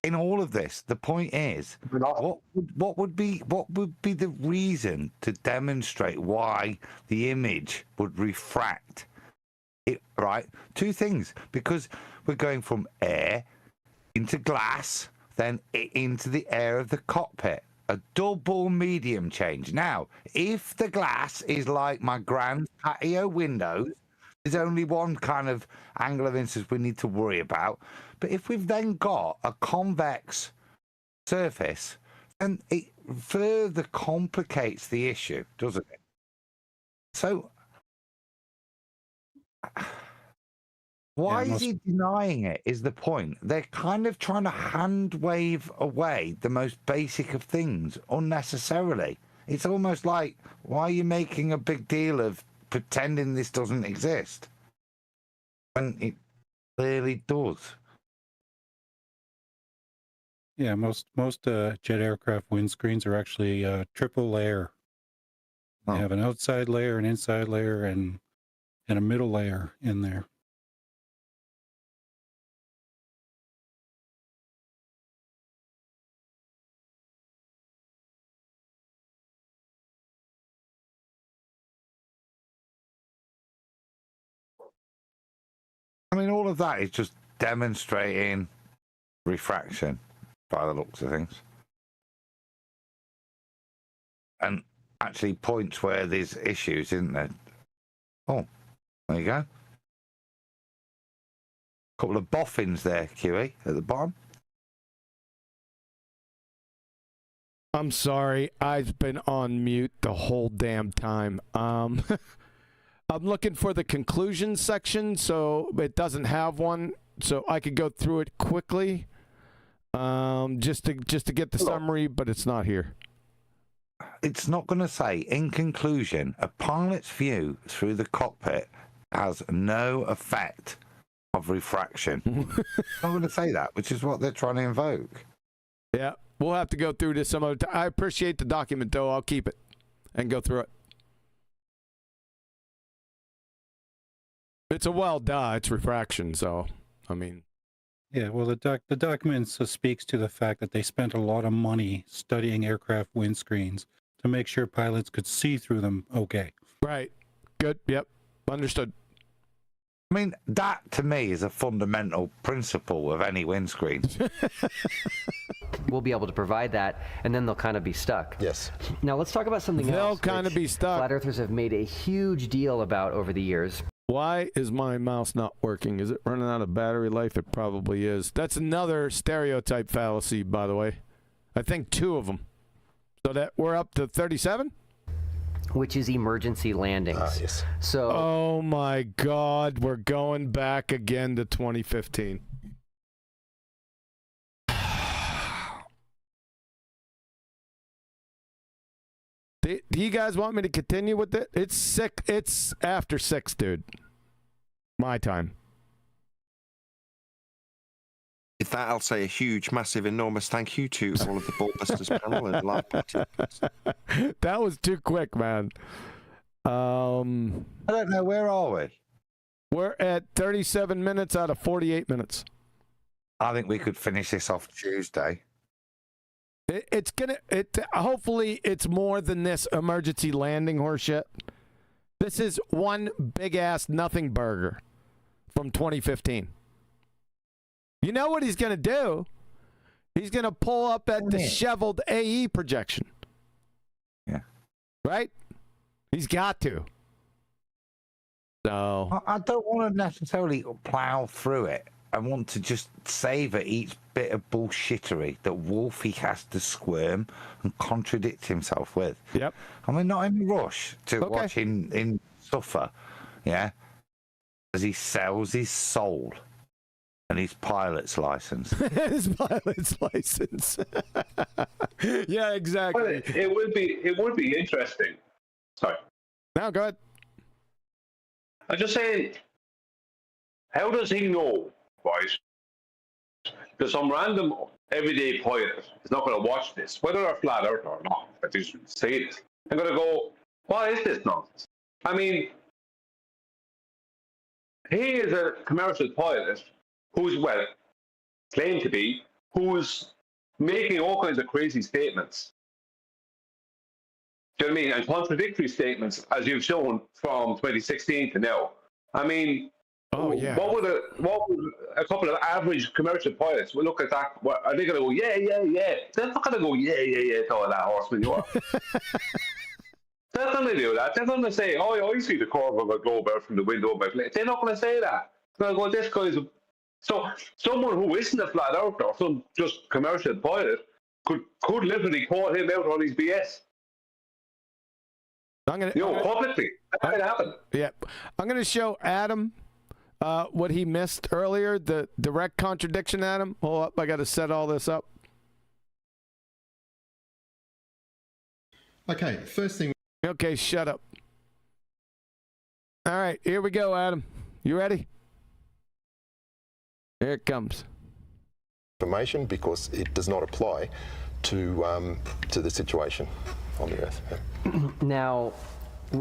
In all of this, the point is, what would be the reason to demonstrate why the image would refract? It right? Two things, because we're going from air into glass, then into the air of the cockpit. A double medium change. Now, if the glass is like my grand patio windows, there's only one kind of angle of incidence we need to worry about. But if we've then got a convex surface, then it further complicates the issue, doesn't it? So, why is he denying it is the point. They're kind of trying to hand wave away the most basic of things unnecessarily. It's almost like, why are you making a big deal of pretending this doesn't exist when it clearly does? Yeah, most jet aircraft windscreens are actually triple layer. They have an outside layer, an inside layer, and a middle layer in there. I mean, all of that is just demonstrating refraction by the looks of things. And actually points where there's issues, isn't there? Oh, there you go. Couple of boffins there, QE, at the bottom. I'm sorry, I've been on mute the whole damn time. I'm looking for the conclusion section, so it doesn't have one, so I could go through it quickly, just to get the summary, but it's not here. It's not going to say, in conclusion, a pilot's view through the cockpit has no effect of refraction. It's not going to say that, which is what they're trying to invoke. Yeah, we'll have to go through this some other time. I appreciate the document, though. I'll keep it and go through it. It's a it's refraction, so, I mean. Yeah, well, the document speaks to the fact that they spent a lot of money studying aircraft windscreens to make sure pilots could see through them okay. Right. Good. Yep. Understood. I mean, that to me is a fundamental principle of any windscreen. We'll be able to provide that, and then they'll kind of be stuck. Yes. Now let's talk about something else. They'll kind of be stuck. Flat Earthers have made a huge deal about over the years. Why is my mouse not working? Is it running out of battery life? It probably is. That's another stereotype fallacy, by the way. I think 2 of them. So that we're up to 37? Which is emergency landings. Yes. So. Oh my God, we're going back again to 2015. Do you guys want me to continue with it? It's sick. It's after 6, dude. My time. With that, I'll say a huge, massive, enormous thank you to all of the BALLBUSTERS panel and live participants. That was too quick, man. I don't know. Where are we? We're at 37 minutes out of 48 minutes. I think we could finish this off Tuesday. Hopefully it's more than this emergency landing horseshit. This is one big ass nothing burger from 2015. You know what he's going to do? He's going to pull up that disheveled AE projection. Yeah. Right? He's got to. So I don't want to necessarily plow through it. I want to just savor each bit of bullshittery that Wolfie has to squirm and contradict himself with. Yep. I mean, not in a rush to watch him suffer, yeah, as he sells his soul and his pilot's license. His pilot's license. Yeah, exactly. Well, it would be interesting. Sorry. No, go ahead. I'm just saying, how does he know, right? Because some random everyday pilot is not going to watch this, whether they're flat earth or not. But they should say this. I'm going to go, what is this nonsense? I mean, he is a commercial pilot who's, well, claimed to be, who's making all kinds of crazy statements. Do you know what I mean? And contradictory statements, as you've shown from 2016 to now. I mean, what would a couple of average commercial pilots will look at that? Are they going to go, yeah? They're not going to go, yeah, to all that horse manure. They're not going to do that. They're going to say, oh, I see the curve of a globe out from the window of my plane. They're not going to say that. They're going to go, this guy's... So someone who isn't a flat earther, or some just commercial pilot, could literally call him out on his BS. Publicly. That could happen. Yeah. I'm going to show Adam what he missed earlier, the direct contradiction, Adam. Hold up, I got to set all this up. Okay, first thing. Okay, shut up. All right, here we go, Adam. You ready? Here it comes. Information, because it does not apply to the situation on the Earth. Now,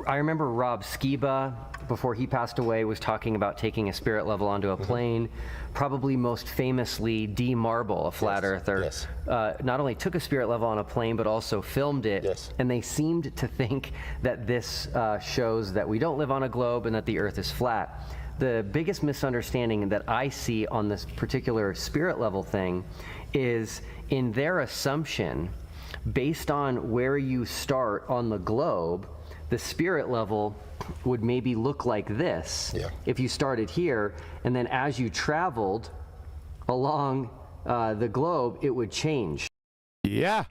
I remember Rob Skiba, before he passed away, was talking about taking a spirit level onto a plane. Probably most famously, D. Marble, a flat earther, not only took a spirit level on a plane, but also filmed it. And they seemed to think that this shows that we don't live on a globe and that the Earth is flat. The biggest misunderstanding that I see on this particular spirit level thing is in their assumption, based on where you start on the globe, the spirit level would maybe look like this if you started here, and then as you traveled along the globe, it would change. Yeah.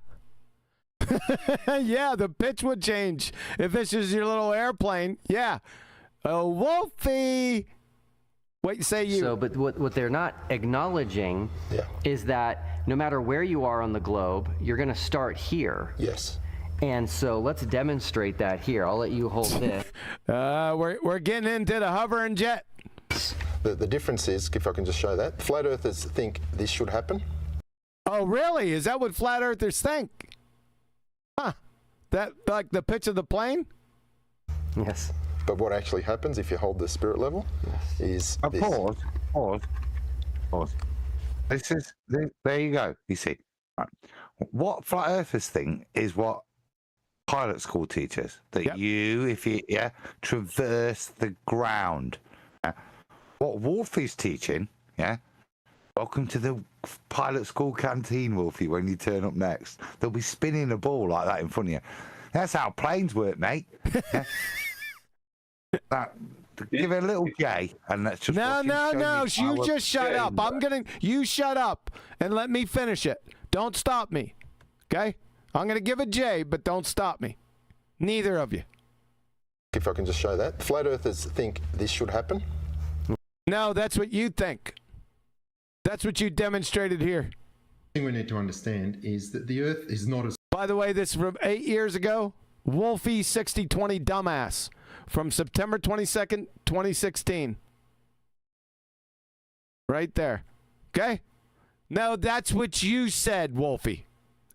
Yeah, the pitch would change. If this is your little airplane, yeah. Oh, Wolfie! What say you? So, but what they're not acknowledging is that no matter where you are on the globe, you're going to start here. Yes. And so let's demonstrate that here. I'll let you hold this. We're getting into the hovering jet. The difference is, if I can just show that, flat earthers think this should happen. Oh, really? Is that what flat earthers think? Huh. That, like the pitch of the plane? Yes. But what actually happens if you hold the spirit level is this. Pause. There you go. You see, right. What flat earthers think is what pilot school teachers that if you traverse the ground. What Wolfie's teaching, welcome to the pilot school canteen, Wolfie. When you turn up next, they'll be spinning a ball like that in front of you. That's how planes work, mate. Give it a little J, and let's just No. You just shut up. You shut up and let me finish it. Don't stop me, okay? I'm gonna give a J, but don't stop me. Neither of you. If I can just show that, flat earthers think this should happen. No, that's what you think. That's what you demonstrated here. The thing we need to understand is that the Earth is not as... By the way, this is from 8 years ago. Wolfie6020 dumbass from September 22nd, 2016. Right there. Okay? No, that's what you said, Wolfie.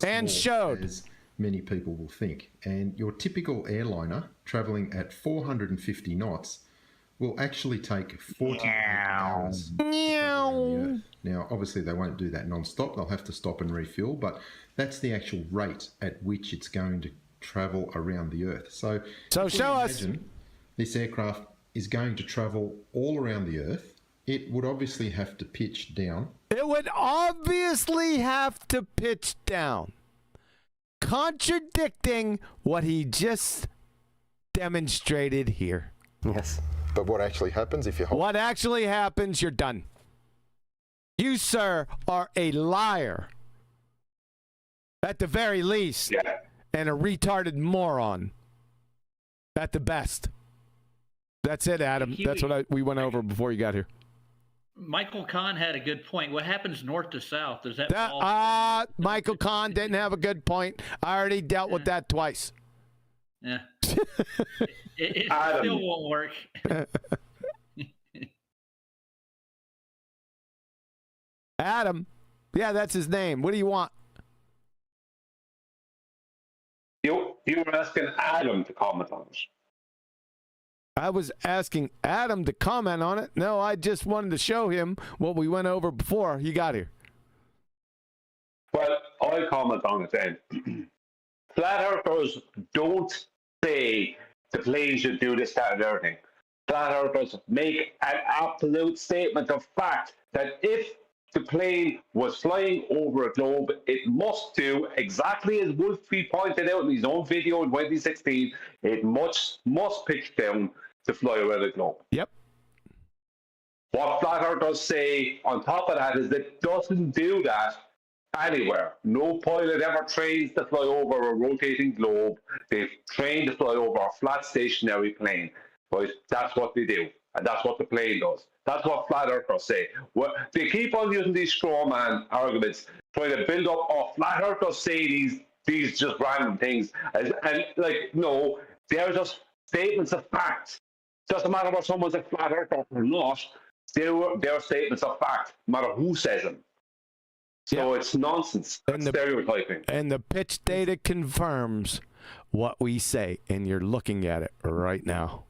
And showed. As many people will think. And your typical airliner traveling at 450 knots will actually take 40 hours. Now, obviously, they won't do that non-stop. They'll have to stop and refuel, but that's the actual rate at which it's going to travel around the Earth. So show us. This aircraft is going to travel all around the Earth. It would obviously have to pitch down. It would obviously have to pitch down. Contradicting what he just demonstrated here. Yes. But what actually happens if you hold... What actually happens, you're done. You, sir, are a liar. At the very least. And a retarded moron. At the best. That's it, Adam. That's what we went over before you got here. Michael Kahn had a good point. What happens north to south? Does that Michael Kahn didn't have a good point. I already dealt with that twice. Yeah. it still won't work. Adam. Yeah, that's his name. What do you want? You were asking Adam to comment on it. I was asking Adam to comment on it. No, I just wanted to show him what we went over before he got here. Well, I'll comment on it then. Flat earthers don't say the plane should do this, that, and everything. Flat earthers make an absolute statement of fact that if the plane was flying over a globe, it must do exactly as Wolfie pointed out in his own video in 2016. It must pitch down to fly around the globe. Yep. What flat earthers say on top of that is that it doesn't do that anywhere. No pilot ever trains to fly over a rotating globe. They've trained to fly over a flat stationary plane. But that's what they do. And that's what the plane does. That's what flat earthers say. They keep on using these straw man arguments, trying to build up, flat earthers say these just random things. And no, they're just statements of fact. Doesn't matter whether someone's a flat earther or not, they're statements of fact, no matter who says them. So it's nonsense. It's stereotyping. And the pitch data confirms what we say, and you're looking at it right now.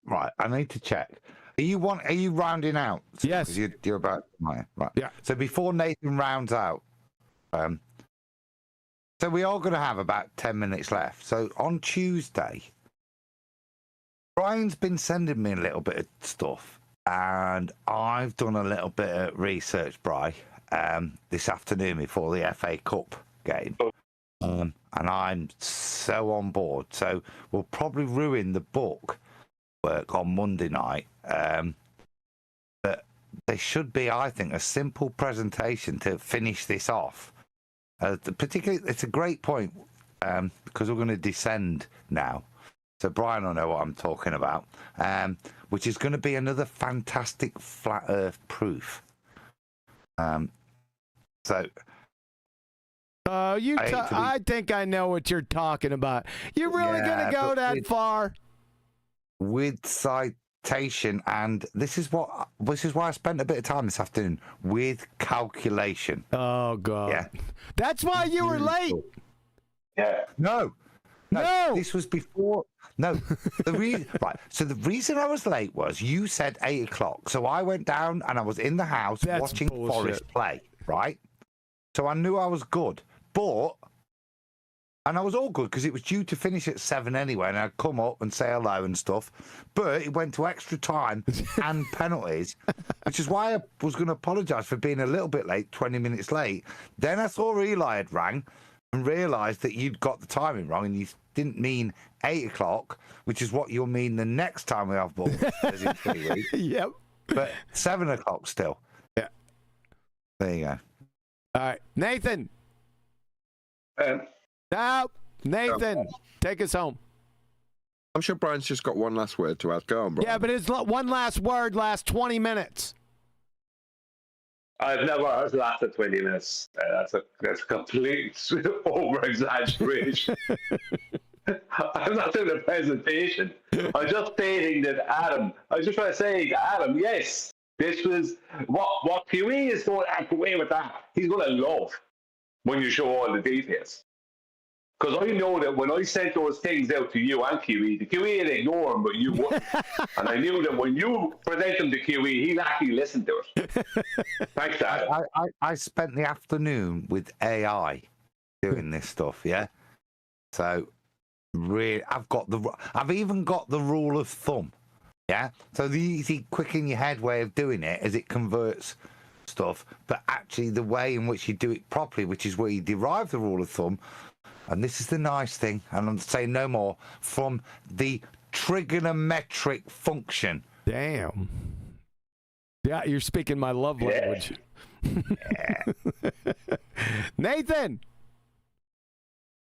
Right, I need to check. Are you rounding out? Yes. You're about right. Yeah. So before Nathan rounds out, so we are going to have about 10 minutes left. So on Tuesday, Brian's been sending me a little bit of stuff, and I've done a little bit of research, Bri, this afternoon before the FA Cup game. And I'm so on board. So we'll probably ruin the book work on Monday night. But there should be, I think, a simple presentation to finish this off. Particularly, it's a great point because we're going to descend now. So Brian will know what I'm talking about, which is going to be another fantastic flat Earth proof. I think I know what you're talking about. You're really going to go that far? With citation, and this is why I spent a bit of time this afternoon with calculation. Oh God! Yeah, that's why you were late. Yeah. No. This was before. No, right. So the reason I was late was you said 8 o'clock. So I went down and I was in the house watching Forest play. Right. So I knew I was good, and I was all good because it was due to finish at 7 anyway, and I'd come up and say hello and stuff. But it went to extra time and penalties, which is why I was going to apologise for being a little bit late, 20 minutes late. Then I saw Eli had rang and realised that you'd got the timing wrong, and you didn't mean 8 o'clock, which is what you'll mean the next time we have ball in 3 weeks. Yep. But 7 o'clock still. Yeah. There you go. All right, Nathan. Now, Nathan, take us home. I'm sure Brian's just got one last word to add. Go on, Brian. Yeah, but his one last word lasts 20 minutes. I've never heard that for 20 minutes. That's a complete over-exaggeration. I'm not doing a presentation. I'm just stating that Adam, I was just trying to say to Adam, yes, this was what QE is going to have away with that. He's going to love when you show all the details. Because I know that when I sent those things out to you and QE, the QE would ignore them, but you wouldn't. And I knew that when you present them to QE, he'd actually listen to it. Thanks, Dad. I spent the afternoon with AI doing this stuff, yeah? So, really, I've even got the rule of thumb, yeah? So the easy, quick in your head way of doing it is it converts stuff, but actually the way in which you do it properly, which is where you derive the rule of thumb, and this is the nice thing, and I'm saying no more, from the trigonometric function. Damn. Yeah, you're speaking my love language. Yeah. Nathan!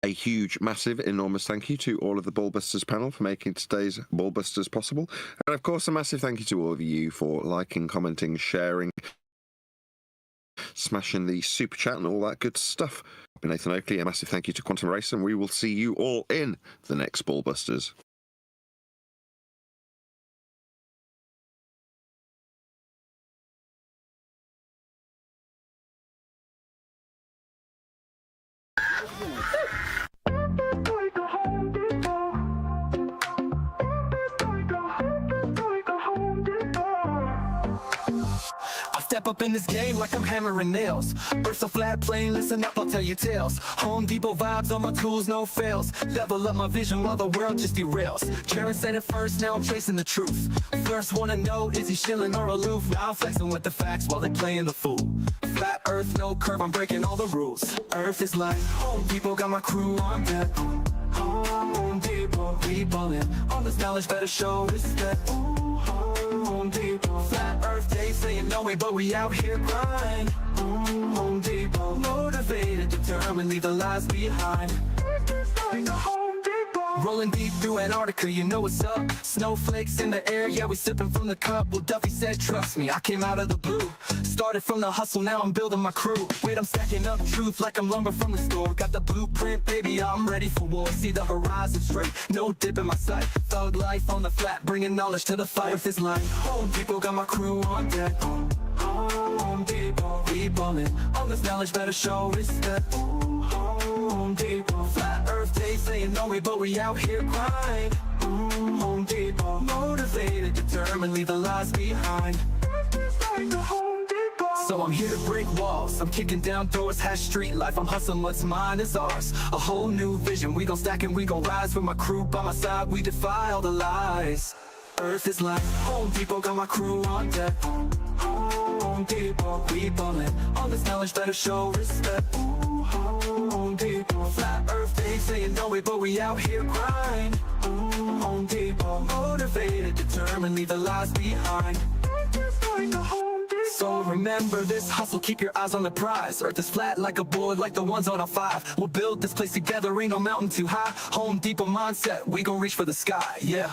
A huge, massive, enormous thank you to all of the Ballbusters panel for making today's Ballbusters possible. And of course, a massive thank you to all of you for liking, commenting, sharing, smashing the super chat and all that good stuff. I've been Nathan Oakley. A massive thank you to Quantum Race, and we will see you all in the next Ballbusters. Step up in this game like I'm hammering nails. Burst a flat plane, listen up, I'll tell you tales. Home Depot vibes on my tools, no fails. Level up my vision while the world just derails. Sharon said it first, now I'm chasing the truth. First wanna know, is he shilling or aloof? Now I'm flexing with the facts while they playing the fool. Flat earth, no curve, I'm breaking all the rules. Earth is like Home Depot, got my crew on deck. Home Depot, we ballin'. All this knowledge better show respect. Home Depot, flat earth, they say you know it, but we out here grind. Home Depot, motivated, determined, leave the lies behind. Rolling deep through Antarctica, you know what's up. Snowflakes in the air, yeah, we sipping from the cup. Well, Duffy said, trust me, I came out of the blue. Started from the hustle, now I'm building my crew. Wait, I'm stacking up truth like I'm lumber from the store. Got the blueprint, baby, I'm ready for war. See the horizon straight, no dip in my sight. Thug life on the flat, bringing knowledge to the fight. With this line, Home Depot, got my crew on deck. Home Depot, we ballin'. All this knowledge better show respect. Home Depot, flat earth, they say you know me, but we out here grind. Home Depot, motivated, determined, leave the lies behind. So I'm here to break walls, I'm kicking down doors, hash street life, I'm hustling, what's mine is ours. A whole new vision, we gon' stack and we gon' rise. With my crew by my side, we defy all the lies. Earth is like Home Depot, got my crew on deck. Home Depot, we ballin'. All this knowledge better show respect. Home Depot, flat earth, they say you know it, but we out here grind. Home Depot, motivated, determined, leave the lies behind. So remember this hustle, keep your eyes on the prize. Earth is flat like a board, like the ones on a 5. We'll build this place together, ain't no mountain too high. Home Depot mindset, we gon' reach for the sky, yeah.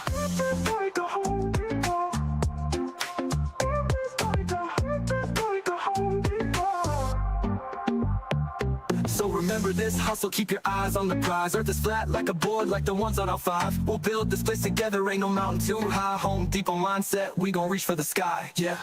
So remember this hustle, keep your eyes on the prize. Earth is flat like a board, like the ones on our 5. We'll build this place together, ain't no mountain too high. Home Depot mindset, we gon' reach for the sky, yeah.